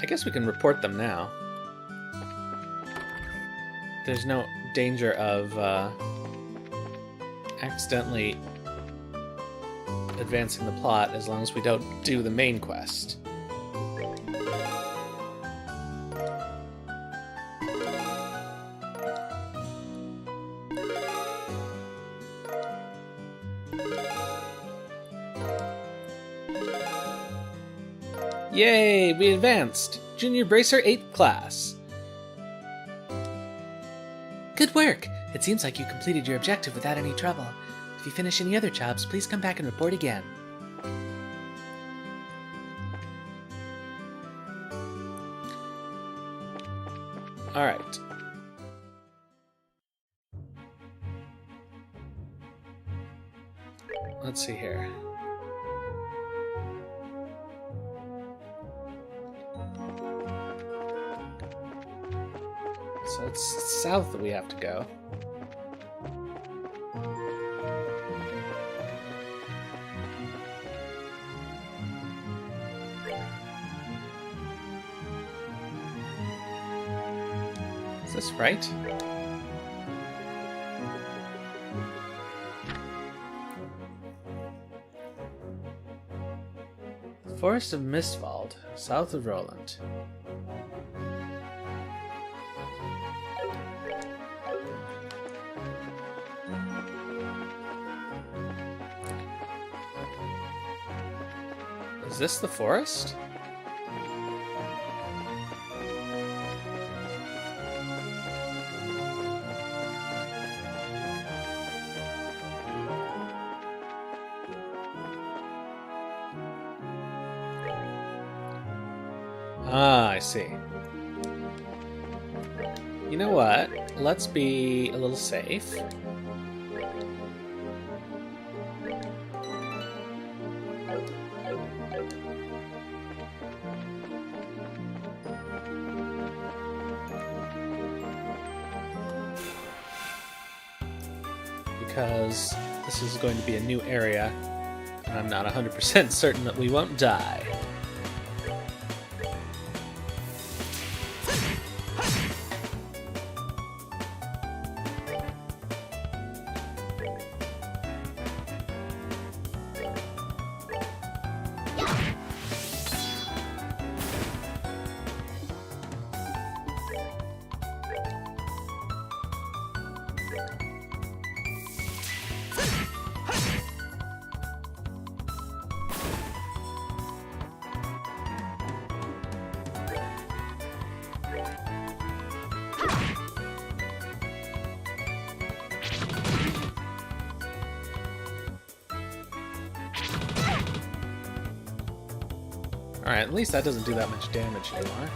I guess we can report them now. There's no danger of accidentally advancing the plot as long as we don't do the main quest. Yay, we advanced! Junior Bracer 8th class. Good work! It seems like you completed your objective without any trouble. If you finish any other jobs, please come back and report again. Alright. Let's see here. So it's south that we have to go. Is this right? Forest of Mistwald, south of Roland. Is this the forest? Ah, I see. You know what? Let's be a little safe. Because this is going to be a new area, and I'm not 100% certain that we won't die. Alright, at least that doesn't do that much damage anymore.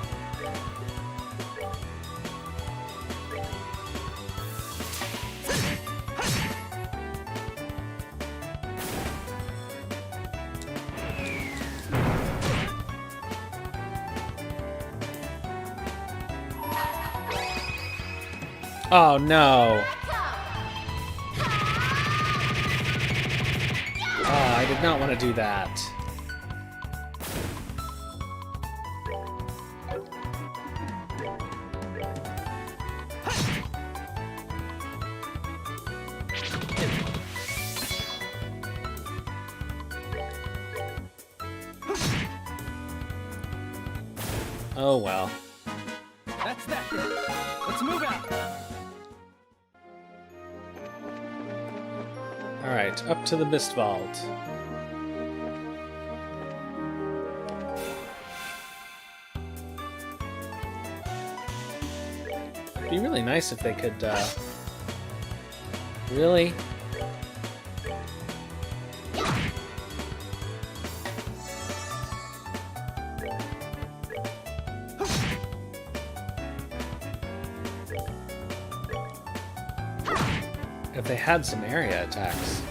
Oh no! Oh, I did not want to do that. Oh well. That's that then. Let's move out. Alright, up to the Mist Vault. It'd be really nice if they could, Really? If they had some area attacks.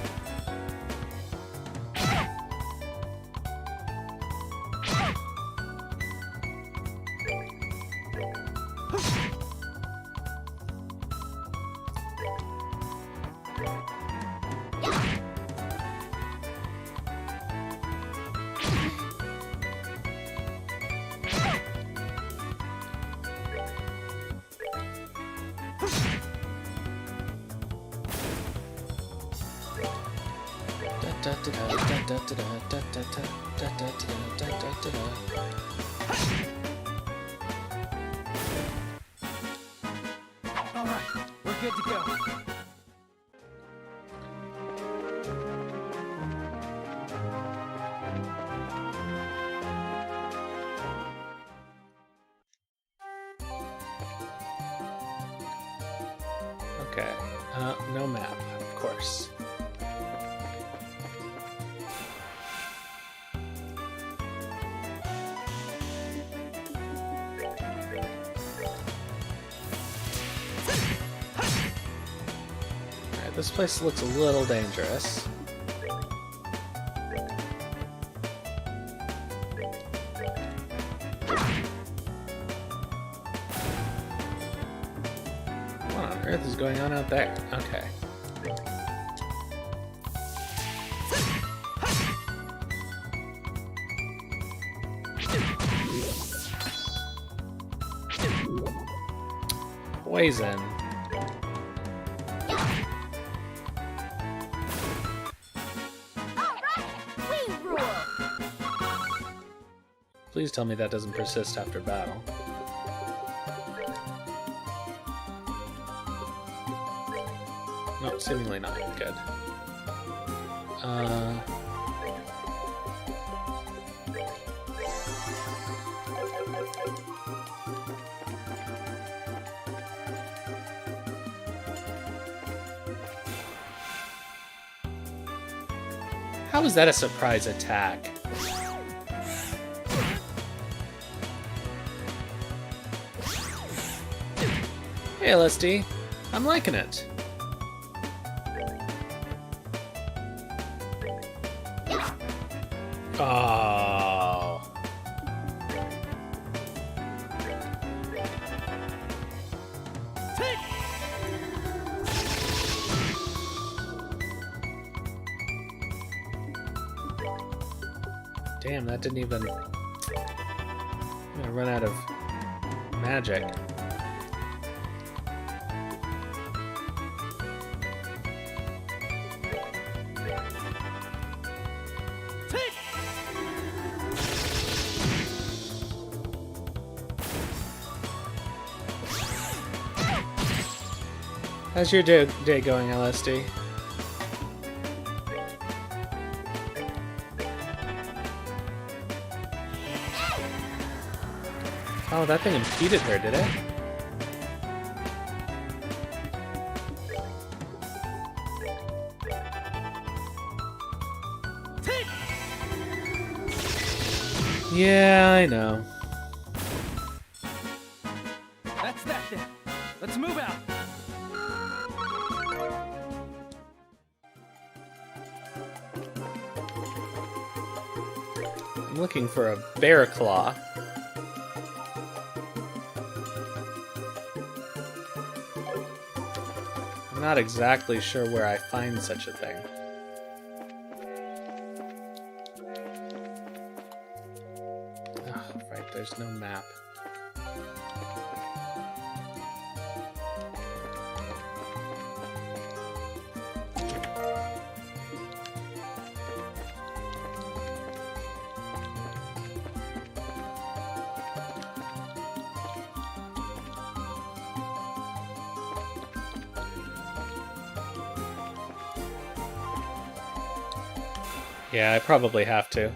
All right, we're good to go. Okay. No map, of course. Alright, this place looks a little dangerous. What on earth is going on out there? Okay. Poison. Alright, we rule! Please tell me that doesn't persist after battle. No, seemingly not. Good. How is that a surprise attack? Hey, LSD. I'm liking it. Oh. Damn, that didn't even... I'm gonna run out of magic. How's your day going, LSD? Oh, that thing impeded her, did it? Yeah, I know. That's that then. Let's move out. I'm looking for a bear claw. I'm not exactly sure where I find such a thing. Oh, right, there's no map. Yeah, I probably have to.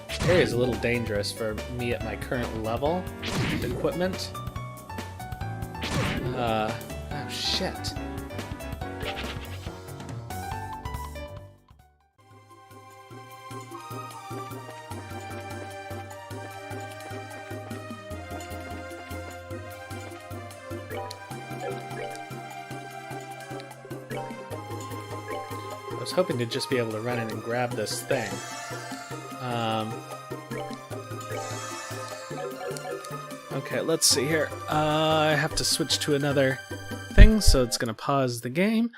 This area is a little dangerous for me at my current level of equipment. Oh shit. I was hoping to just be able to run in and grab this thing. Okay, let's see here. I have to switch to another thing, so it's gonna pause the game.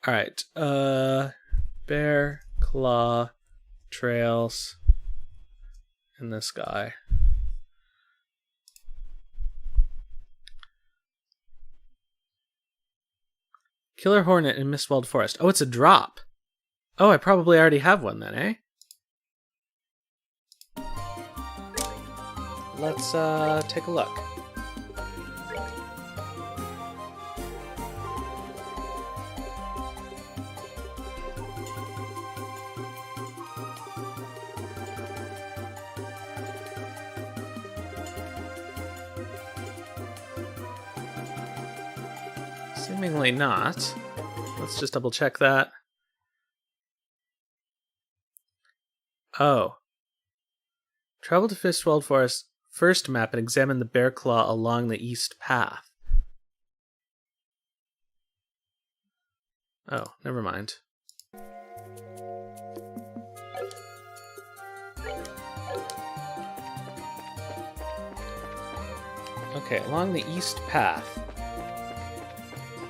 Alright, bear, claw, trails, and this guy. Killer Hornet in Mistweld Forest. Oh, it's a drop. Oh, I probably already have one then, eh? Let's take a look. Seemingly not. Let's just double check that. Oh. Travel to Fistweld Forest first map and examine the bear claw along the east path. Oh, never mind. Okay, along the east path.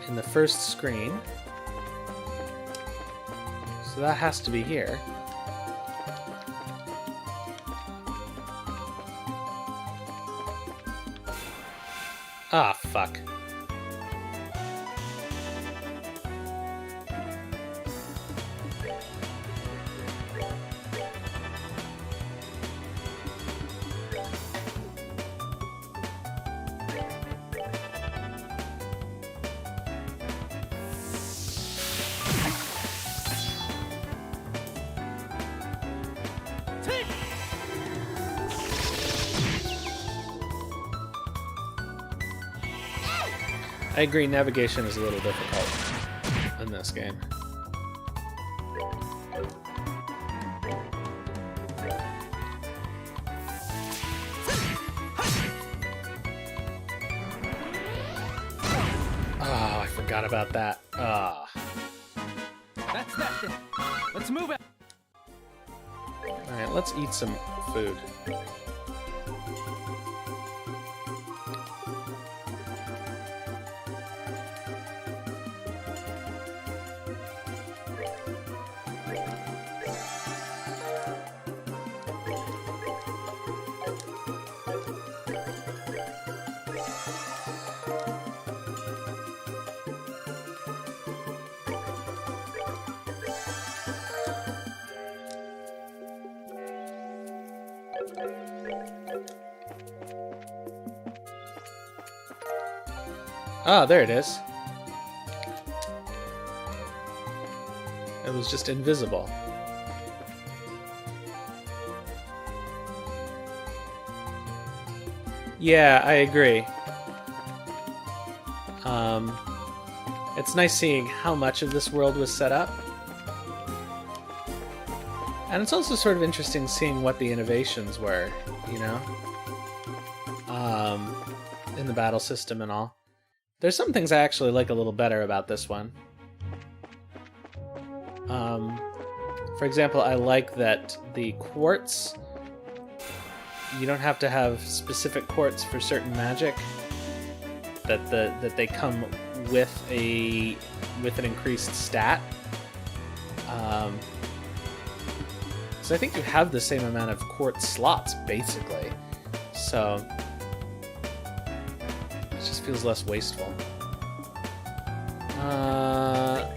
In the first screen. So that has to be here. Ah, fuck. I agree, navigation is a little difficult in this game. Oh, I forgot about that. Ah. That's that then. Let's move out. Alright, let's eat some food. Ah, there it is. It was just invisible. Yeah, I agree. It's nice seeing how much of this world was set up. And it's also sort of interesting seeing what the innovations were, you know? In the battle system and all. There's some things I actually like a little better about this one. For example, I like that the quartz, you don't have to have specific quartz for certain magic. That they come with an increased stat. So I think you have the same amount of quartz slots basically. So it just feels less wasteful. Alright.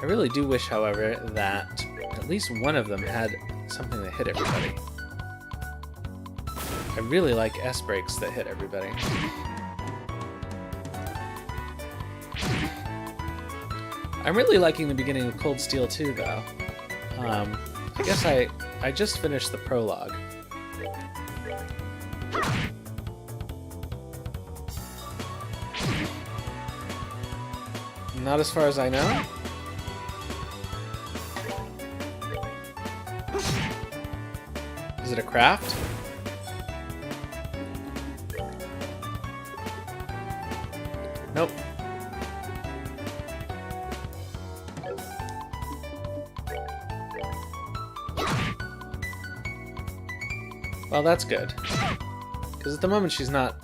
I really do wish, however, that at least one of them had something that hit everybody. I really like S-breaks that hit everybody. I'm really liking the beginning of Cold Steel 2, though. I guess I just finished the prologue. Not as far as I know. Is it a craft? Nope. Well, that's good. Because at the moment she's not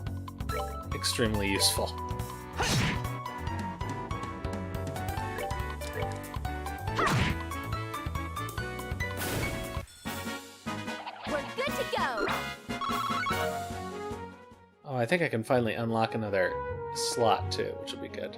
extremely useful. We're good to go. Oh, I think I can finally unlock another slot too, which will be good.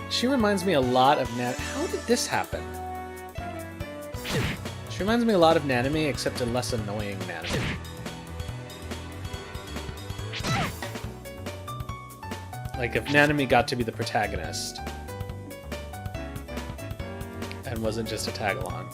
She reminds me a lot of How did this happen? She reminds me a lot of Nanami, except a less annoying Nanami. Like if Nanami got to be the protagonist and wasn't just a tag-along.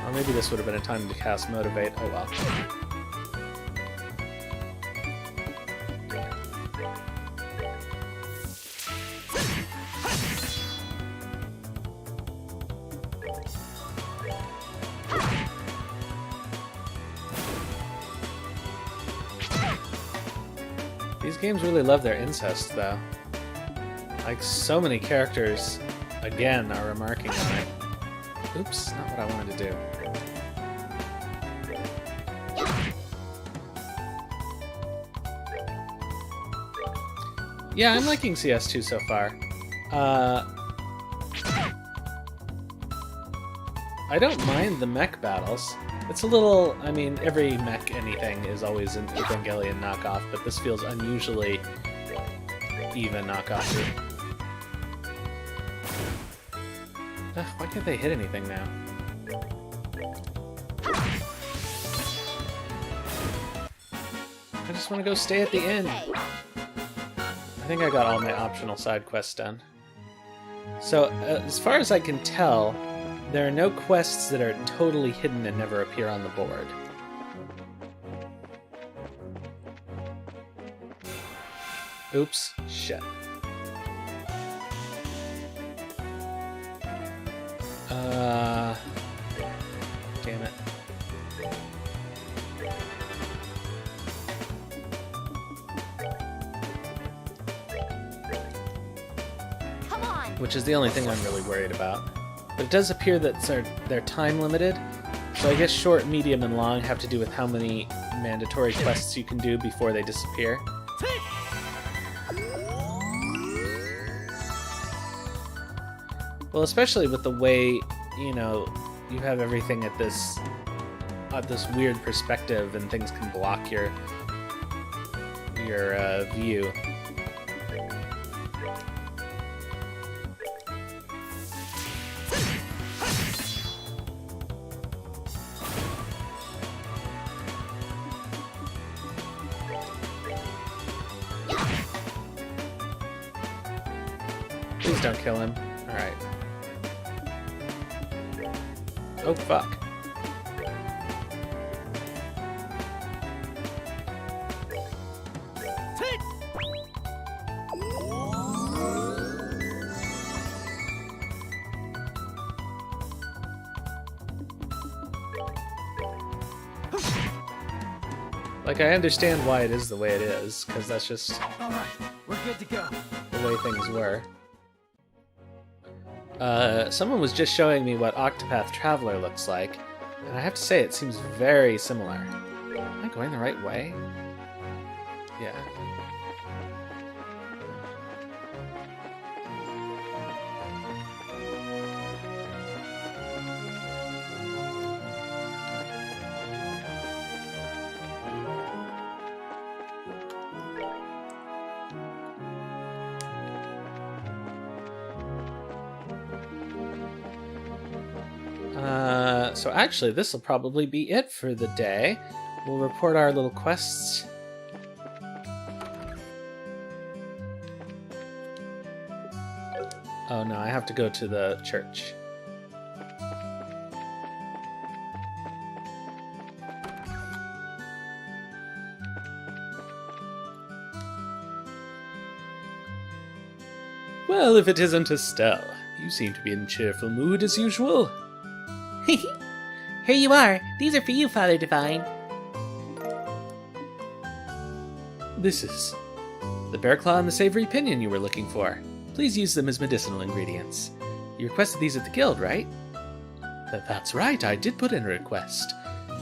Or maybe this would have been a time to cast Motivate. Oh well. These games really love their incest, though. Like, so many characters, again, are remarking on it. Oops, not what I wanted to do. Yeah, I'm liking CS2 so far. I don't mind the mech battles. It's a little, I mean, every mech anything is always an Evangelion knockoff, but this feels unusually Eva knockoff. Why can't they hit anything now? I just want to go stay at the inn. I think I got all my optional side quests done. So, as far as I can tell, there are no quests that are totally hidden and never appear on the board. Oops. Shit. Damn it. Come on. Which is the only thing I'm really worried about. But it does appear that they're time limited, so I guess short, medium, and long have to do with how many mandatory quests you can do before they disappear. Well, especially with the way, you know, you have everything at this weird perspective, and things can block your view. Please don't kill him. Alright. Oh, fuck. Like, I understand why it is the way it is, because that's just All right, we're good to go. the way things were. Someone was just showing me what Octopath Traveler looks like, and I have to say it seems very similar. Am I going the right way? Yeah. So actually, this will probably be it for the day. We'll report our little quests. Oh no, I have to go to the church. Well, if it isn't Estelle, you seem to be in cheerful mood as usual. Here you are. These are for you, Father Divine. This is the bear claw and the savory pinion you were looking for. Please use them as medicinal ingredients. You requested these at the guild, right? That's right, I did put in a request.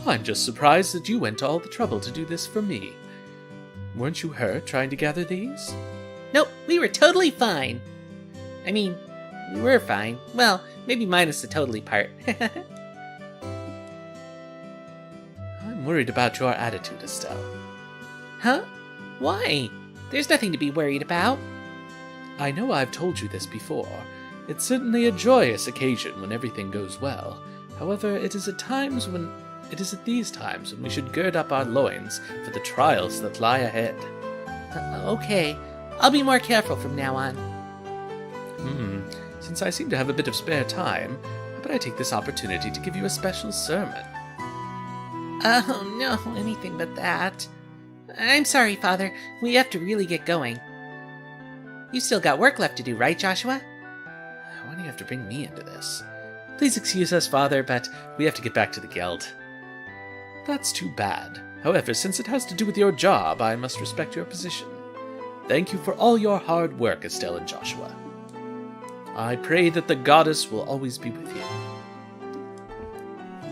I'm just surprised that you went to all the trouble to do this for me. Weren't you hurt trying to gather these? Nope, we were totally fine. I mean, we were fine. Well, maybe minus the totally part. I'm worried about your attitude, Estelle. Huh? Why? There's nothing to be worried about. I know I've told you this before. It's certainly a joyous occasion when everything goes well. However, it is at these times when we should gird up our loins for the trials that lie ahead. Okay, I'll be more careful from now on. Since I seem to have a bit of spare time, how about I take this opportunity to give you a special sermon? Oh, no, anything but that. I'm sorry, Father. We have to really get going. You still got work left to do, right, Joshua? Why do you have to bring me into this? Please excuse us, Father, but we have to get back to the guild. That's too bad. However, since it has to do with your job, I must respect your position. Thank you for all your hard work, Estelle and Joshua. I pray that the goddess will always be with you.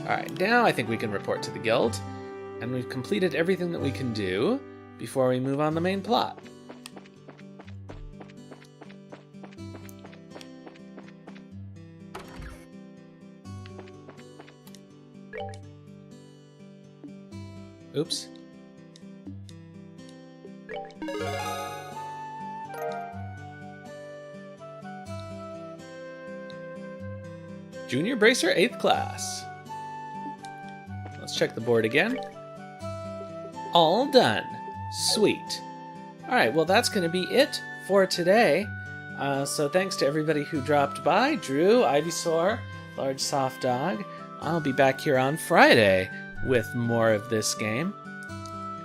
Alright, now I think we can report to the guild, and we've completed everything that we can do before we move on the main plot. Oops. Junior Bracer, 8th class. Let's check the board again. All done. Sweet. All right, well, that's going to be it for today. So thanks to everybody who dropped by. Drew, Ivysaur, Large Soft Dog. I'll be back here on Friday with more of this game.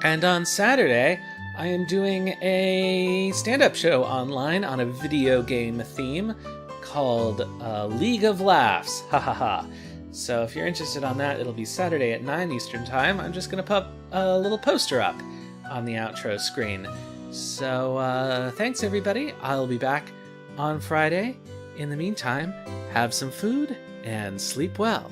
And on Saturday, I am doing a stand-up show online on a video game theme called League of Laughs. Ha ha ha. So if you're interested on that, it'll be Saturday at 9 Eastern Time. I'm just going to pop a little poster up on the outro screen. So thanks, everybody. I'll be back on Friday. In the meantime, have some food and sleep well.